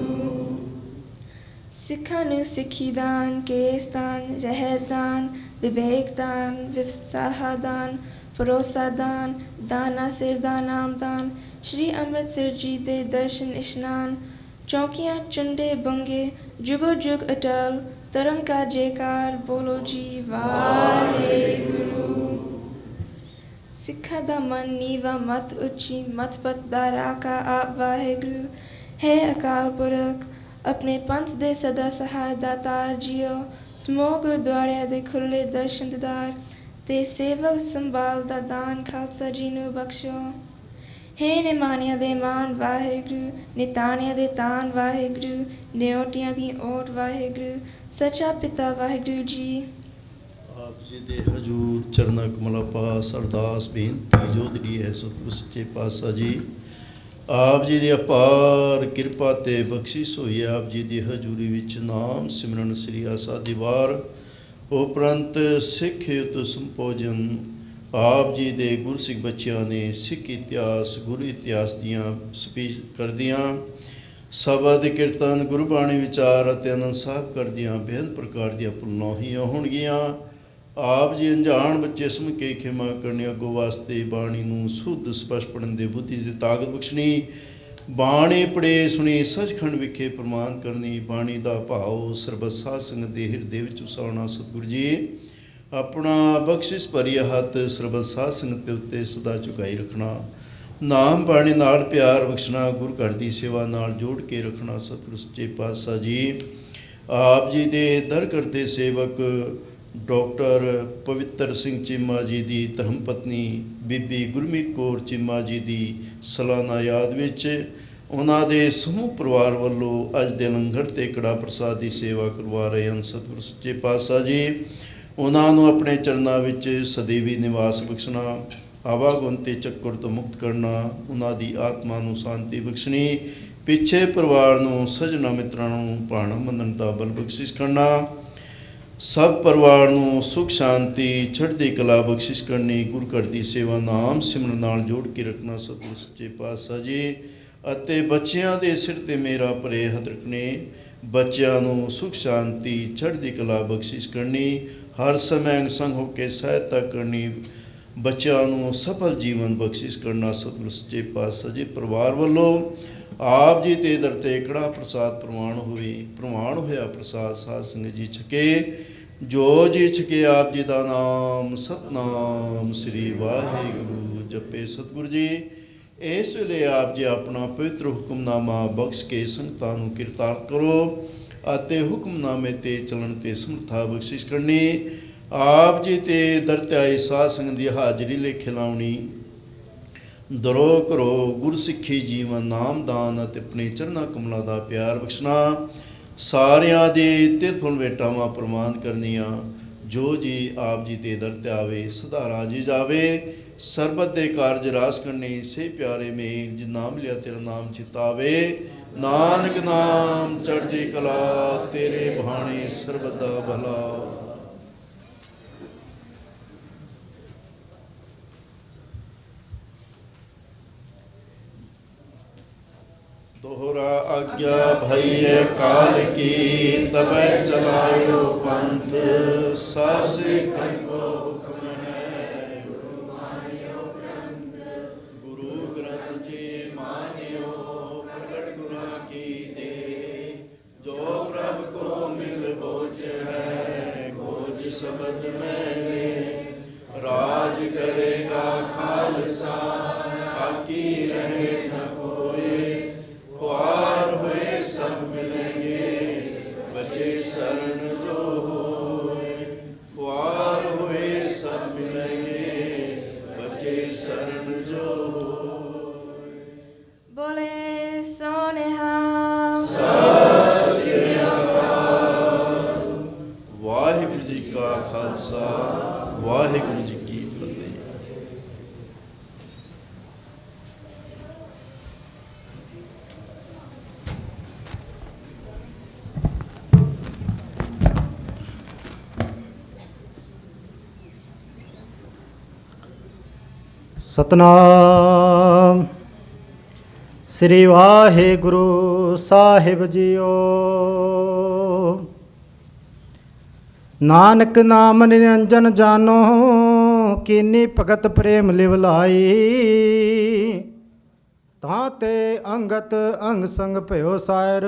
[SPEAKER 4] सिखा नु सिखी दान, केस दान, रहत दान, विवेक दान, विसाहा दान, भरोसा दान, दाना सिर दान नाम दान। श्री अमृतसर जी दे दर्शन इश्नान, चौकियाँ चुंडे बंगे जुगो जुग अटल। धर्म का जयकार बोलो जी वाहेगुरु। सिखा दा मन नीवा मत उच्ची, मत पत दा राका आप वाहेगुरु। है अकाल पुरख अपने पंथ दे सदा सहाय दातार जियो। समूह गुरुद्वारे दे खुले दर्शन दीदार, ते सेवक संभाल दा दान खालसा जी नू बख्शो। हे निमानिया दे मान वाहेगुरु, नितानिया दे तान वाहेगुरु, न्योटियां दी ओट वाहेगुरु। सच्चा पिता वाहेगुरु जी।
[SPEAKER 2] आप जी दे हजूर चरना कमला पास अरदास बेनती जोदड़ी है सतगुर सच्चे पातशाह जी। आप जी ਦੀ ਅਪਾਰ ਕਿਰਪਾ ਤੇ ਬਖਸ਼ਿਸ਼ ਹੋਈ। ਆਪ ਜੀ ਦੀ ਹਜ਼ੂਰੀ ਵਿੱਚ ਨਾਮ ਸਿਮਰਨ ਸ੍ਰੀ ਆਸਾ ਦੀ ਵਾਰ ਉਪਰੰਤ ਸਿੱਖ ਯੁੱਤ ਸੰਪੋਜਨ। ਆਪ ਜੀ ਦੇ ਗੁਰਸਿੱਖ ਬੱਚਿਆਂ ਨੇ ਸਿੱਖ ਇਤਿਹਾਸ ਗੁਰੂ ਇਤਿਹਾਸ ਦੀਆਂ ਸਪੀਚ ਕਰਦਿਆਂ ਸ਼ਬਦ ਕੀਰਤਨ ਗੁਰਬਾਣੀ ਵਿਚਾਰ ਅਤੇ ਆਨੰਦ ਸਾਹਿਬ ਕਰਦਿਆਂ ਬੇਅੰਤ ਪ੍ਰਕਾਰ ਦੀਆਂ ਪੁਲਨੋਹੀਆਂ ਹੋਣਗੀਆਂ। ਆਪ ਜੀ ਅਣਜਾਣ ਬੱਚੇ ਸਮਝ ਕੇ ਖਿਮਾ ਕਰਨੀ, ਅੱਗੋਂ ਵਾਸਤੇ ਬਾਣੀ ਨੂੰ ਸ਼ੁੱਧ ਸਪਸ਼ਟ ਪੜ੍ਹਨ ਦੇ ਬੁੱਧੀ ਦੀ ਤਾਕਤ ਬਖਸ਼ਣੀ। ਬਾਣੀ ਪੜ੍ਹੇ ਸੁਣੀ ਸੱਚਖੰਡ ਵਿਖੇ ਪ੍ਰਮਾਣ ਕਰਨੀ। ਬਾਣੀ ਦਾ ਭਾਵ ਸਰਬਤ ਸਾਧ ਸੰਗਤ ਦੇ ਹਿਰਦੇ ਵਿੱਚ ਉਸਾਰਨਾ। ਸਤਿਗੁਰੂ ਜੀ ਆਪਣਾ ਬਖਸ਼ਿਸ਼ ਭਰੀ ਹੱਥ ਸਰਬਤ ਸਾਧ ਸੰਗਤ ਦੇ ਉੱਤੇ ਸਦਾ ਝੁਕਾਈ ਰੱਖਣਾ। ਨਾਮ ਬਾਣੀ ਨਾਲ ਪਿਆਰ ਬਖਸ਼ਣਾ, ਗੁਰੂ ਘਰ ਦੀ ਸੇਵਾ ਨਾਲ ਜੋੜ ਕੇ ਰੱਖਣਾ। ਸਤਿਗੁਰੂ ਸੱਚੇ ਪਾਤਸ਼ਾਹ ਜੀ ਆਪ ਜੀ ਦੇ ਦਰ ਕਰਦੇ ਸੇਵਕ ਡਾਕਟਰ ਪਵਿੱਤਰ ਸਿੰਘ ਚੀਮਾ ਜੀ ਦੀ ਧਰਮ ਪਤਨੀ ਬੀਬੀ ਗੁਰਮੀਤ ਕੌਰ ਚੀਮਾ ਜੀ ਦੀ ਸਾਲਾਨਾ ਯਾਦ ਵਿੱਚ ਉਹਨਾਂ ਦੇ ਸਮੂਹ ਪਰਿਵਾਰ ਵੱਲੋਂ ਅੱਜ ਦੇ ਲੰਗਰ ਤੇ ਕੜਾ ਪ੍ਰਸਾਦ ਦੀ ਸੇਵਾ ਕਰਵਾ ਰਹੇ ਹਨ। ਸਤਿਗੁਰੂ ਸੱਚੇ ਪਾਤਸ਼ਾਹ ਜੀ ਉਹਨਾਂ ਨੂੰ ਆਪਣੇ ਚਰਨਾਂ ਵਿੱਚ ਸਦੀਵੀ ਨਿਵਾਸ ਬਖਸ਼ਣਾ, ਆਵਾਗੁਣ ਤੇ ਚੱਕਰ ਤੋਂ ਮੁਕਤ ਕਰਨਾ, ਉਹਨਾਂ ਦੀ ਆਤਮਾ ਨੂੰ ਸ਼ਾਂਤੀ ਬਖਸ਼ਣੀ, ਪਿੱਛੇ ਪਰਿਵਾਰ ਨੂੰ ਸਜਣਾ ਮਿੱਤਰਾਂ ਨੂੰ ਭਾਣਾ ਮੰਨਣ ਦਾ ਬਲ ਬਖਸ਼ਿਸ਼ ਕਰਨਾ। ਸਭ ਪਰਿਵਾਰ ਨੂੰ ਸੁਖ ਸ਼ਾਂਤੀ ਚੜ੍ਹਦੀ ਕਲਾ ਬਖਸ਼ਿਸ਼ ਕਰਨੀ, ਗੁਰ ਘਰ ਦੀ ਸੇਵਾ ਨਾਮ ਸਿਮਰਨ ਨਾਲ ਜੋੜ ਕੇ ਰੱਖਣਾ ਸਤਿਗੁਰ ਸੱਚੇ ਪਾਤਸ਼ਾਹ ਜੀ। ਅਤੇ ਬੱਚਿਆਂ ਦੇ ਸਿਰ ਤੇ ਮੇਰਾ ਭਰੇ ਹੱਥ ਰੱਖਣੇ, ਬੱਚਿਆਂ ਨੂੰ ਸੁਖ ਸ਼ਾਂਤੀ ਚੜ੍ਹਦੀ ਕਲਾ ਬਖਸ਼ਿਸ਼ ਕਰਨੀ, ਹਰ ਸਮੇਂ ਅੰਗ ਸੰਗ ਹੋ ਕੇ ਸਹਾਇਤਾ ਕਰਨੀ, ਬੱਚਿਆਂ ਨੂੰ ਸਫਲ ਜੀਵਨ ਬਖਸ਼ਿਸ਼ ਕਰਨਾ ਸਤਿਗੁਰ ਸੱਚੇ ਪਾਤਸ਼ਾਹ ਜੀ। ਪਰਿਵਾਰ ਵੱਲੋਂ ਆਪ ਜੀ ਤੇ ਦਰ ਤੇ ਕੜਾ ਪ੍ਰਸਾਦ ਪ੍ਰਵਾਨ ਹੋਇਆ ਪ੍ਰਸਾਦ ਸਾਧ ਸੰਗਤ ਜੀ ਛਕੇ। ਜੋ ਜੀ ਛਕੇ ਆਪ ਜੀ ਦਾ ਨਾਮ ਸਤਨਾਮ ਸ੍ਰੀ ਵਾਹਿਗੁਰੂ ਜਪੇ ਸਤਿਗੁਰ ਜੀ। ਇਸ ਵੇਲੇ ਆਪ ਜੀ ਆਪਣਾ ਪਵਿੱਤਰ ਹੁਕਮਨਾਮਾ ਬਖਸ਼ ਕੇ ਸੰਗਤਾਂ ਨੂੰ ਕਿਰਤਾਰਥ ਕਰੋ ਅਤੇ ਹੁਕਮਨਾਮੇ ਤੇ ਚੱਲਣ ਤੇ ਸਮਰੱਥਾ ਬਖਸ਼ਿਸ਼ ਕਰਨੀ। ਆਪ ਜੀ ਤੇ ਦਰ ਤੇ ਆਏ ਸਾਧ ਸੰਗਤ ਦੀ ਹਾਜ਼ਰੀ ਲੇਖੇ ਲਾਉਣੀ, ਦਰੋ ਕਰੋ ਗੁਰਸਿੱਖੀ ਜੀਵਨ ਨਾਮਦਾਨ ਅਤੇ ਆਪਣੇ ਚਰਨਾਂ ਕਮਲਾਂ ਦਾ ਪਿਆਰ ਬਖਸ਼ਣਾ, ਸਾਰਿਆਂ ਦੇ ਤਿਰਫੁਲ ਵੇਟਾਵਾਂ ਪ੍ਰਮਾਨ ਕਰਨੀਆਂ। ਜੋ ਜੀ ਆਪ ਜੀ ਦੇ ਦਰ ਤੇ ਆਵੇ ਸਦਾ ਰਾਜੀ ਜਾਵੇ, ਸਰਬਤ ਦੇ ਕਾਰਜ ਰਾਸ ਕਰਨੀ, ਸੇ ਪਿਆਰੇ ਮੇਲ ਜਿ ਨਾਮ ਲਿਆ ਤੇਰਾ ਨਾਮ ਚਿਤਾਵੇ। ਨਾਨਕ ਨਾਮ ਚੜ੍ਹਦੀ ਕਲਾ ਤੇਰੇ ਬਹਾਣੇ ਸਰਬਤ ਦਾ ਭਲਾ। दोहरा आज्ञा भई है काल की, तबै चलायो पंथ, सब सिखन को हुक्म है गुरु मानियो ग्रंथ। गुरु ग्रंथ जी मानियो प्रगट गुरा की दे, जो प्रभ को मिल बोझ है बोझ शब्द मेरे। राज करेगा खालसा बाकी रहे न कोई, खुआर हुए सब मिलेंगे बचे शरण जो होए। खुआर हुए सब मिलेंगे बचे शरण जो होए।
[SPEAKER 4] बोले सोनेहा
[SPEAKER 2] सत श्री अकाल। वाहिगुरू जी का खालसा वाहिगुरू जी की फतेह।
[SPEAKER 5] ਸਤਨਾਮ ਸ੍ਰੀ ਵਾਹਿਗੁਰੂ ਸਾਹਿਬ ਜੀਓ। ਨਾਨਕ ਨਾਮ ਨਿਰੰਜਨ ਜਾਨੋ, ਕੀਨੀ ਭਗਤ ਪ੍ਰੇਮ ਲਿਵ ਲਾਈ। ਤਾਂ ਤੇ ਅੰਗਤ ਅੰਗ ਸੰਗ ਭਇਓ ਸਾਇਰ,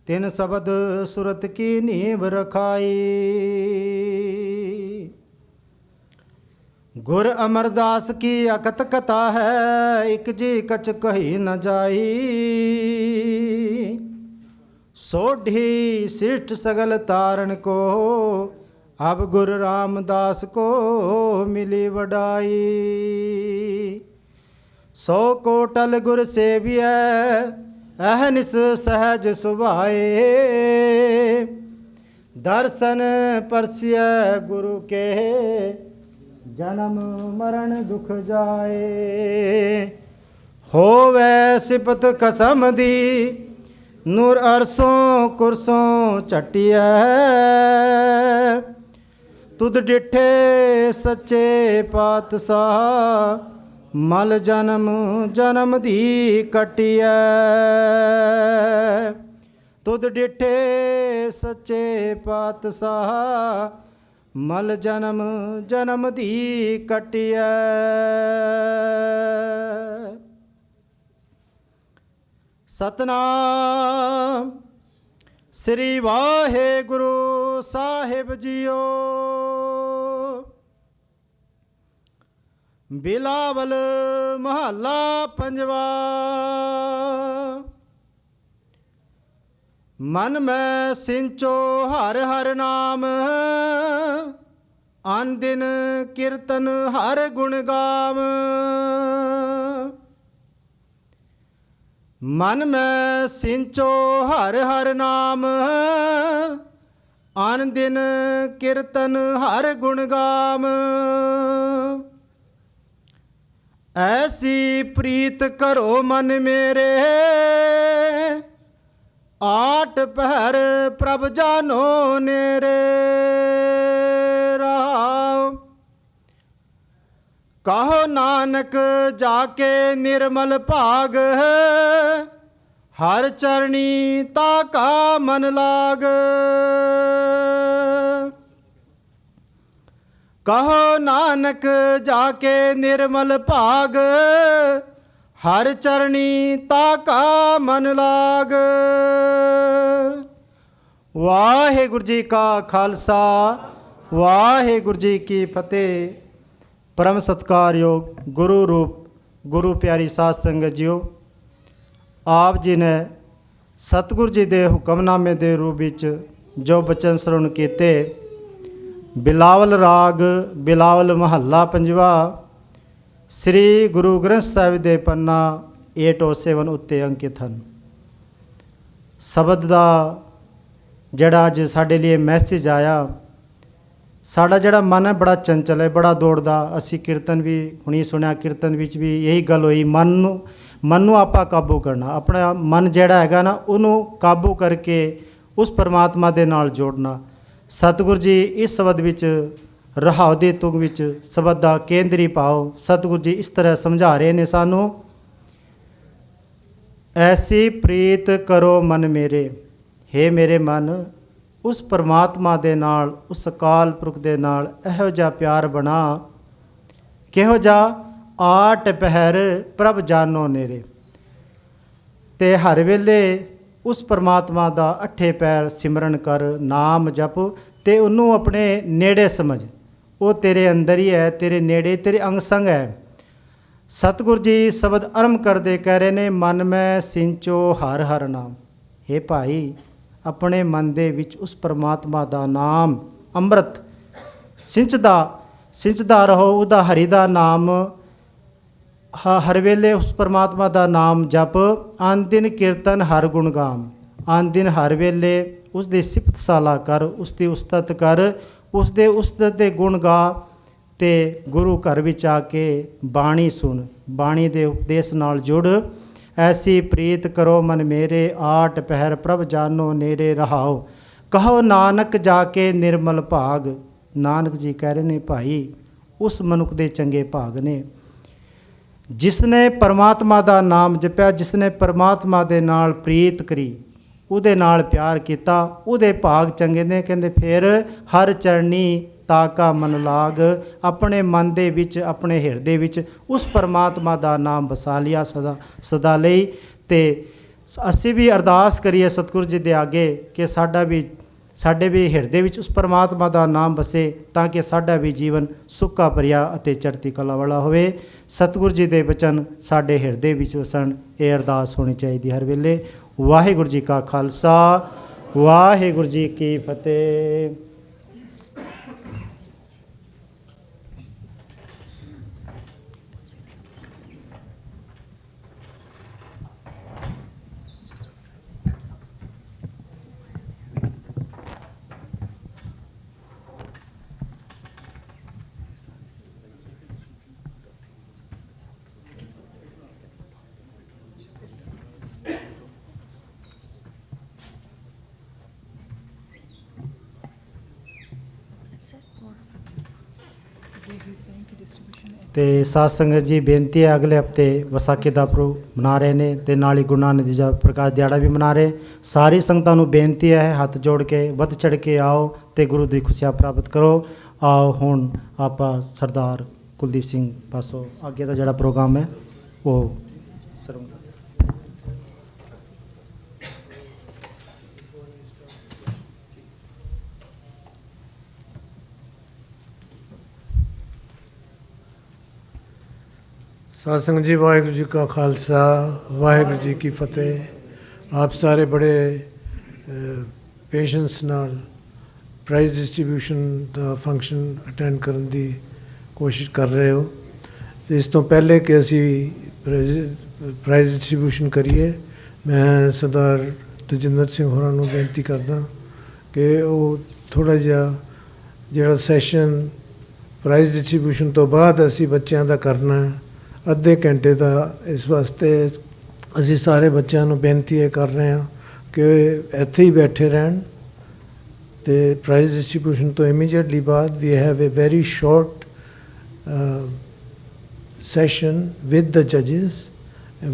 [SPEAKER 5] ਤਿਨ ਸ਼ਬਦ ਸੁਰਤ ਕੀ ਨੀਂਵ ਰਖਾਈ। गुर अमरदास की अकत कथा है, एक जी कछ कही न जाई। सोढ़ी सिष्ठ सगल तारण को, अब गुरु रामदास को मिली वडाई। 100 कोटल गुर सेविय अहनिस सहज सुभाए। दर्शन परसिय गुरु के, जन्म मरण दुख जाए। होवे सिपत कसम दी, नूर अरसों कुरसों चटिया। तुद डिठे सच्चे पातशाह, मल जन्म जन्म दी कटिया। तुद डिठे सच्चे पातशाह, मल जन्म जन्म दी कटिया। सतनाम श्री वाहेगुरु साहिब जीओ। बिलावल महला पंजवा। मन में सिंचो हर हर नाम, आन दिन कीर्तन हर गुण गाम। मन में सिंचो हर हर नाम, आन दिन कीर्तन हर गुण गाम। ऐसी प्रीत करो मन मेरे, आठ पहर प्रभ जानो नेरे रहाओ। कहो नानक जाके निर्मल भाग, हर चरणी ताका मन लाग। कहो नानक जाके निर्मल भाग, हर चरणी ताका मन लाग। वाहेगुरु जी का खालसा, वाहेगुरु जी की फतेह। परम सत्कारयोग गुरु रूप गुरु प्यारी साध संगत जीओ, आप जी ने सतगुरु जी दे हुक्मनामे दे रूप विच जो बचन श्रवण कीते, बिलावल राग बिलावल महला पंजवा श्री गुरु ग्रंथ साहिब दे पन्ना 807 उत्ते अंकित हैं। शबद का जड़ा अज साडे लिए मैसेज आया, साडा जड़ा मन है बड़ा चंचल है, बड़ा दौड़दा। असी कीर्तन भी हुणी सुनिया, कीर्तन विच भी यही गल हुई, मन नूं आपां काबू करना, अपना मन जिहड़ा हैगा ना उहनूं काबू करके उस परमात्मा दे नाल जोड़ना। सतगुरु जी इस शब्द विच रहाओ दी तुंग विच शब्द दा केंद्री भाव सतगुरु जी इस तरह समझा रहे ने सानू। ऐसी प्रीत करो मन मेरे, हे मेरे मन उस परमात्मा दे नाल, उस अकाल पुरख दे नाल इहो जिहा प्यार बना, किहो जिहा आठ पहर प्रभ जानो नेरे। ते हर वेले उस परमात्मा दा अठे पैर सिमरन कर, नाम जप ते उन्नू अपने नेड़े समझ। वो तेरे अंदर ही है, तेरे नेड़े, तेरे अंग संग है। सतगुरु जी शब्द आरंभ करदे कह रहे ने, मन में सिंचो हर हर नाम। हे भाई अपने मन दे विच उस परमात्मा दा नाम अमृत सिंचदा रहो, उदा हरि दा नाम हर वेले उस परमात्मा दा नाम जप। आन दिन कीर्तन हर गुण गाम, आन दिन हर वेले उसदी सिफत साला कर, उसदी उस्तत कर, उसदे उस्तत दे गुण गा। ते गुरु घर विच आके बाणी सुन, बाणी दे उपदेश नाल जुड़। ऐसी प्रीत करो मन मेरे, आठ पहर प्रभ जानो नेरे रहाओ। कहो नानक जाके निर्मल भाग। नानक जी कह रहे ने भाई उस मनुख दे चंगे भाग ने जिसने परमात्मा दा नाम जपया, जिसने परमात्मा दे नाल प्रीत करी, उहदे नाल प्यार किया, उहदे भाग चंगे ने। कहंदे फिर हर चरनी ताका मन लाग। अपने मन दे विच, अपने हिरदे विच उस परमात्मा दा नाम बसा लिया सदा लई। ते असी भी अरदास करिए सतगुरु जी दे आगे कि साडे भी हिरदे विच उस परमात्मा दा नाम बसे, ताकि साडा भी जीवन सुखा भरिया अते चढ़ती कला वाला होवे। सतगुरु जी दे बचन साडे हिरदे विच वसन, ये अरदास होनी चाहिए हर वेले। वाहिगुरू जी का खालसा, वाहिगुरू जी की फतेह। तो साध संगत जी बेनती है, अगले हफ्ते विसाखी का पर्व मना रहे हैं, तो नाल ही गुरु नानक देव जी प्रकाश दिहाड़ा भी मना रहे। सारी संगतां नूं बेनती है हाथ जोड़ के वध चढ़ के आओ तो गुरु दी खुशियां प्राप्त करो। आओ हुण आपां सरदार कुलदीप सिंह पासों अगे का जिहड़ा प्रोग्राम है वो सरवण।
[SPEAKER 6] साध संगत जी, वाहिगुरू जी का खालसा, वाहिगुरू जी की फतेह। आप सारे बड़े पेशेंस नाल प्राइज़ डिस्ट्रीब्यूशन का फंक्शन अटेंड करने की कोशिश कर रहे हो। इस तो पहले कि असी प्राइज़ डिस्ट्रीब्यूशन करिए, मैं सरदार तजिंदर सिंह होरां नूं बेनती करदा कि वो थोड़ा जिहा जिहड़ा सैशन प्राइज़ डिस्ट्रीब्यूशन तो बाद असी बच्चों का करना है, अद्धे घंटे का। इस वास्ते असी सारे बच्चों को बेनती कर रहे हैं कि ਇੱਥੇ ਹੀ ਬੈਠੇ ਰਹਿਣ ਤੇ ਪ੍ਰਾਈਜ਼ ਡਿਸਟ੍ਰੀਬਿਊਸ਼ਨ ਤੋਂ ਇਮੀਡੀਏਟਲੀ ਬਾਅਦ we have a very short session with the judges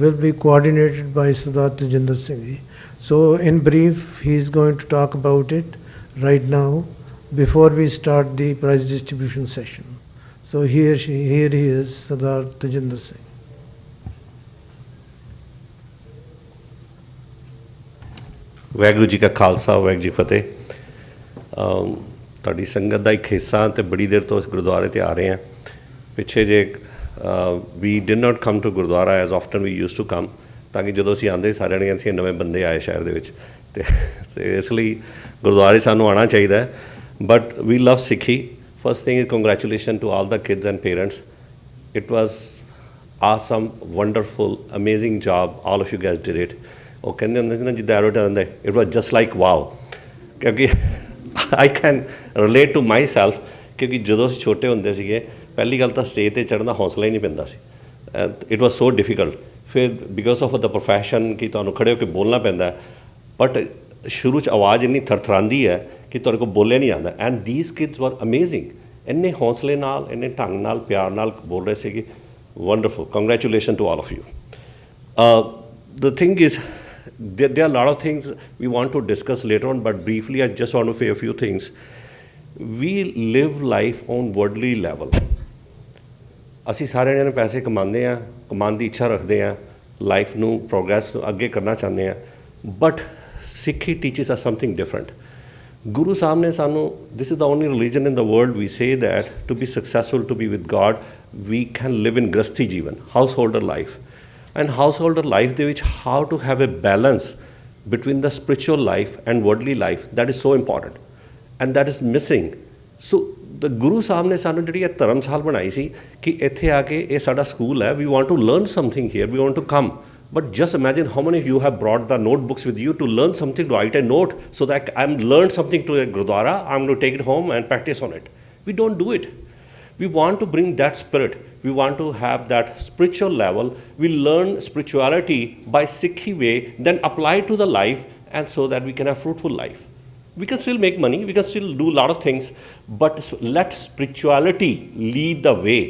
[SPEAKER 6] will be coordinated by Sardar Tajinder Singh Ji. So in brief, he is going to talk about it right now before we start the prize distribution session. So here he is, Sardar Tajinder Singh.
[SPEAKER 7] Waheguru Ji Ka Khalsa, Waheguru Ji Ki Fateh. ਤੁਹਾਡੀ ਸੰਗਤ ਦਾ ਇੱਕ ਹਿੱਸਾ ਤੇ ਬੜੀ ਦੇਰ ਤੋਂ ਇਸ ਗੁਰਦੁਆਰੇ ਤੇ ਆ ਰਹੇ ਹਾਂ ਪਿੱਛੇ ਜੇ we did not come to Gurdwara as often we used to come ਤਾਂ ਕਿ ਜਦੋਂ ਅਸੀਂ ਆਉਂਦੇ ਸਾਰਿਆਂ ਨੇ ਅਸੀਂ ਨਵੇਂ ਬੰਦੇ ਆਏ ਸ਼ਹਿਰ ਦੇ ਵਿੱਚ ਤੇ ਇਸ ਲਈ ਗੁਰਦੁਆਰੇ ਸਾਨੂੰ ਆਉਣਾ ਚਾਹੀਦਾ ਹੈ but we love Sikhi first thing is congratulation to all the kids and parents it was awesome wonderful amazing job all of you guys did it ਉਹ ਕਹਿੰਦੇ ਹੁੰਦੇ ਸੀ ਨਾ ਜਿੱਦਾਂ ਐਡਵਰਟਾਈਜ਼ ਹੁੰਦਾ it was just like wow ਕਿਉਂਕਿ I can relate to myself ਕਿਉਂਕਿ ਜਦੋਂ ਅਸੀਂ ਛੋਟੇ ਹੁੰਦੇ ਸੀਗੇ ਪਹਿਲੀ ਗੱਲ ਤਾਂ ਸਟੇਜ 'ਤੇ ਚੜ੍ਹਨ ਦਾ ਹੌਸਲਾ ਹੀ ਨਹੀਂ ਪੈਂਦਾ ਸੀ ਇਟ ਵਾਜ਼ ਸੋ ਡਿਫੀਕਲਟ ਫਿਰ ਬਿਕੋਜ਼ ਆਫ ਦਾ ਪ੍ਰੋਫੈਸ਼ਨ ਕਿ ਤੁਹਾਨੂੰ ਖੜ੍ਹੇ ਹੋ ਕੇ ਬੋਲਣਾ ਪੈਂਦਾ ਬਟ ਸ਼ੁਰੂ 'ਚ ਆਵਾਜ਼ ਇੰਨੀ ਥਰਥਰਾਂਦੀ ਹੈ ਕਿ ਤੁਹਾਡੇ ਕੋਲ ਬੋਲਿਆ ਨਹੀਂ ਆਉਂਦਾ ਐਂਡ ਦੀਸ ਕਿਡਸ ਵਰ ਅਮੇਜ਼ਿੰਗ ਇੰਨੇ ਹੌਸਲੇ ਨਾਲ ਇੰਨੇ ਢੰਗ ਨਾਲ ਪਿਆਰ ਨਾਲ ਬੋਲ ਰਹੇ ਸੀਗੇ wonderful congratulations to all of you the thing is there are a lot of things we want to discuss later on but briefly I just want to say a few things we live life on worldly level ਅਸੀਂ ਸਾਰੇ ਜਣੇ ਪੈਸੇ ਕਮਾਉਂਦੇ ਹਾਂ ਕਮਾਉਣ ਦੀ ਇੱਛਾ ਰੱਖਦੇ ਹਾਂ ਲਾਈਫ ਨੂੰ ਪ੍ਰੋਗਰੈਸ ਨੂੰ ਅੱਗੇ ਕਰਨਾ ਚਾਹੁੰਦੇ ਹਾਂ but Sikhi teaches us something different Guru Sahib ne sanu, this is the only religion in the world we say that to be successful, to be with God, we can live in Grasthi Jeevan, householder life. And householder life, de vich how to have a balance between the spiritual life and worldly life, that is so important. And that is missing. So the Guru Sahib ne sanu jehdi ਇਹ ਧਰਮਸ਼ਾਲ ਬਣਾਈ ਸੀ ਕਿ ਇੱਥੇ ਆ ਕੇ ਇਹ ਸਾਡਾ school ਹੈ we want to learn something here, we want to come. But just imagine how many of you have brought the notebooks with you to learn something, to write a note so that I'm learned something to a Gurdwara, I'm going to take it home and practice on it. We don't do it. We want to bring that spirit. We want to have that spiritual level. We learn spirituality by Sikhi way, then apply it to the life and so that we can have fruitful life. We can still make money, we can still do a lot of things, but let spirituality lead the way.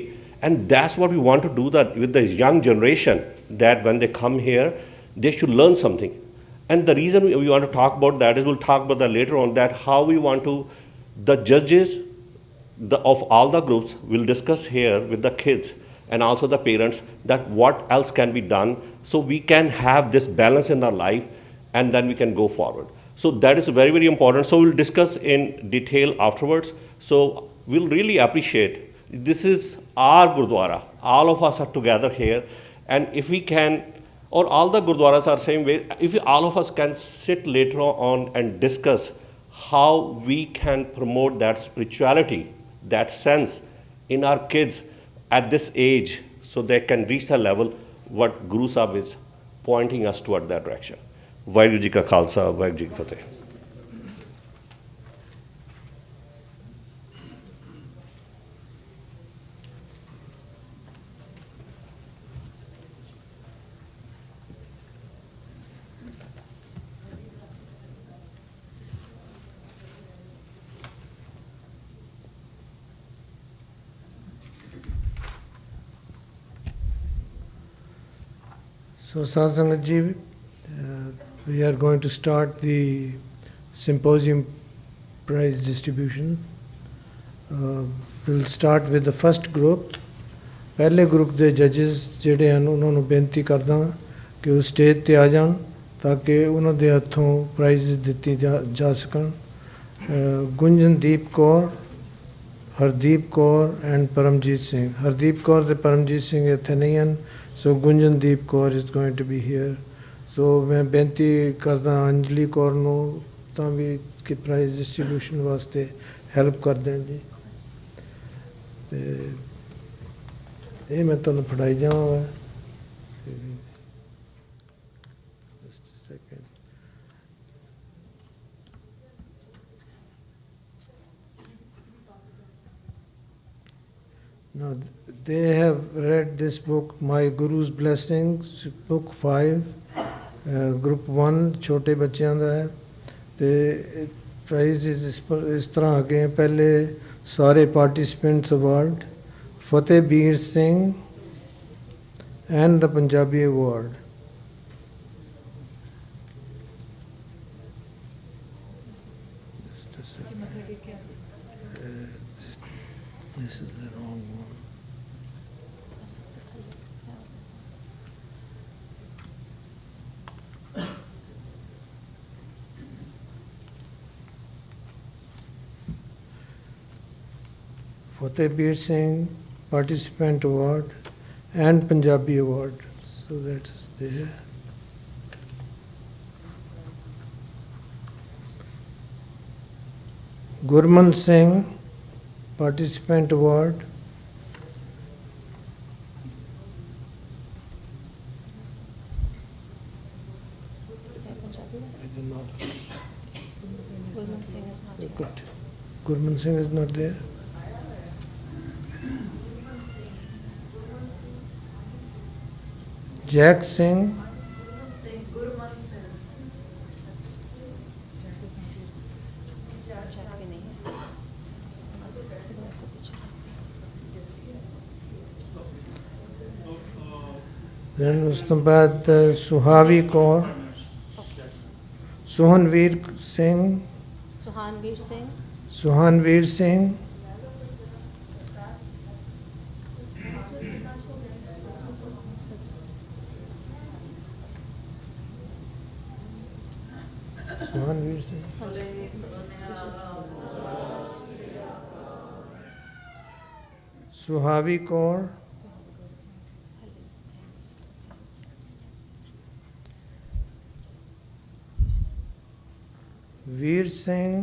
[SPEAKER 7] And that's what we want to do that with the young generation, that when they come here, they should learn something. And the reason we want to talk about that is, we'll talk about that later on, that how we want to, the judges of all the groups will discuss here with the kids and also the parents, that what else can be done so we can have this balance in our life and then we can go forward. So that is very, very important. So we'll discuss in detail afterwards. So we'll really appreciate, this is our Gurdwara. All of us are together here. And if we can, or all the Gurdwaras are same way, if all of us can sit later on and discuss how we can promote that spirituality, that sense in our kids at this age, so they can reach the level what Guru Sahib is pointing us toward that direction. Waheguru Ji Ka Khalsa, Waheguru Ji Ki Fateh.
[SPEAKER 6] So Sadh Sangat Ji, we are going to start the symposium prize distribution. We'll start with the first group. ਪਹਿਲੇ group ਦੇ ਜੱਜਸ ਜਿਹੜੇ ਹਨ ਉਹਨਾਂ ਨੂੰ ਬੇਨਤੀ ਕਰਦਾ ਕਿ ਉਹ ਸਟੇਜ 'ਤੇ ਆ ਜਾਣ ਤਾਂ ਕਿ ਉਹਨਾਂ ਦੇ ਹੱਥੋਂ ਪ੍ਰਾਈਜ਼ ਦਿੱਤੀ ਜਾ ਸਕਣ ਗੁੰਜਨਦੀਪ ਕੌਰ ਹਰਦੀਪ ਕੌਰ ਐਂਡ ਪਰਮਜੀਤ ਸਿੰਘ ਹਰਦੀਪ ਕੌਰ ਅਤੇ ਪਰਮਜੀਤ ਸਿੰਘ ਇੱਥੇ ਨਹੀਂ ਹਨ so Gunjandeep Kaur is going to be here so ਮੈਂ ਬੇਨਤੀ ਕਰਦਾ ਅੰਜਲੀ ਕੌਰ ਨੂੰ ਤਾਂ ਵੀ ਕਿ ਪ੍ਰਾਈਜ਼ ਡਿਸਟ੍ਰੀਬਿਊਸ਼ਨ ਵਾਸਤੇ ਹੈਲਪ ਕਰ ਦੇਣ ਜੀ ਅਤੇ ਇਹ ਮੈਂ ਤੁਹਾਨੂੰ ਫੜਾਈ ਜਾਵਾਂਗਾ Now, they have read this book, My Guru's Blessings, book 5, group 1 ਛੋਟੇ ਬੱਚਿਆਂ ਦਾ ਹੈ ਤੇ ਪ੍ਰਾਈਜ਼ ਇਸ ਤਰ੍ਹਾਂ ਆ ਗਏ। ਪਹਿਲੇ ਸਾਰੇ participants award, Fatehbir Singh and the Punjabi award. This is the wrong one. Fatehbir Singh Participant Award and Punjabi Award. So that's there. Gurman Singh Participant Award. I do not.
[SPEAKER 1] Gurman Singh is not here.
[SPEAKER 6] Good. Gurman Singh is not there. Jack Singh. Then ਉਸ ਤੋਂ ਬਾਅਦ ਸੁਹਾਵੀ Kaur, ਸੁਹਨਵੀਰ Singh,
[SPEAKER 1] Suhanveer Singh.
[SPEAKER 6] ਸੁਹਨਵੀਰ Singh, ਸੁਹਨਵੀਰ Singh, Suhavi Kaur, Veer Singh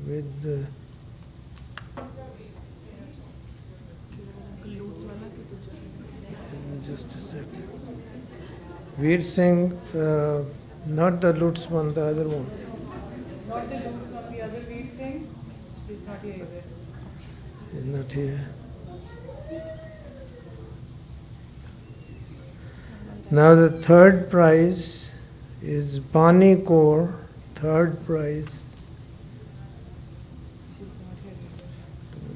[SPEAKER 6] with just a second. Veer Singh, not the Lutz one, the other one.
[SPEAKER 8] Not the looks of the other Veer Singh. He's not here either.
[SPEAKER 6] He's not here. Now the third prize is Bani Kaur. Third prize.
[SPEAKER 8] She's not here either.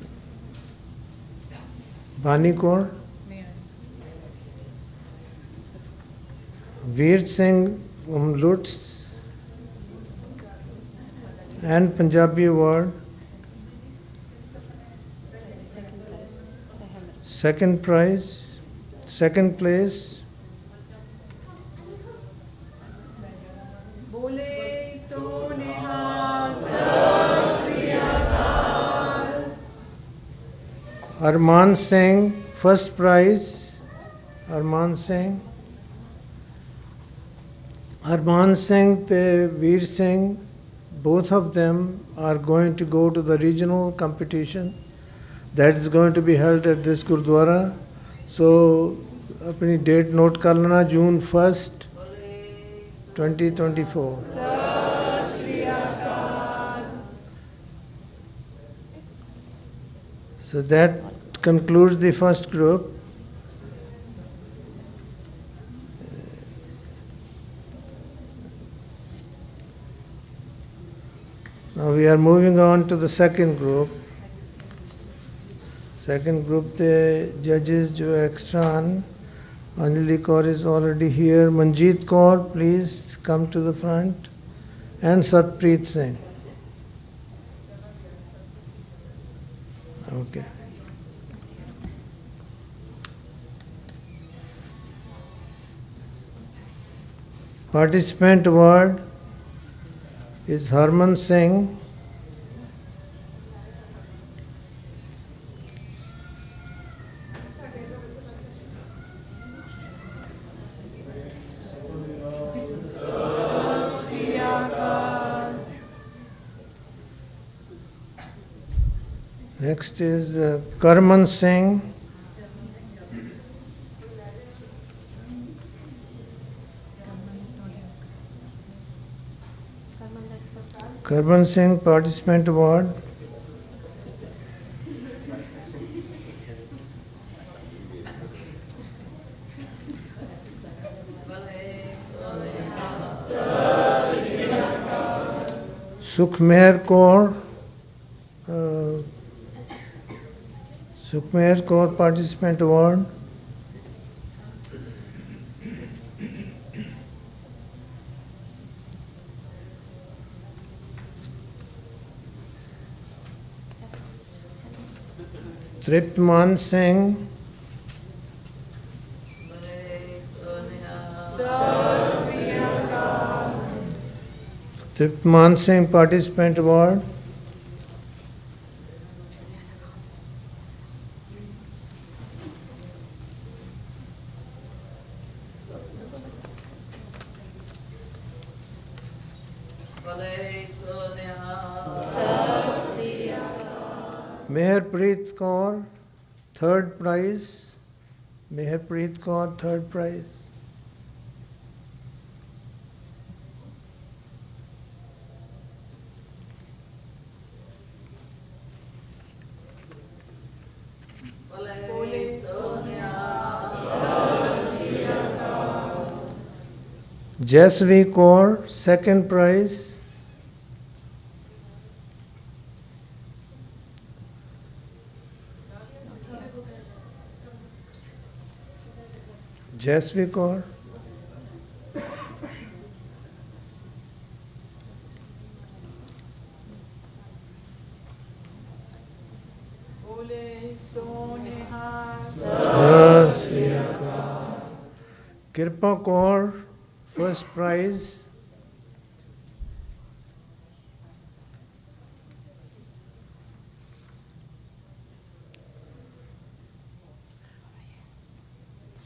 [SPEAKER 6] Bani Kaur.
[SPEAKER 8] Nayan.
[SPEAKER 6] Veer Singh from Lutz and Punjabi Award.
[SPEAKER 1] Second place.
[SPEAKER 6] Second prize. Second place.
[SPEAKER 8] Bole to
[SPEAKER 6] Arman Singh, first prize. Arman Singh. Arman Singh and Veer Singh, both of them are going to go to the regional competition that is going to be held at this Gurdwara. So, अपनी date note कर लेना, June 1st, 2024. So that concludes the first group. Now we are moving on to the second group. Second group, the judges जो extra हैं. Anjali Kaur is already here. Manjit Kaur, please come to the front. And Satpreet Singh. Okay. Participant award is Harbhajan Singh. Next is Karman Singh. Karman Singh Participant Award. Sukhmanee Kaur Participant Award. Tripman Singh. Tripman Singh Participant Award. Meherpreet Kaur, third prize. Meherpreet Kaur, third prize. Jasvi Kaur, second prize. Jasvi Kaur. Kirpa Kaur, first prize.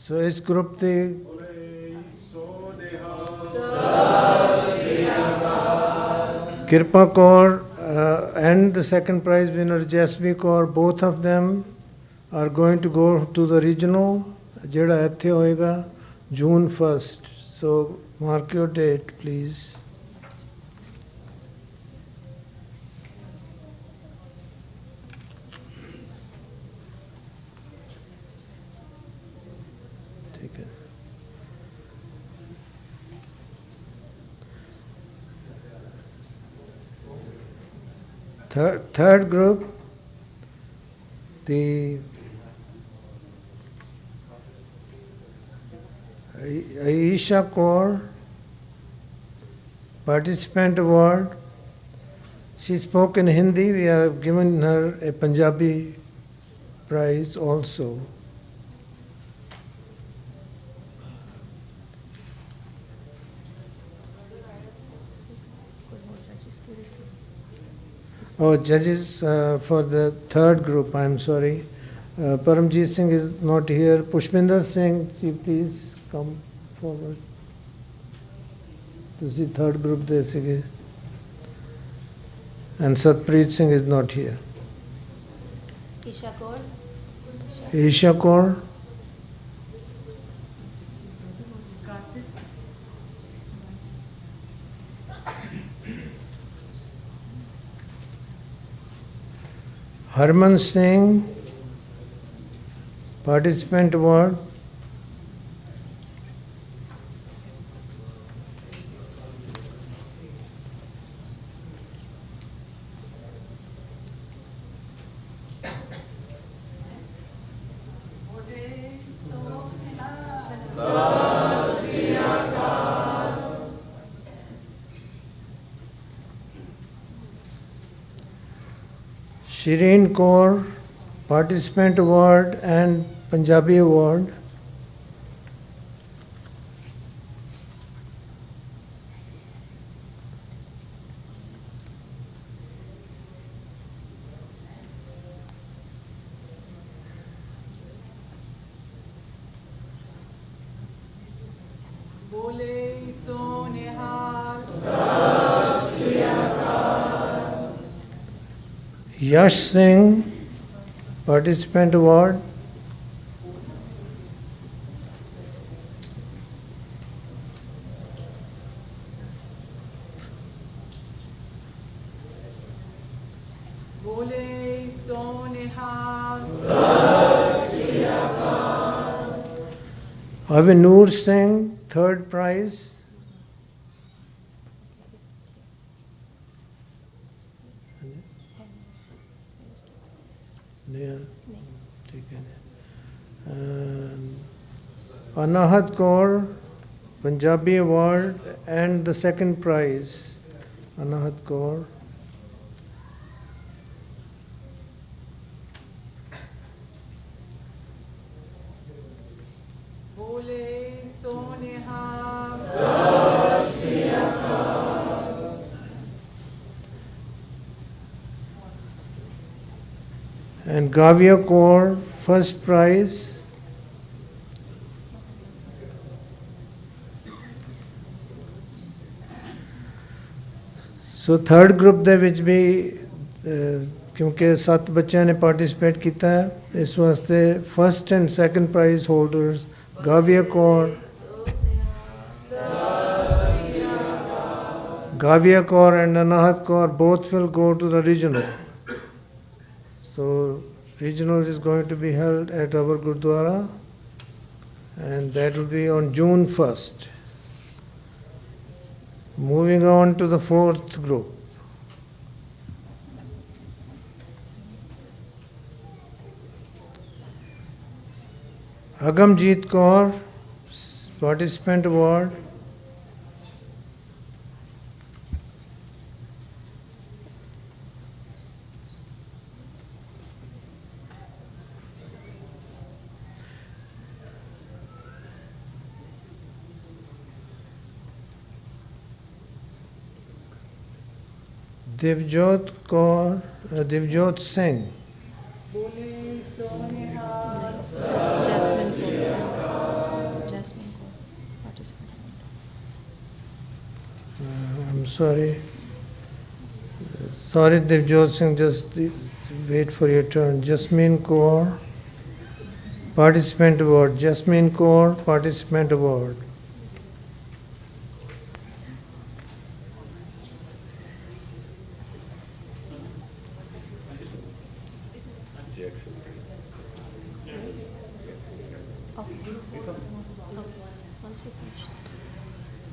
[SPEAKER 6] So इस group के Kirpa Kaur and the second prize winner Jasvi Kaur, both of them are going to go to the regional ਜਿਹੜਾ ਇੱਥੇ ਹੋਏਗਾ June 1st. So mark your date, please. ठीक है. Third group, the Aisha Kaur Participant Award. She spoke in Hindi. We have given her a Punjabi prize also. Oh, judges for the third group, I'm sorry. Paramjeet Singh is not here. Pushpinder Singh, please come forward. This third group there. And Satpreet Singh is not here.
[SPEAKER 1] Isha Kaur.
[SPEAKER 6] Isha Kaur. Harbhajan Singh Participant Award. Shireen Kaur Participant Award and Punjabi Award. Yash Singh Participant Award. Avinur Singh, third prize. नहीं है, ठीक है। अनाहत Kaur Punjabi award and the second prize, Anahat Kaur.
[SPEAKER 8] Bole Soneha.
[SPEAKER 6] And Gavia Kaur, first prize. So third group ਦੇ ਵਿੱਚ ਵੀ ਕਿਉਂਕਿ 7 ਬੱਚਿਆਂ ਨੇ participate ਕੀਤਾ ਹੈ, ਇਸ ਵਾਸਤੇ first and second prize holders Gavia Kaur and Anahat Kaur both will go to the regional. So regional is going to be held at our Gurdwara and that will be on June 1st. Moving on to the fourth group. Agamjeet Kaur, Participant Award. Divjot Kaur, Divjot Singh.
[SPEAKER 8] Bole Soneha.
[SPEAKER 1] Jasmine को participant.
[SPEAKER 6] I'm sorry. Sorry, Divjot Singh, just wait for your turn. Jasmine Kaur, Participant Award. Jasmine Kaur, Participant Award.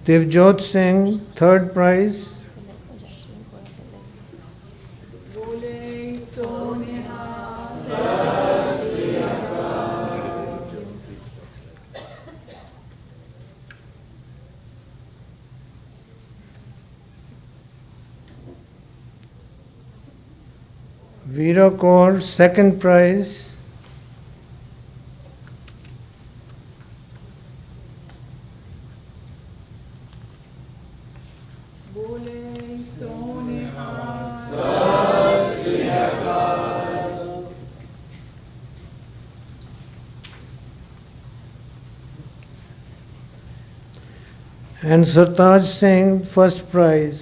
[SPEAKER 6] Divjot Singh, third prize.
[SPEAKER 8] Bole Soneha.
[SPEAKER 6] Veera Kaur, second prize. And Sartaj Singh, first prize.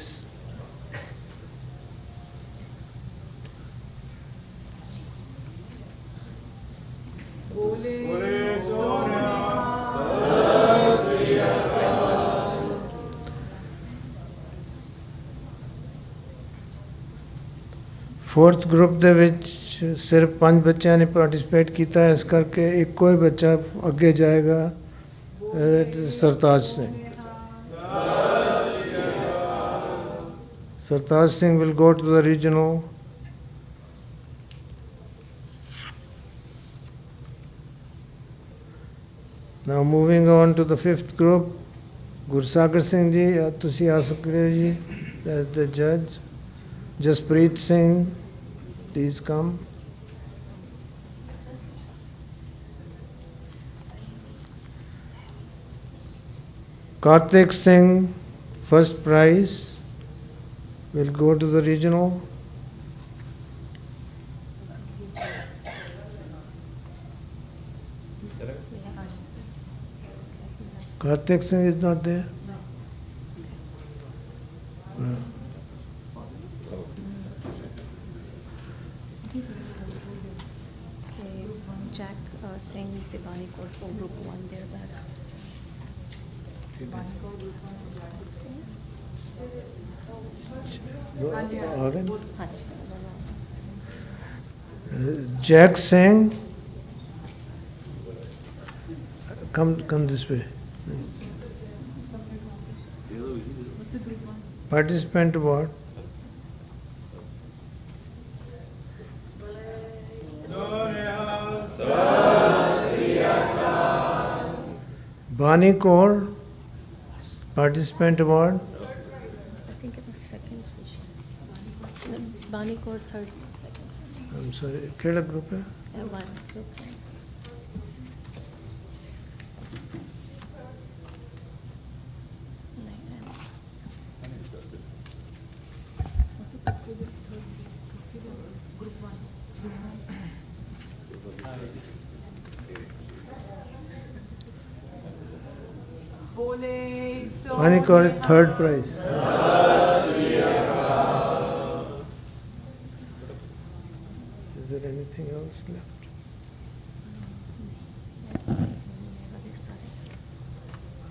[SPEAKER 6] Fourth group ਦੇ ਵਿੱਚ ਸਿਰਫ 5 ਬੱਚਿਆਂ ਨੇ participate ਕੀਤਾ ਹੈ, ਇਸ ਕਰਕੇ ਇੱਕੋ ਹੀ ਬੱਚਾ ਅੱਗੇ ਜਾਏਗਾ, Sartaj Singh. Sartaj Singh will go to the regional. Now moving on to the fifth group, Gursagar Singh Ji, ਤੁਸੀਂ ਆ ਸਕਦੇ ਹੋ ਜੀ, the judge. Jaspreet Singh, please come. Kartik Singh, first prize, will go to the regional. Kartik Singh is not there.
[SPEAKER 1] Jack Singh Divani code for group 1 there back.
[SPEAKER 6] All right.
[SPEAKER 1] हाँ जी.
[SPEAKER 6] Jack Singh, come this way. Participant award. Bani Kaur, Participant Award.
[SPEAKER 1] I think it was second session. Bani Kaur third, second session.
[SPEAKER 6] I'm sorry, केड़ा group है?
[SPEAKER 1] One group.
[SPEAKER 6] Bani Kaur is third prize. Is there anything else left?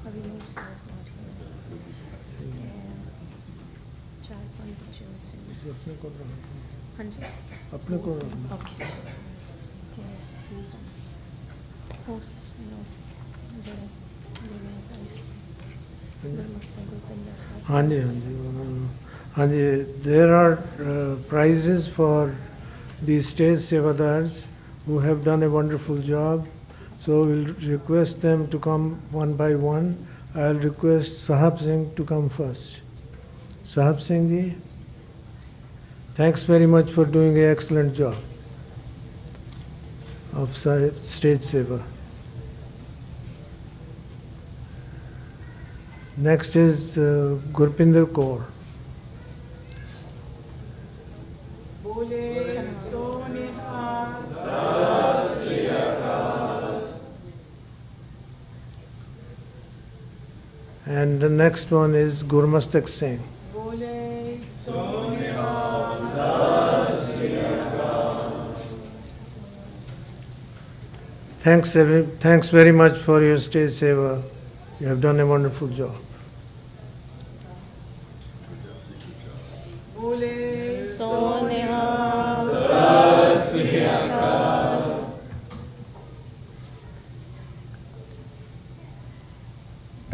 [SPEAKER 1] अभी was not here. चार पाँच बच्चे वैसे
[SPEAKER 6] इसे अपने को रखना।
[SPEAKER 1] हाँ जी
[SPEAKER 6] अपने को रखना।
[SPEAKER 1] ओके होस्ट नो
[SPEAKER 6] हाँ जी हाँ जी हाँ जी there are prizes for the state sevadars who have done a wonderful job, so we'll request them to come one by one. I'll request Sahib Singh to come first. Sahib Singh Ji, thanks very much for doing an excellent job of state seva. Next is Gurpinder Kaur. And the next one is Gurmastak Singh. Thanks very much for your stage seva. You have done a wonderful job.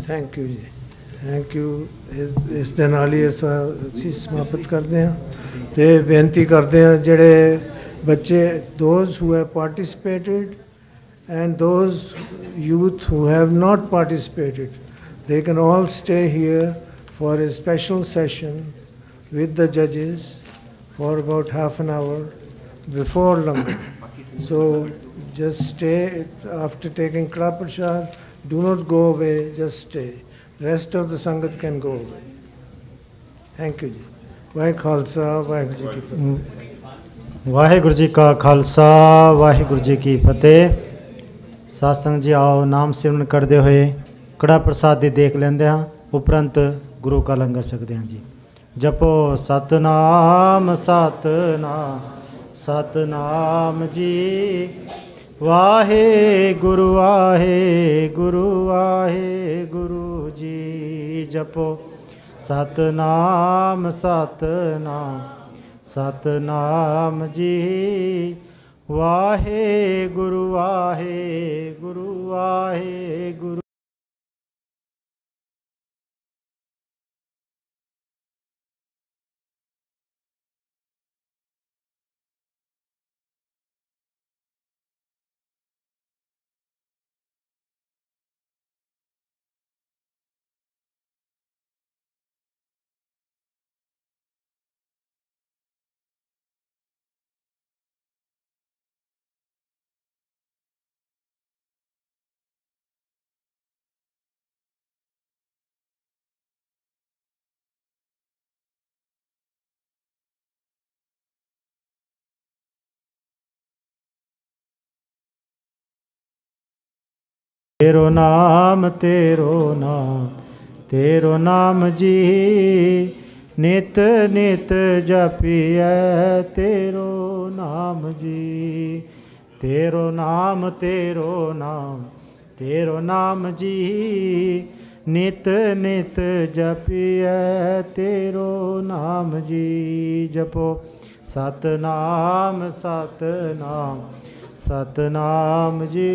[SPEAKER 6] Thank you ji, thank you। इस दिन वाली ਅਸੀਂ ਸਮਾਪਤ ਕਰਦੇ ਹਾਂ ਤੇ ਬੇਨਤੀ ਕਰਦੇ ਹਾਂ ਜਿਹੜੇ ਬੱਚੇ those who have participated and those youth who have not participated, they can all stay here for a special session with the judges for about half an hour before langar. So just stay after taking Kala Prasad. Do not go away, just stay. Rest of the Sangat can go away. Thank you ji. Waheguru Khalsa, Waheguru Ji Ki Fateh.
[SPEAKER 5] Waheguru ji का खालसा वाहेगुरु जी की फतेह। साध संगत जी आओ नाम सिमरन करते हुए कड़ा प्रसाद दी देख लेंदे हाँ, उपरंत गुरु का लंगर छकदे हाँ जी। जपो सतनाम सतनाम सतनाम जी, वाहेगुरु वाहेगुरु वाहेगुरु जी। जपो सतनाम सतनाम सतनाम जी, वाहेगुरु वाहेगुरु वाहेगुरु। तेरो नाम तेरो नाम जी, नित नित जपिए तेरो नाम जी। तेरो नाम जी, नित नित जपिए तेरो नाम जी। जपो सतनाम सतनाम सतनाम जी,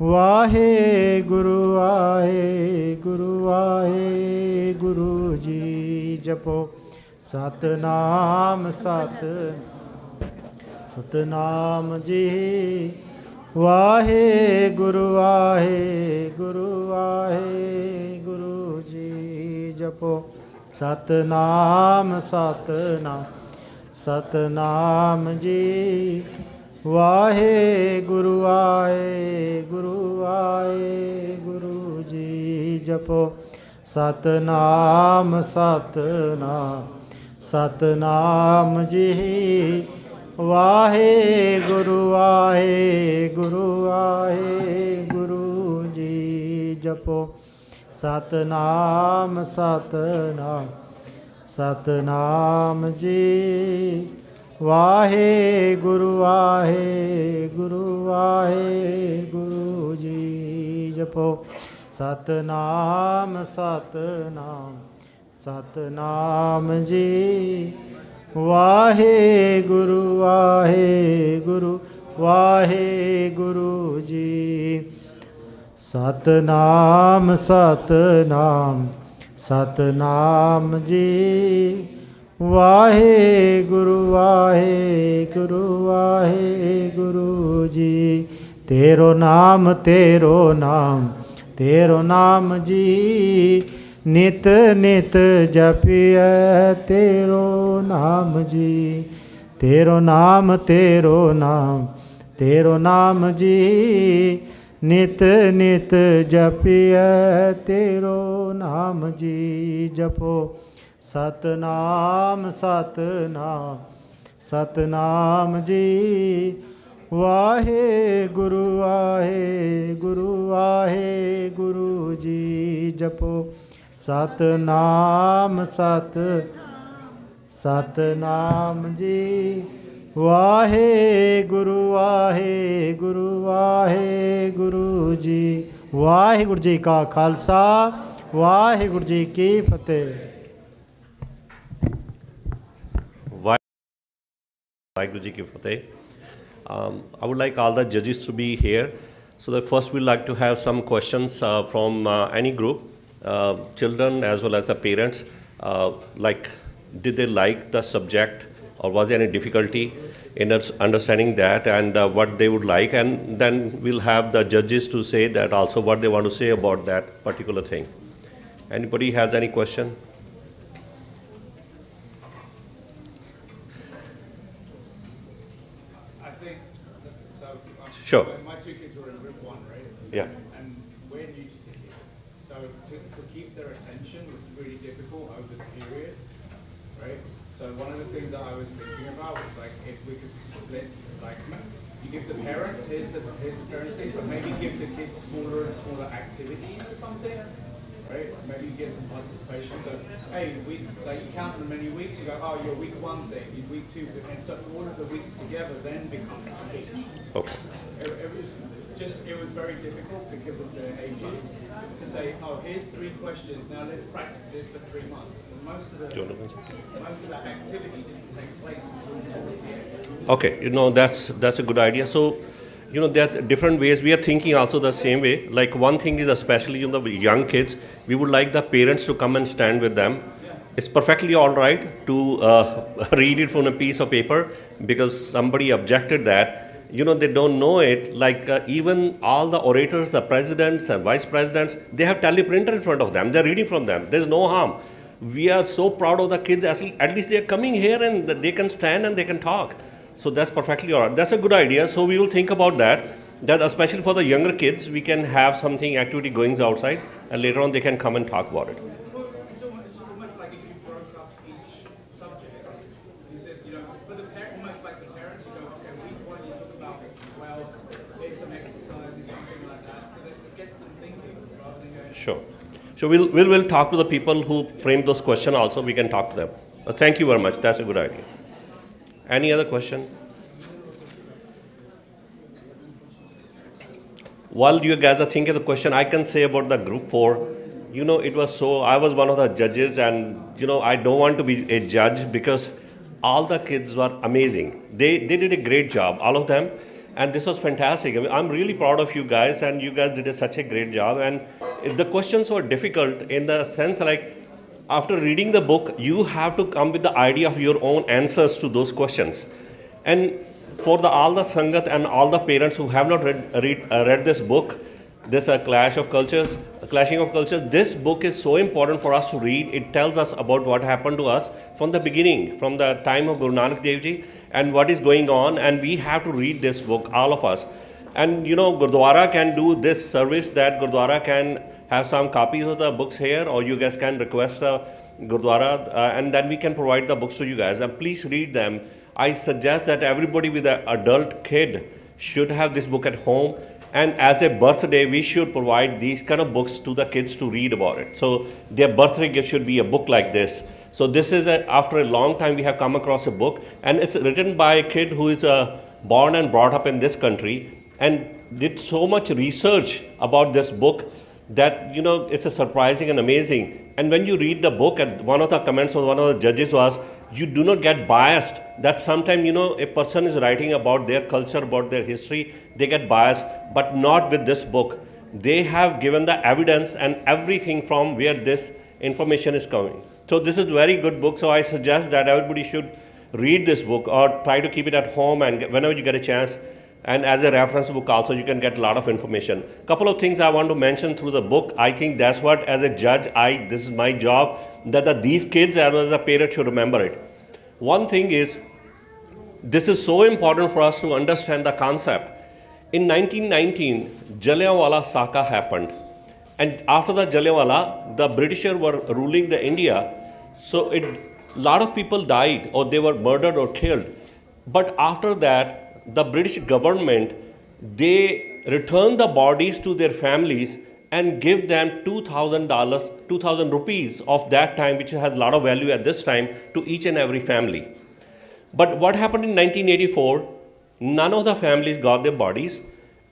[SPEAKER 5] वाहेगुरु वाहेगुरु वाहेगुरु जी। जपो सतनाम सतनाम जी, ਵਾਹਿਗੁਰੂ ਵਾਹਿਗੁਰੂ ਵਾਹਿਗੁਰੂ ਜੀ ਜਪੋ ਸਤਨਾਮ ਸਤਨਾਮ ਸਤਨਾਮ ਜੀ ਵਾਹਿਗੁਰੂ ਵਾਹਿਗੁਰੂ ਵਾਹਿਗੁਰੂ ਜੀ ਜਪੋ ਸਤਨਾਮ ਸਤਨਾਮ ਸਤਨਾਮ ਜੀ ਵਾਹਿਗੁਰੂ ਵਾਹਿਗੁਰੂ ਵਾਹਿਗੁਰੂ ਜੀ ਜਪੋ ਸਤਨਾਮ ਸਤਨਾਮ ਸਤਨਾਮ ਜੀ ਵਾਹਿਗੁਰੂ ਵਾਹਿਗੁਰੂ ਵਾਹਿਗੁਰੂ ਜੀ ਜਪੋ ਸਤਨਾਮ ਸਤਨਾਮ ਸਤਨਾਮ ਜੀ ਵਾਹਿਗੁਰੂ ਵਾਹਿਗੁਰੂ ਵਾਹਿਗੁਰੂ ਜੀ ਸਤਨਾਮ ਸਤਨਾਮ ਸਤਨਾਮ ਜੀ ਵਾਹਿਗੁਰੂ ਵਾਹਿਗੁਰੂ ਵਾਹਿਗੁਰੂ ਜੀ ਤੇਰੋ ਨਾਮ ਤੇਰੋ ਨਾਮ ਤੇਰੋ ਨਾਮ ਜੀ ਨਿਤ ਨਿਤ ਜਪਿਐ ਤੇਰੋ ਨਾਮ ਜੀ ਤੇਰੋ ਨਾਮ ਤੇਰੋ ਨਾਮ ਤੇਰੋ ਨਾਮ ਜੀ ਨਿਤ ਨਿਤ ਜਪਿਐ ਤੇਰੋ ਨਾਮ ਜੀ ਜਪੋ ਸਤਨਾਮ ਸਤਨਾਮ ਸਤਨਾਮ ਜੀ ਵਾਹਿਗੁਰੂ ਵਾਹਿਗੁਰੂ ਵਾਹਿਗੁਰੂ ਜੀ ਜਪੋ ਸਤਨਾਮ ਸਤਨਾਮ ਜੀ ਵਾਹਿਗੁਰੂ ਵਾਹਿਗੁਰੂ ਵਾਹਿਗੁਰੂ ਜੀ ਵਾਹਿਗੁਰੂ ਜੀ ਕਾ ਖਾਲਸਾ ਵਾਹਿਗੁਰੂ ਜੀ ਕੀ ਫਤਿਹ
[SPEAKER 7] Waheguru Ji Ki Fateh. I would like all the judges to be here. So that first we'd like to have some questions from any group, children as well as the parents. Like, did they like the subject, or was there any difficulty in understanding that, and what they would like? And then we'll have the judges to say that also what they want to say about that particular thing. Anybody has any question? Sure.
[SPEAKER 9] My two kids were in group 1, right?
[SPEAKER 7] Yeah.
[SPEAKER 9] And we're new to City. So to keep their attention was really difficult over the period, right? So one of the things that I was thinking about was like if we could split, like you give the parents, here's the parents thing, but maybe give the kids smaller and smaller activities or something, right? Maybe you get some participation. So hey, like you count them many weeks, you go, oh, you're week 1 thing, you're week 2, and so all of the weeks together then become a speech.
[SPEAKER 7] Okay.
[SPEAKER 9] It was very difficult because of their ages to say, oh, here's 3 questions, now let's practice it for 3 months. And most of the activity didn't take place until towards the end.
[SPEAKER 7] Okay, that's a good idea. So, there are different ways. We are thinking also the same way. Like one thing is especially the young kids, we would like the parents to come and stand with them. It's perfectly all right to read it from a piece of paper, because somebody objected that. They don't know it. Like even all the orators, the presidents and vice presidents, they have teleprinter in front of them. They're reading from them. There's no harm. We are so proud of the kids. At least they're coming here and they can stand and they can talk. So that's perfectly all right. That's a good idea. So we will think about that. That especially for the younger kids, we can have something activity going outside, and later on they can come and talk about it.
[SPEAKER 9] It's almost like if you broke up each subject. You said, for the almost like the parents, you go, okay, week 1 you talk about, well, there's some exercise, there's something like that. So that it gets them thinking rather than going.
[SPEAKER 7] Sure. So we'll talk to the people who framed those questions also. We can talk to them. Thank you very much. That's a good idea. Any other question? While you guys are thinking of the question, I can say about the group 4. It was so, I was one of the judges, and I don't want to be a judge because all the kids were amazing. They did a great job, all of them, and this was fantastic. I'm really proud of you guys, and you guys did such a great job. And the questions were difficult in the sense like, after reading the book, you have to come with the idea of your own answers to those questions. And for all the Sangat and all the parents who have not read this book, this Clashing of Cultures, this book is so important for us to read. It tells us about what happened to us from the beginning, from the time of Guru Nanak Dev Ji, and what is going on, and we have to read this book, all of us. And Gurdwara can do this service, that Gurdwara can have some copies of the books here, or you guys can request a Gurdwara, and then we can provide the books to you guys, and please read them. I suggest that everybody with an adult kid should have this book at home, and as a birthday we should provide these kind of books to the kids to read about it. So their birthday gift should be a book like this. So this is after a long time we have come across a book, and it's written by a kid who is born and brought up in this country and did so much research about this book that it's a surprising and amazing. And when you read the book, and one of the comments of one of the judges was, you do not get biased. That sometimes a person is writing about their culture, about their history, they get biased, but not with this book. They have given the evidence and everything from where this information is coming. So this is a very good book. So I suggest that everybody should read this book or try to keep it at home, and whenever you get a chance. And as a reference book also, you can get a lot of information. Couple of things I want to mention through the book. I think that's what, as a judge, this is my job, that these kids as a parent should remember it. One thing is, this is so important for us to understand the concept. In 1919, Jallianwala Saka happened. And after the Jallianwala, the Britishers were ruling the India. So a lot of people died, or they were murdered or killed. But after that, the British government, they returned the bodies to their families and give them $2,000, 2,000 rupees of that time, which has a lot of value at this time, to each and every family. But what happened in 1984, none of the families got their bodies,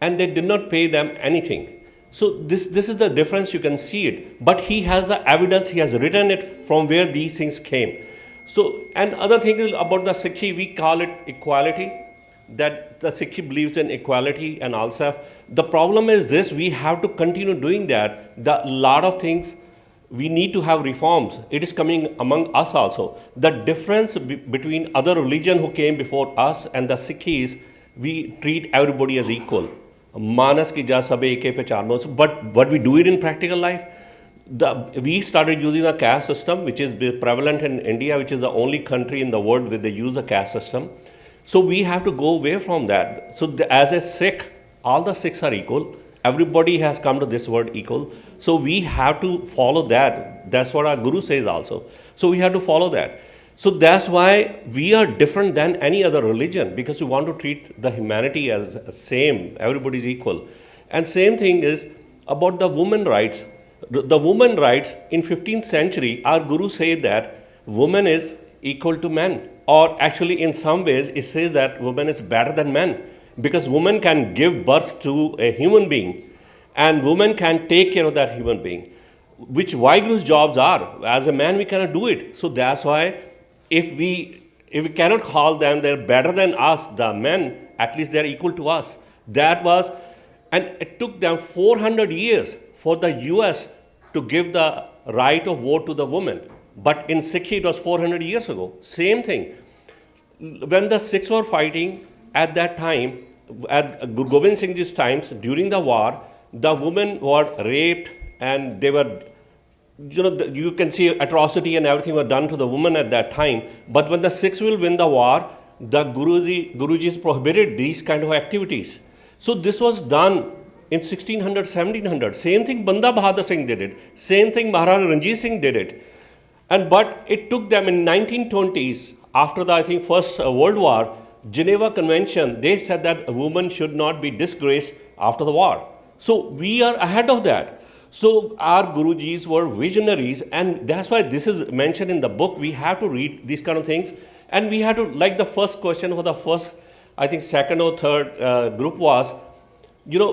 [SPEAKER 7] and they did not pay them anything. So this is the difference, you can see it. But he has the evidence, he has written it from where these things came. So, and other thing is about the Sikhi, we call it equality, that the Sikhi believes in equality and all stuff. The problem is this, we have to continue doing that. A lot of things, we need to have reforms. It is coming among us also. The difference between other religion who came before us and the Sikhis, we treat everybody as equal. Manas ki ja sabe eke pehchan. But what we do it in practical life, we started using the caste system, which is prevalent in India, which is the only country in the world where they use the caste system. So we have to go away from that. So as a Sikh, all the Sikhs are equal. Everybody has come to this word equal. So we have to follow that. That's what our Guru says also. So we have to follow that. So that's why we are different than any other religion, because we want to treat the humanity as same. Everybody is equal. And same thing is about the women rights. The women rights in 15th century, our Guru said that woman is equal to men. Or actually in some ways it says that woman is better than men, because woman can give birth to a human being and woman can take care of that human being, which Waheguru's jobs are. As a man we cannot do it. So that's why if we cannot call them they're better than us, the men, at least they're equal to us. That was, and it took them 400 years for the US to give the right of vote to the women. But in Sikhi it was 400 years ago. Same thing. When the Sikhs were fighting at that time, at Guru Gobind Singh Ji's times, during the war, the women were raped and they were, you can see atrocity and everything were done to the women at that time. But when the Sikhs will win the war, the Guruji's prohibited these kind of activities. So this was done in 1600, 1700. Same thing Banda Bahadur Singh did it. Same thing Maharaja Ranjit Singh did it. But it took them in 1920s, after the, I think, First World War, Geneva Convention, they said that a woman should not be disgraced after the war. So we are ahead of that. So our Gurujis were visionaries, and that's why this is mentioned in the book. We have to read these kind of things, and we have to, like the first question for the first, I think, second or third group was,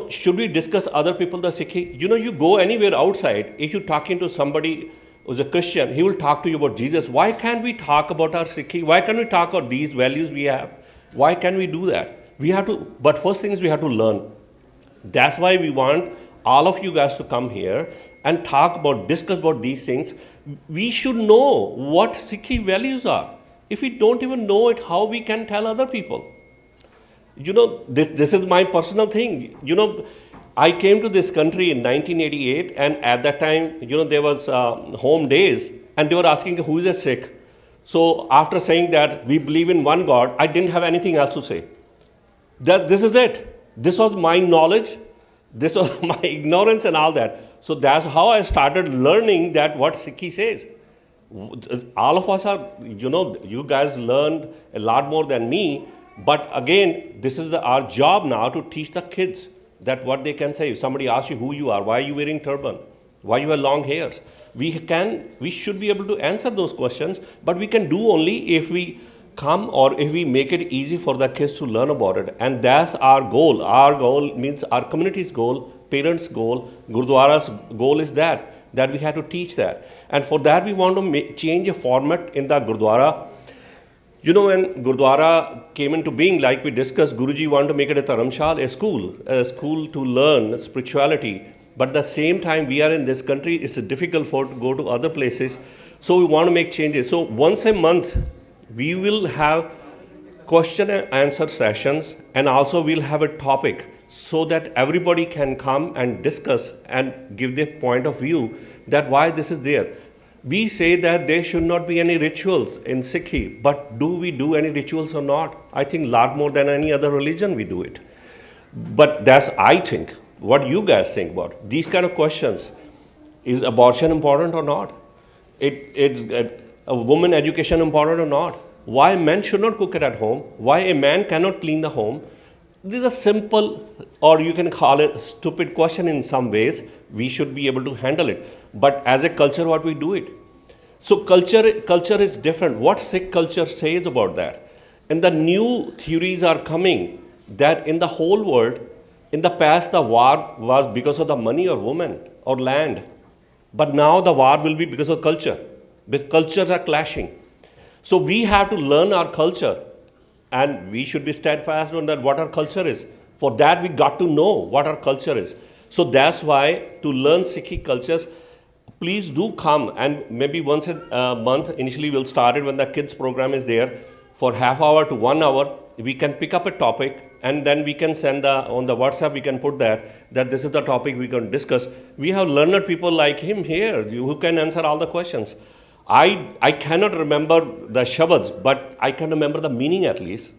[SPEAKER 7] should we discuss other people, the Sikhi? You go anywhere outside, if you're talking to somebody who's a Christian, he will talk to you about Jesus. Why can't we talk about our Sikhi? Why can't we talk about these values we have? Why can't we do that? We have to, but first thing is we have to learn. That's why we want all of you guys to come here and discuss about these things. We should know what Sikhi values are. If we don't even know it, how we can tell other people? This is my personal thing. I came to this country in 1988, and at that time, there was home days, and they were asking who is a Sikh. So after saying that we believe in one God, I didn't have anything else to say. This is it. This was my knowledge. This was my ignorance and all that. So that's how I started learning that what Sikhi says. All of us are, you guys learned a lot more than me. But again, this is our job now to teach the kids that what they can say. If somebody asks you who you are, why are you wearing turban, why you have long hairs, we should be able to answer those questions. But we can do only if we come or if we make it easy for the kids to learn about it. And that's our goal. Our goal means our community's goal, parents' goal, Gurdwara's goal is that we have to teach that. And for that, we want to change a format in the Gurdwara. When Gurdwara came into being, like we discussed, Guruji wanted to make it a dharamshal, a school to learn spirituality. But at the same time, we are in this country, it's difficult to go to other places. So we want to make changes. So once a month, we will have question and answer sessions, and also we'll have a topic so that everybody can come and discuss and give their point of view that why this is there. We say that there should not be any rituals in Sikhi, but do we do any rituals or not? I think a lot more than any other religion we do it. But that's, I think, what you guys think about these kind of questions. Is abortion important or not? A woman education important or not? Why men should not cook it at home? Why a man cannot clean the home? This is a simple, or you can call it stupid question in some ways. We should be able to handle it. But as a culture, what we do it. So culture is different. What Sikh culture says about that? And the new theories are coming that in the whole world, in the past, the war was because of the money or women or land. But now the war will be because of culture. Because cultures are clashing. So we have to learn our culture, and we should be steadfast on that what our culture is. For that, we got to know what our culture is. So that's why to learn Sikhi cultures, please do come, and maybe once a month, initially we'll start it when the kids program is there, for half hour to 1 hour, we can pick up a topic, and then we can send on the WhatsApp, we can put that this is the topic we can discuss. We have learned people like him here who can answer all the questions. I cannot remember the Shabads, but I can remember the meaning at least.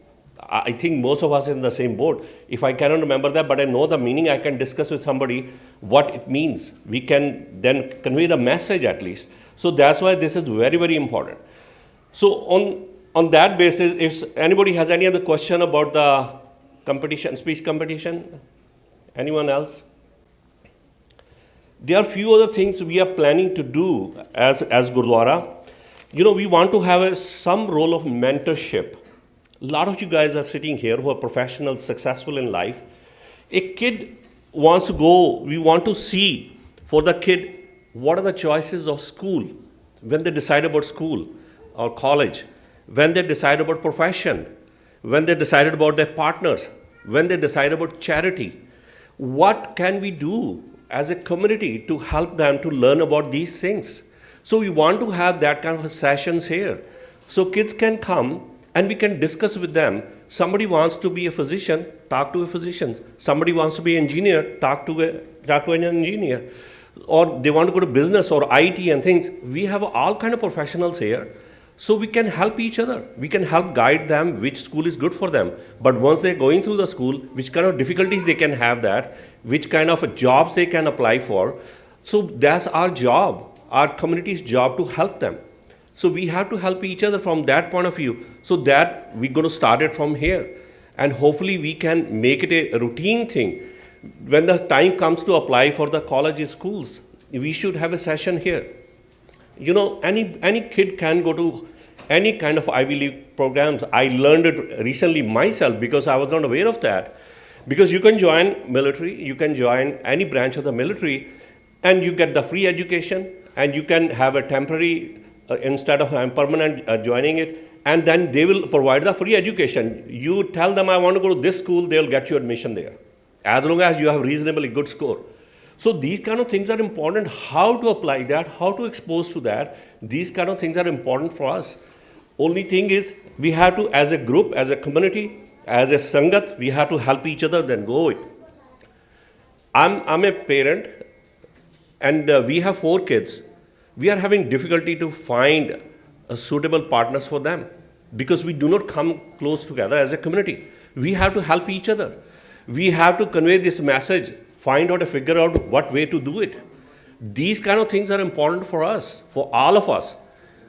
[SPEAKER 7] I think most of us are in the same boat. If I cannot remember that, but I know the meaning, I can discuss with somebody what it means. We can then convey the message at least. So that's why this is very, very important. So on that basis, if anybody has any other question about the competition, speech competition, anyone else? There are few other things we are planning to do as Gurdwara. We want to have some role of mentorship. A lot of you guys are sitting here who are professionals, successful in life. A kid wants to go, we want to see for the kid, what are the choices of school when they decide about school or college, when they decide about profession, when they decided about their partners, when they decide about charity. What can we do as a community to help them to learn about these things? So we want to have that kind of sessions here. So kids can come and we can discuss with them. Somebody wants to be a physician, talk to a physician. Somebody wants to be an engineer, talk to an engineer. Or they want to go to business or IT and things. We have all kind of professionals here. So we can help each other. We can help guide them which school is good for them. But once they're going through the school, which kind of difficulties they can have that, which kind of jobs they can apply for. So that's our job, our community's job to help them. So we have to help each other from that point of view. So that we're going to start it from here. And hopefully we can make it a routine thing. When the time comes to apply for the colleges, schools, we should have a session here. Any kid can go to any kind of Ivy League programs. I learned it recently myself because I was not aware of that. Because you can join military, you can join any branch of the military, and you get the free education, and you can have a temporary instead of permanent joining it, and then they will provide the free education. You tell them, I want to go to this school, they'll get you admission there, as long as you have reasonably good score. So these kind of things are important. How to apply that, how to expose to that, these kind of things are important for us. Only thing is, we have to, as a group, as a community, as a Sangat, we have to help each other, then go it. I'm a parent, and we have 4 kids. We are having difficulty to find suitable partners for them because we do not come close together as a community. We have to help each other. We have to convey this message, find out and figure out what way to do it. These kind of things are important for us, for all of us.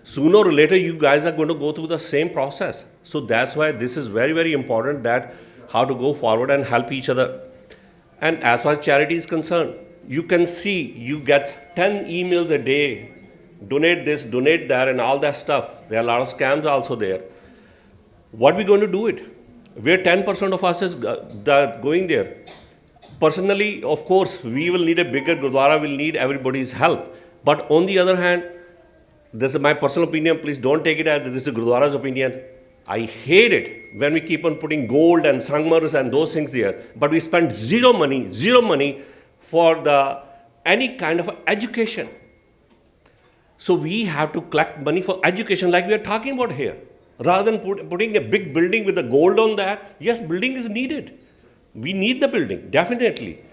[SPEAKER 7] Sooner or later, you guys are going to go through the same process. So that's why this is very, very important, that how to go forward and help each other. And as far as charity is concerned, you can see you get 10 emails a day, donate this, donate that, and all that stuff. There are a lot of scams also there. What are we going to do it? Where 10% of us is going there? Personally, of course, we will need a bigger Gurdwara, will need everybody's help. But on the other hand, this is my personal opinion, please don't take it as this is Gurdwara's opinion. I hate it when we keep on putting gold and sangmars and those things there, but we spend zero money for any kind of education. So we have to collect money for education like we are talking about here. Rather than putting a big building with the gold on that, yes, building is needed. We need the building, definitely.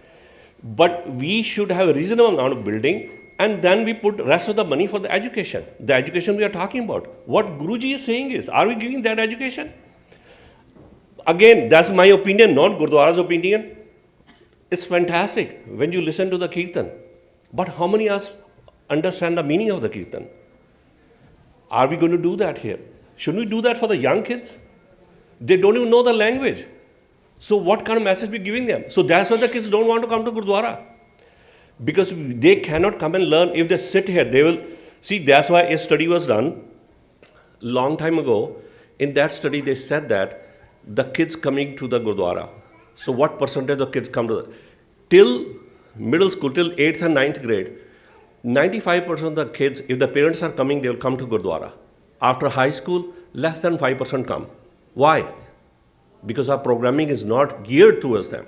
[SPEAKER 7] But we should have a reasonable amount of building, and then we put rest of the money for the education we are talking about. What Guruji is saying is, are we giving that education? Again, that's my opinion, not Gurdwara's opinion. It's fantastic when you listen to the Kirtan. But how many of us understand the meaning of the Kirtan? Are we going to do that here? Shouldn't we do that for the young kids? They don't even know the language. So what kind of message are we giving them? So that's why the kids don't want to come to Gurdwara. Because they cannot come and learn. If they sit here, they will... See, that's why a study was done long time ago. In that study, they said that the kids coming to the Gurdwara. So what percentage of kids come to the... Till middle school, till 8th and 9th grade, 95% of the kids, if the parents are coming, they will come to Gurdwara. After high school, less than 5% come. Why? Because our programming is not geared towards them.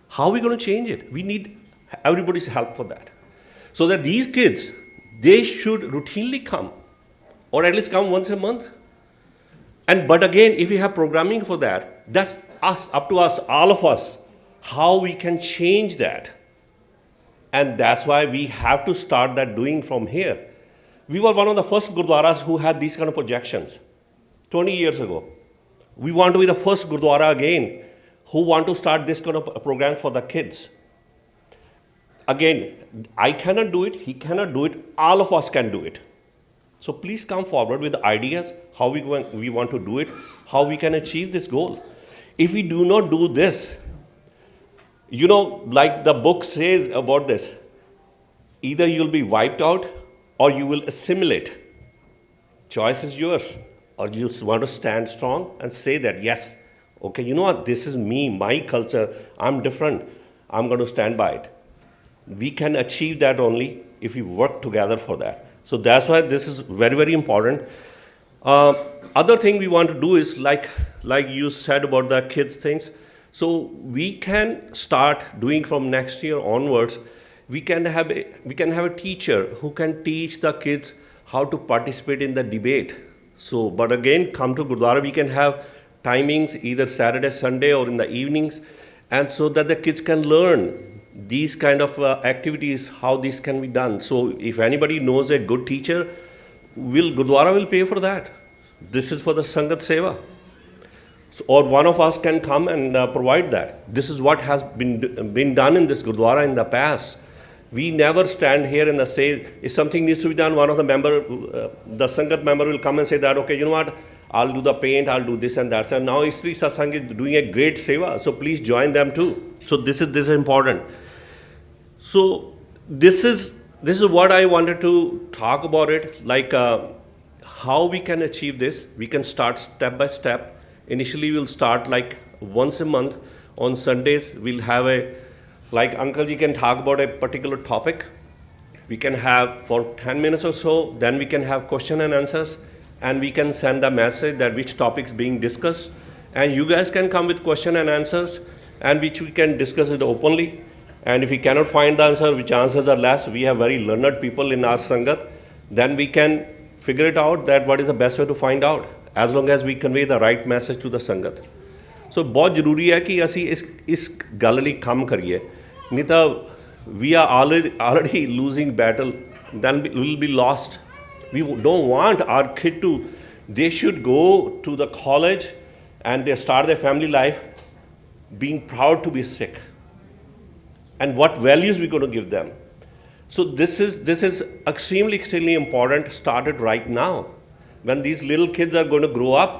[SPEAKER 7] How are we going to change it? We need everybody's help for that. So that these kids, they should routinely come, or at least come once a month. But again, if we have programming for that, that's us, up to us, all of us, how we can change that. And that's why we have to start that doing from here. We were one of the first Gurdwaras who had these kind of projections 20 years ago. We want to be the first Gurdwara again who want to start this kind of a program for the kids. Again, I cannot do it, he cannot do it, all of us can do it. So please come forward with ideas, how we want to do it, how we can achieve this goal. If we do not do this, you know, like the book says about this, either you'll be wiped out or you will assimilate. Choice is yours. Or you want to stand strong and say that, yes, okay, you know what, this is me, my culture, I'm different, I'm going to stand by it. We can achieve that only if we work together for that. So that's why this is very, very important. Other thing we want to do is like you said about the kids things. So we can start doing from next year onwards. We can have a teacher who can teach the kids how to participate in the debate. So, but again, come to Gurdwara, we can have timings either Saturday, Sunday, or in the evenings, and so that the kids can learn these kind of activities, how this can be done. So if anybody knows a good teacher, Gurdwara will pay for that. This is for the Sangat Seva. So, or one of us can come and provide that. This is what has been done in this Gurdwara in the past. We never stand here and say, if something needs to be done, one of the the Sangat member will come and say that, okay, you know what, I'll do the paint, I'll do this and that. And now Istri Satsang is doing a great seva, so please join them too. So this is important. So this is what I wanted to talk about it, like how we can achieve this. We can start step by step. Initially, we'll start like once a month. On Sundays, we'll have like Uncle Ji can talk about a particular topic. We can have for 10 minutes or so, then we can have question and answers, and we can send a message that which topic is being discussed. And you guys can come with question and answers, and which we can discuss it openly. And if we cannot find the answer, which answers are less, we have very learned people in our Sangat, then we can figure it out that what is the best way to find out, as long as we convey the right message to the Sangat. ਸੋ ਬਹੁਤ ਜ਼ਰੂਰੀ ਹੈ ਕਿ ਅਸੀਂ ਇਸ ਗੱਲ ਲਈ ਕੰਮ ਕਰੀਏ, ਨਹੀਂ ਤਾਂ we are already losing battle, then we will be lost. We don't want our kid to, they should go to the college and they start their family life being proud to be Sikh. And what values we're going to give them. So this is extremely important, started right now. When these little kids are going to grow up,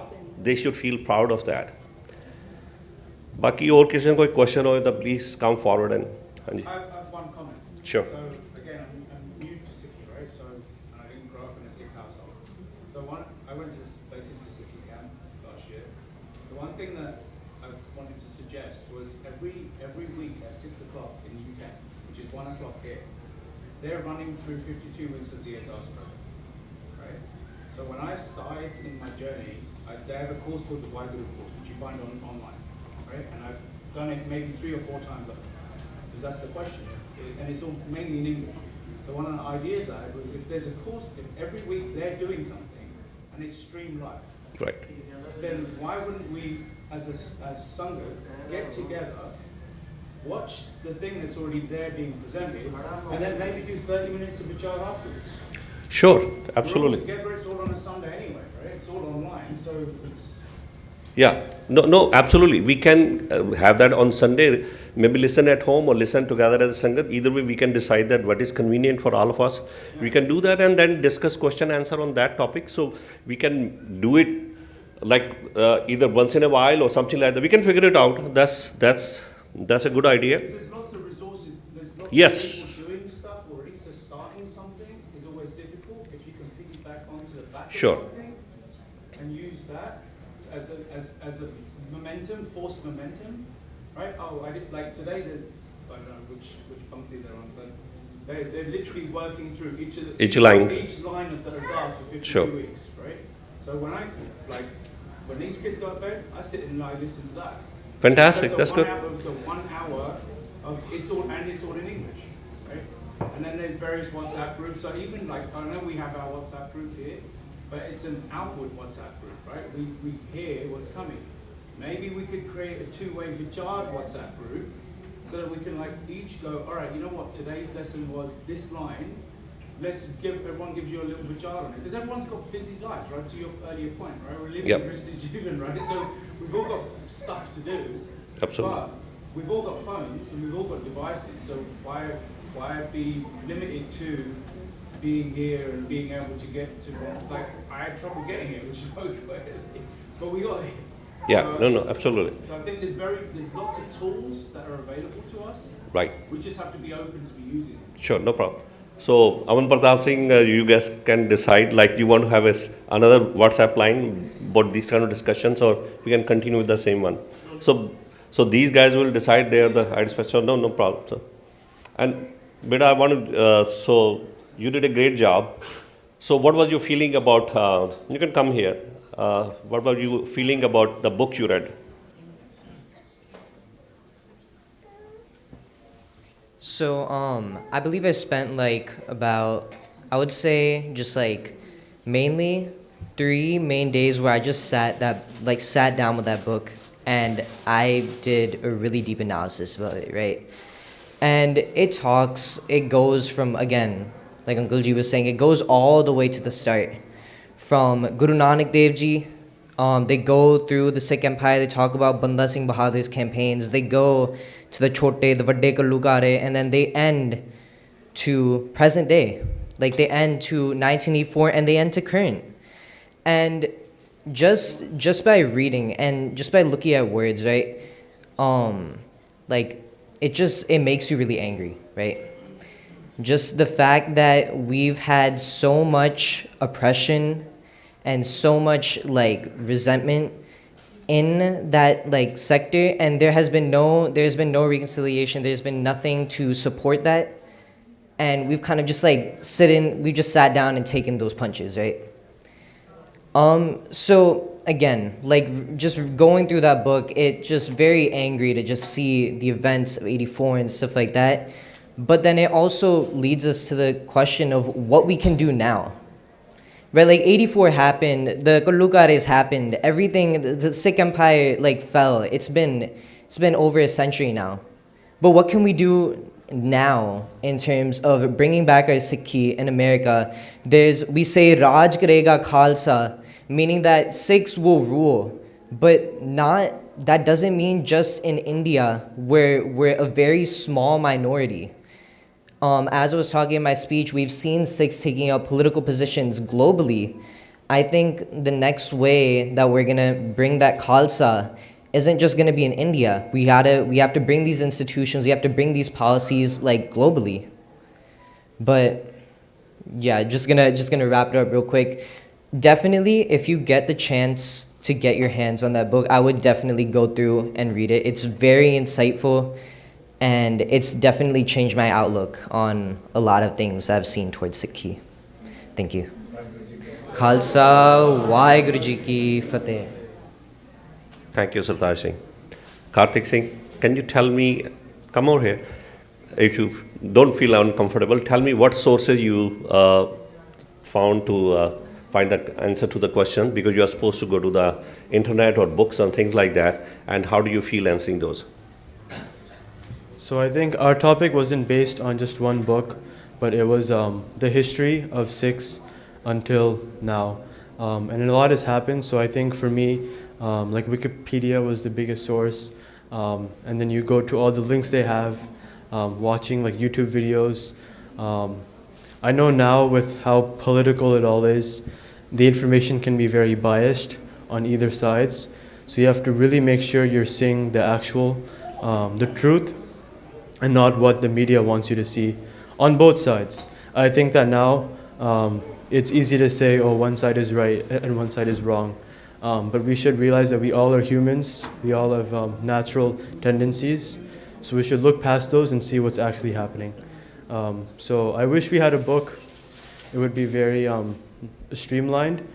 [SPEAKER 7] they should feel proud of that. Baki aur kisi ko koi question ho to please come forward and Anji.
[SPEAKER 9] I have one comment.
[SPEAKER 7] Sure.
[SPEAKER 9] So again, I'm new to Sikhi, right? So and I didn't grow up in a Sikh household. I went to this basic Sikhi camp last year. The one thing that I wanted to suggest was every week at 6 o'clock in the UK, which is 1 o'clock here, they're running through 52 weeks of the ARDAAS program, right? So when I started in my journey, they have a course called the Waheguru course, which you find online, right? And I've done it maybe 3 or 4 times. Because that's the question, and it's all mainly in English. So one of the ideas I had was if there's a course, if every week they're doing something and it's streamed live,
[SPEAKER 7] Right.
[SPEAKER 9] then why wouldn't we, as Sanghas, get together, watch the thing that's already there being presented, and then maybe do 30 minutes of vichar afterwards?
[SPEAKER 7] Sure,
[SPEAKER 9] We're
[SPEAKER 7] absolutely.
[SPEAKER 9] all together, it's all on a Sunday anyway, right? It's all online, so it's...
[SPEAKER 7] Yeah, no, absolutely. We can have that on Sunday, maybe listen at home or listen together as a Sangat. Either way, we can decide that what is convenient for all of us. We can do that and then discuss question answer on that topic. So we can do it like either once in a while or something like that. We can figure it out. That's a good idea.
[SPEAKER 9] There's lots of resources, there's lots
[SPEAKER 7] Yes.
[SPEAKER 9] of people doing stuff, or at least starting something is always difficult. If you can piggyback onto the back
[SPEAKER 7] Sure.
[SPEAKER 9] of something and use that as a momentum, forced momentum, right? Oh, I did, like today, I don't know which puncti they're on, but they're literally working through each line of the ARDAAS for 52
[SPEAKER 7] Sure.
[SPEAKER 9] weeks, right? So when these kids go to bed, I sit and I listen to that.
[SPEAKER 7] Fantastic, that's good.
[SPEAKER 9] So 1 hour of it's all in English, right? And then there's various WhatsApp groups. So even like I know we have our WhatsApp group here, but it's an outward WhatsApp group, right? We hear what's coming. Maybe we could create a 2-way vichar WhatsApp group so that we can like each go, all right, you know what, today's lesson was this line. Everyone gives you a little vichar on it. Because everyone's got busy lives, right? To your earlier point, right? We're living
[SPEAKER 7] Yep.
[SPEAKER 9] in Bristol Jubilee, right? So we've all got stuff to do.
[SPEAKER 7] Absolutely.
[SPEAKER 9] But we've all got phones and we've all got devices. So why be limited to being here and being able to get to, like, I had trouble getting here, which is okay, but we got here.
[SPEAKER 7] Yeah, no, absolutely.
[SPEAKER 9] So I think there's lots of tools that are available to us.
[SPEAKER 7] Right.
[SPEAKER 9] We just have to be open to be using them.
[SPEAKER 7] Sure, no problem. So, Aman Pratap Singh, you guys can decide, like you want to have another WhatsApp line about these kind of discussions, or we can continue with the same one. So these guys will decide they are the ID special. No problem. So, and Bida, I want to, so you did a great job. So what was your feeling about, you can come here, what were you feeling about the book you read?
[SPEAKER 10] So I believe I spent like about, I would say just like mainly 3 main days where I just sat down with that book and I did a really deep analysis about it, right? And it goes from, again, like Uncle Ji was saying, it goes all the way to the start. From Guru Nanak Dev Ji, they go through the Sikh Empire, they talk about Banda Singh Bahadur's campaigns, they go to the Chote, the Vadde Kallugare, and then they end to present day. Like they end to 1984 and they end to current. And just by reading and just by looking at words, right, like it makes you really angry, right? Just the fact that we've had so much oppression and so much like resentment in that like sector, and there's been no reconciliation, there's been nothing to support that, and we've kind of just like we just sat down and taken those punches, right? So again, like just going through that book, it's just very angry to just see the events of 84 and stuff like that. But then it also leads us to the question of what we can do now. right? Like 84 happened, the Kollukares happened, everything, the Sikh Empire like fell. It's been over a century now. But what can we do now in terms of bringing back our Sikhi in America? We say Raj Karega Khalsa, meaning that Sikhs will rule, but that doesn't mean just in India, where we're a very small minority. As I was talking in my speech, we've seen Sikhs taking up political positions globally. I think the next way that we're gonna bring that Khalsa isn't just gonna be in India. We have to bring these institutions, we have to bring these policies like globally. But yeah, just gonna wrap it up real quick. Definitely, if you get the chance to get your hands on that book, I would definitely go through and read it. It's very insightful, and it's definitely changed my outlook on a lot of things I've seen towards Sikhi. Thank you. Khalsa, Waheguru Ji Ki Fateh.
[SPEAKER 7] Thank you, Sartaj Singh. Karthik Singh, can you tell me, come over here, if you don't feel uncomfortable, tell me what sources you found to find the answer to the question, because you are supposed to go to the internet or books and things like that, and how do you feel answering those?
[SPEAKER 11] So I think our topic wasn't based on just one book, but it was the history of Sikhs until now. And a lot has happened, so I think for me, like Wikipedia was the biggest source, and then you go to all the links they have, watching like YouTube videos. I know now with how political it all is, the information can be very biased on either sides, so you have to really make sure you're seeing the actual, the truth, and not what the media wants you to see on both sides. I think that now it's easy to say, oh, one side is right and one side is wrong. But we should realize that we all are humans, we all have natural tendencies, so we should look past those and see what's actually happening. So I wish we had a book. It would be very streamlined,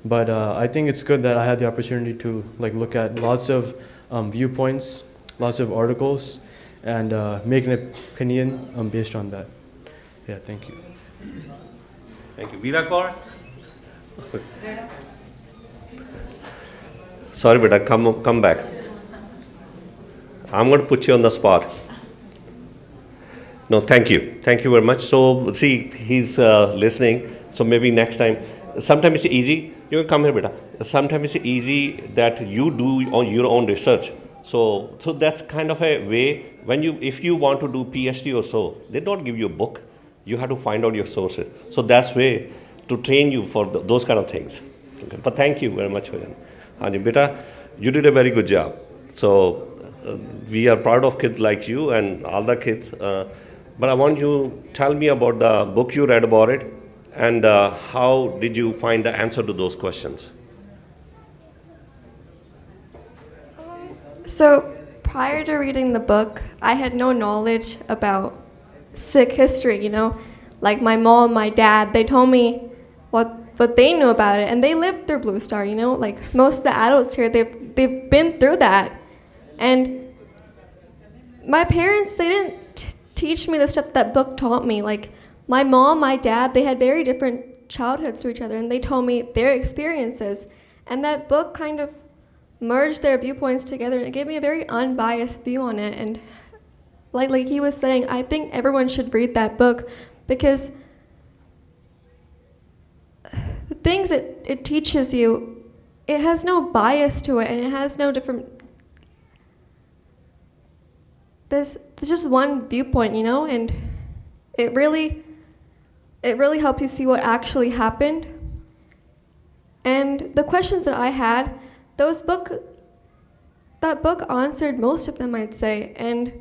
[SPEAKER 11] but I think it's good that I had the opportunity to look at lots of viewpoints, lots of articles, and make an opinion based on that. Yeah, thank you.
[SPEAKER 7] Thank you. Veera Kaur? Sorry, beta, come back. I'm going to put you on the spot. No, thank you. Thank you very much. So, see, he's listening. So maybe next time. Sometimes it's easy. You can come here, beta. Sometimes it's easy that you do your own research. So that's kind of a way, if you want to do PhD or so, they don't give you a book. You have to find out your sources. So that's way to train you for those kind of things. Okay. But thank you very much for that. Hanji, beta, you did a very good job. So we are proud of kids like you and all the kids. But I want you to tell me about the book you read about it, and how did you find the answer to those questions?
[SPEAKER 12] So prior to reading the book, I had no knowledge about Sikh history, Like my mom, my dad, they told me what they knew about it, and they lived through Blue Star, Like most of the adults here, they've been through that. And my parents, they didn't teach me the stuff that book taught me. Like my mom, my dad, they had very different childhoods to each other, and they told me their experiences. And that book kind of merged their viewpoints together, and it gave me a very unbiased view on it. And like he was saying, I think everyone should read that book, because the things it teaches you, it has no bias to it, and it has no different. There's just one viewpoint, and it really helps you see what actually happened. And the questions that I had, that book answered most of them, I'd say. And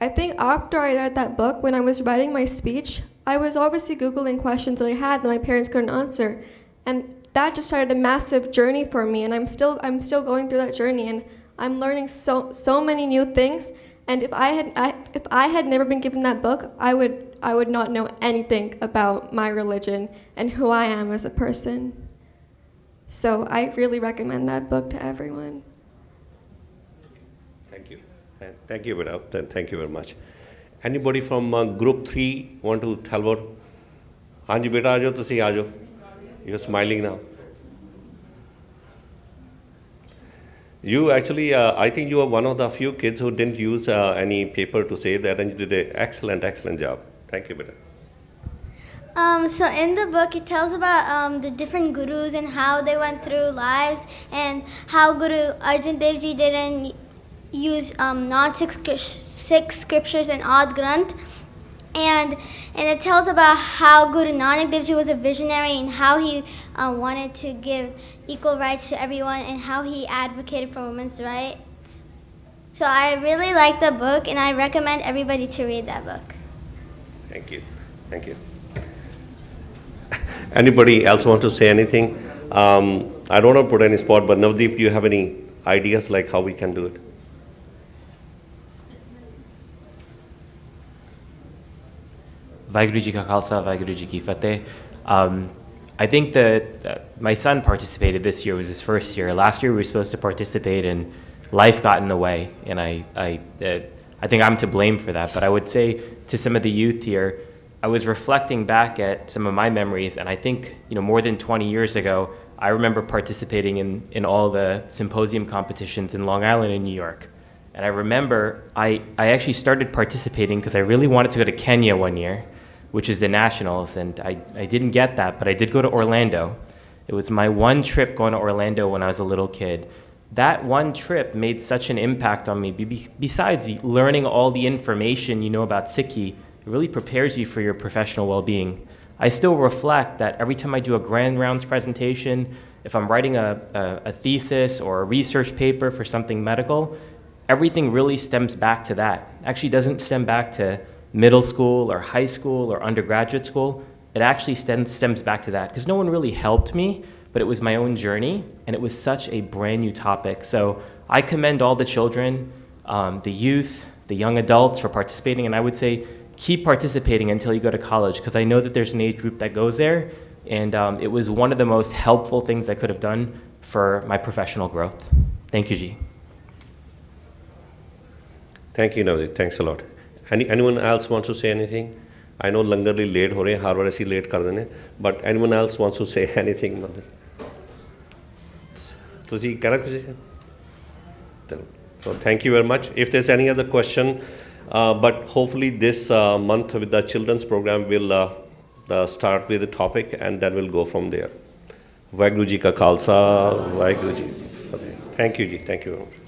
[SPEAKER 12] I think after I read that book, when I was writing my speech, I was obviously Googling questions that I had that my parents couldn't answer. And that just started a massive journey for me, and I'm still going through that journey, and I'm learning so many new things. And if I had never been given that book, I would not know anything about my religion and who I am as a person. So I really recommend that book to everyone.
[SPEAKER 7] Thank you. Thank you, Beta. Thank you very much. Anybody from group 3 want to tell about? Hanji, beta, aajo, tusi aajo. You're smiling now. You actually, I think you are one of the few kids who didn't use any paper to say that, and you did an excellent, excellent job. Thank you, beta.
[SPEAKER 13] So in the book, it tells about the different gurus and how they went through lives, and how Guru Arjan Dev Ji didn't use non-Sikh scriptures and Ad Granth. And it tells about how Guru Nanak Dev Ji was a visionary, and how he wanted to give equal rights to everyone, and how he advocated for women's rights. So I really like the book, and I recommend everybody to read that book.
[SPEAKER 7] Thank you. Thank you. Anybody else want to say anything? I don't want to put any spot, but Navdeep, do you have any ideas like how we can do it?
[SPEAKER 14] Waheguru Ji Ka Khalsa, Waheguru Ji Ki Fateh. I think that my son participated this year, was his first year. Last year we were supposed to participate and life got in the way, and I think I'm to blame for that. But I would say to some of the youth here, I was reflecting back at some of my memories, and I think, more than 20 years ago, I remember participating in all the symposium competitions in Long Island and New York. And I remember I actually started participating because I really wanted to go to Kenya one year, which is the nationals, and I didn't get that, but I did go to Orlando. It was my one trip going to Orlando when I was a little kid. That one trip made such an impact on me. Besides learning all the information you know about Sikhi, it really prepares you for your professional well-being. I still reflect that every time I do a grand rounds presentation, if I'm writing a thesis or a research paper for something medical, everything really stems back to that. Actually doesn't stem back to middle school or high school or undergraduate school. It actually stems back to that, because no one really helped me, but it was my own journey, and it was such a brand new topic. So I commend all the children, the youth, the young adults for participating, and I would say keep participating until you go to college, because I know that there's an age group that goes there, and it was one of the most helpful things I could have done for my professional growth. Thank you, Ji.
[SPEAKER 7] Thank you, Navdeep. Thanks a lot. Anyone else wants to say anything? I know langar li late ho rahe hain, har baar aisi late kar dene, but anyone else wants to say anything? Tusi kehna kuch? So thank you very much. If there's any other question, but hopefully this month with the children's program will start with the topic, and then we'll go from there. Waheguru Ji Ka Khalsa, Waheguru Ji Ki Fateh. Thank you, Ji. Thank you very much.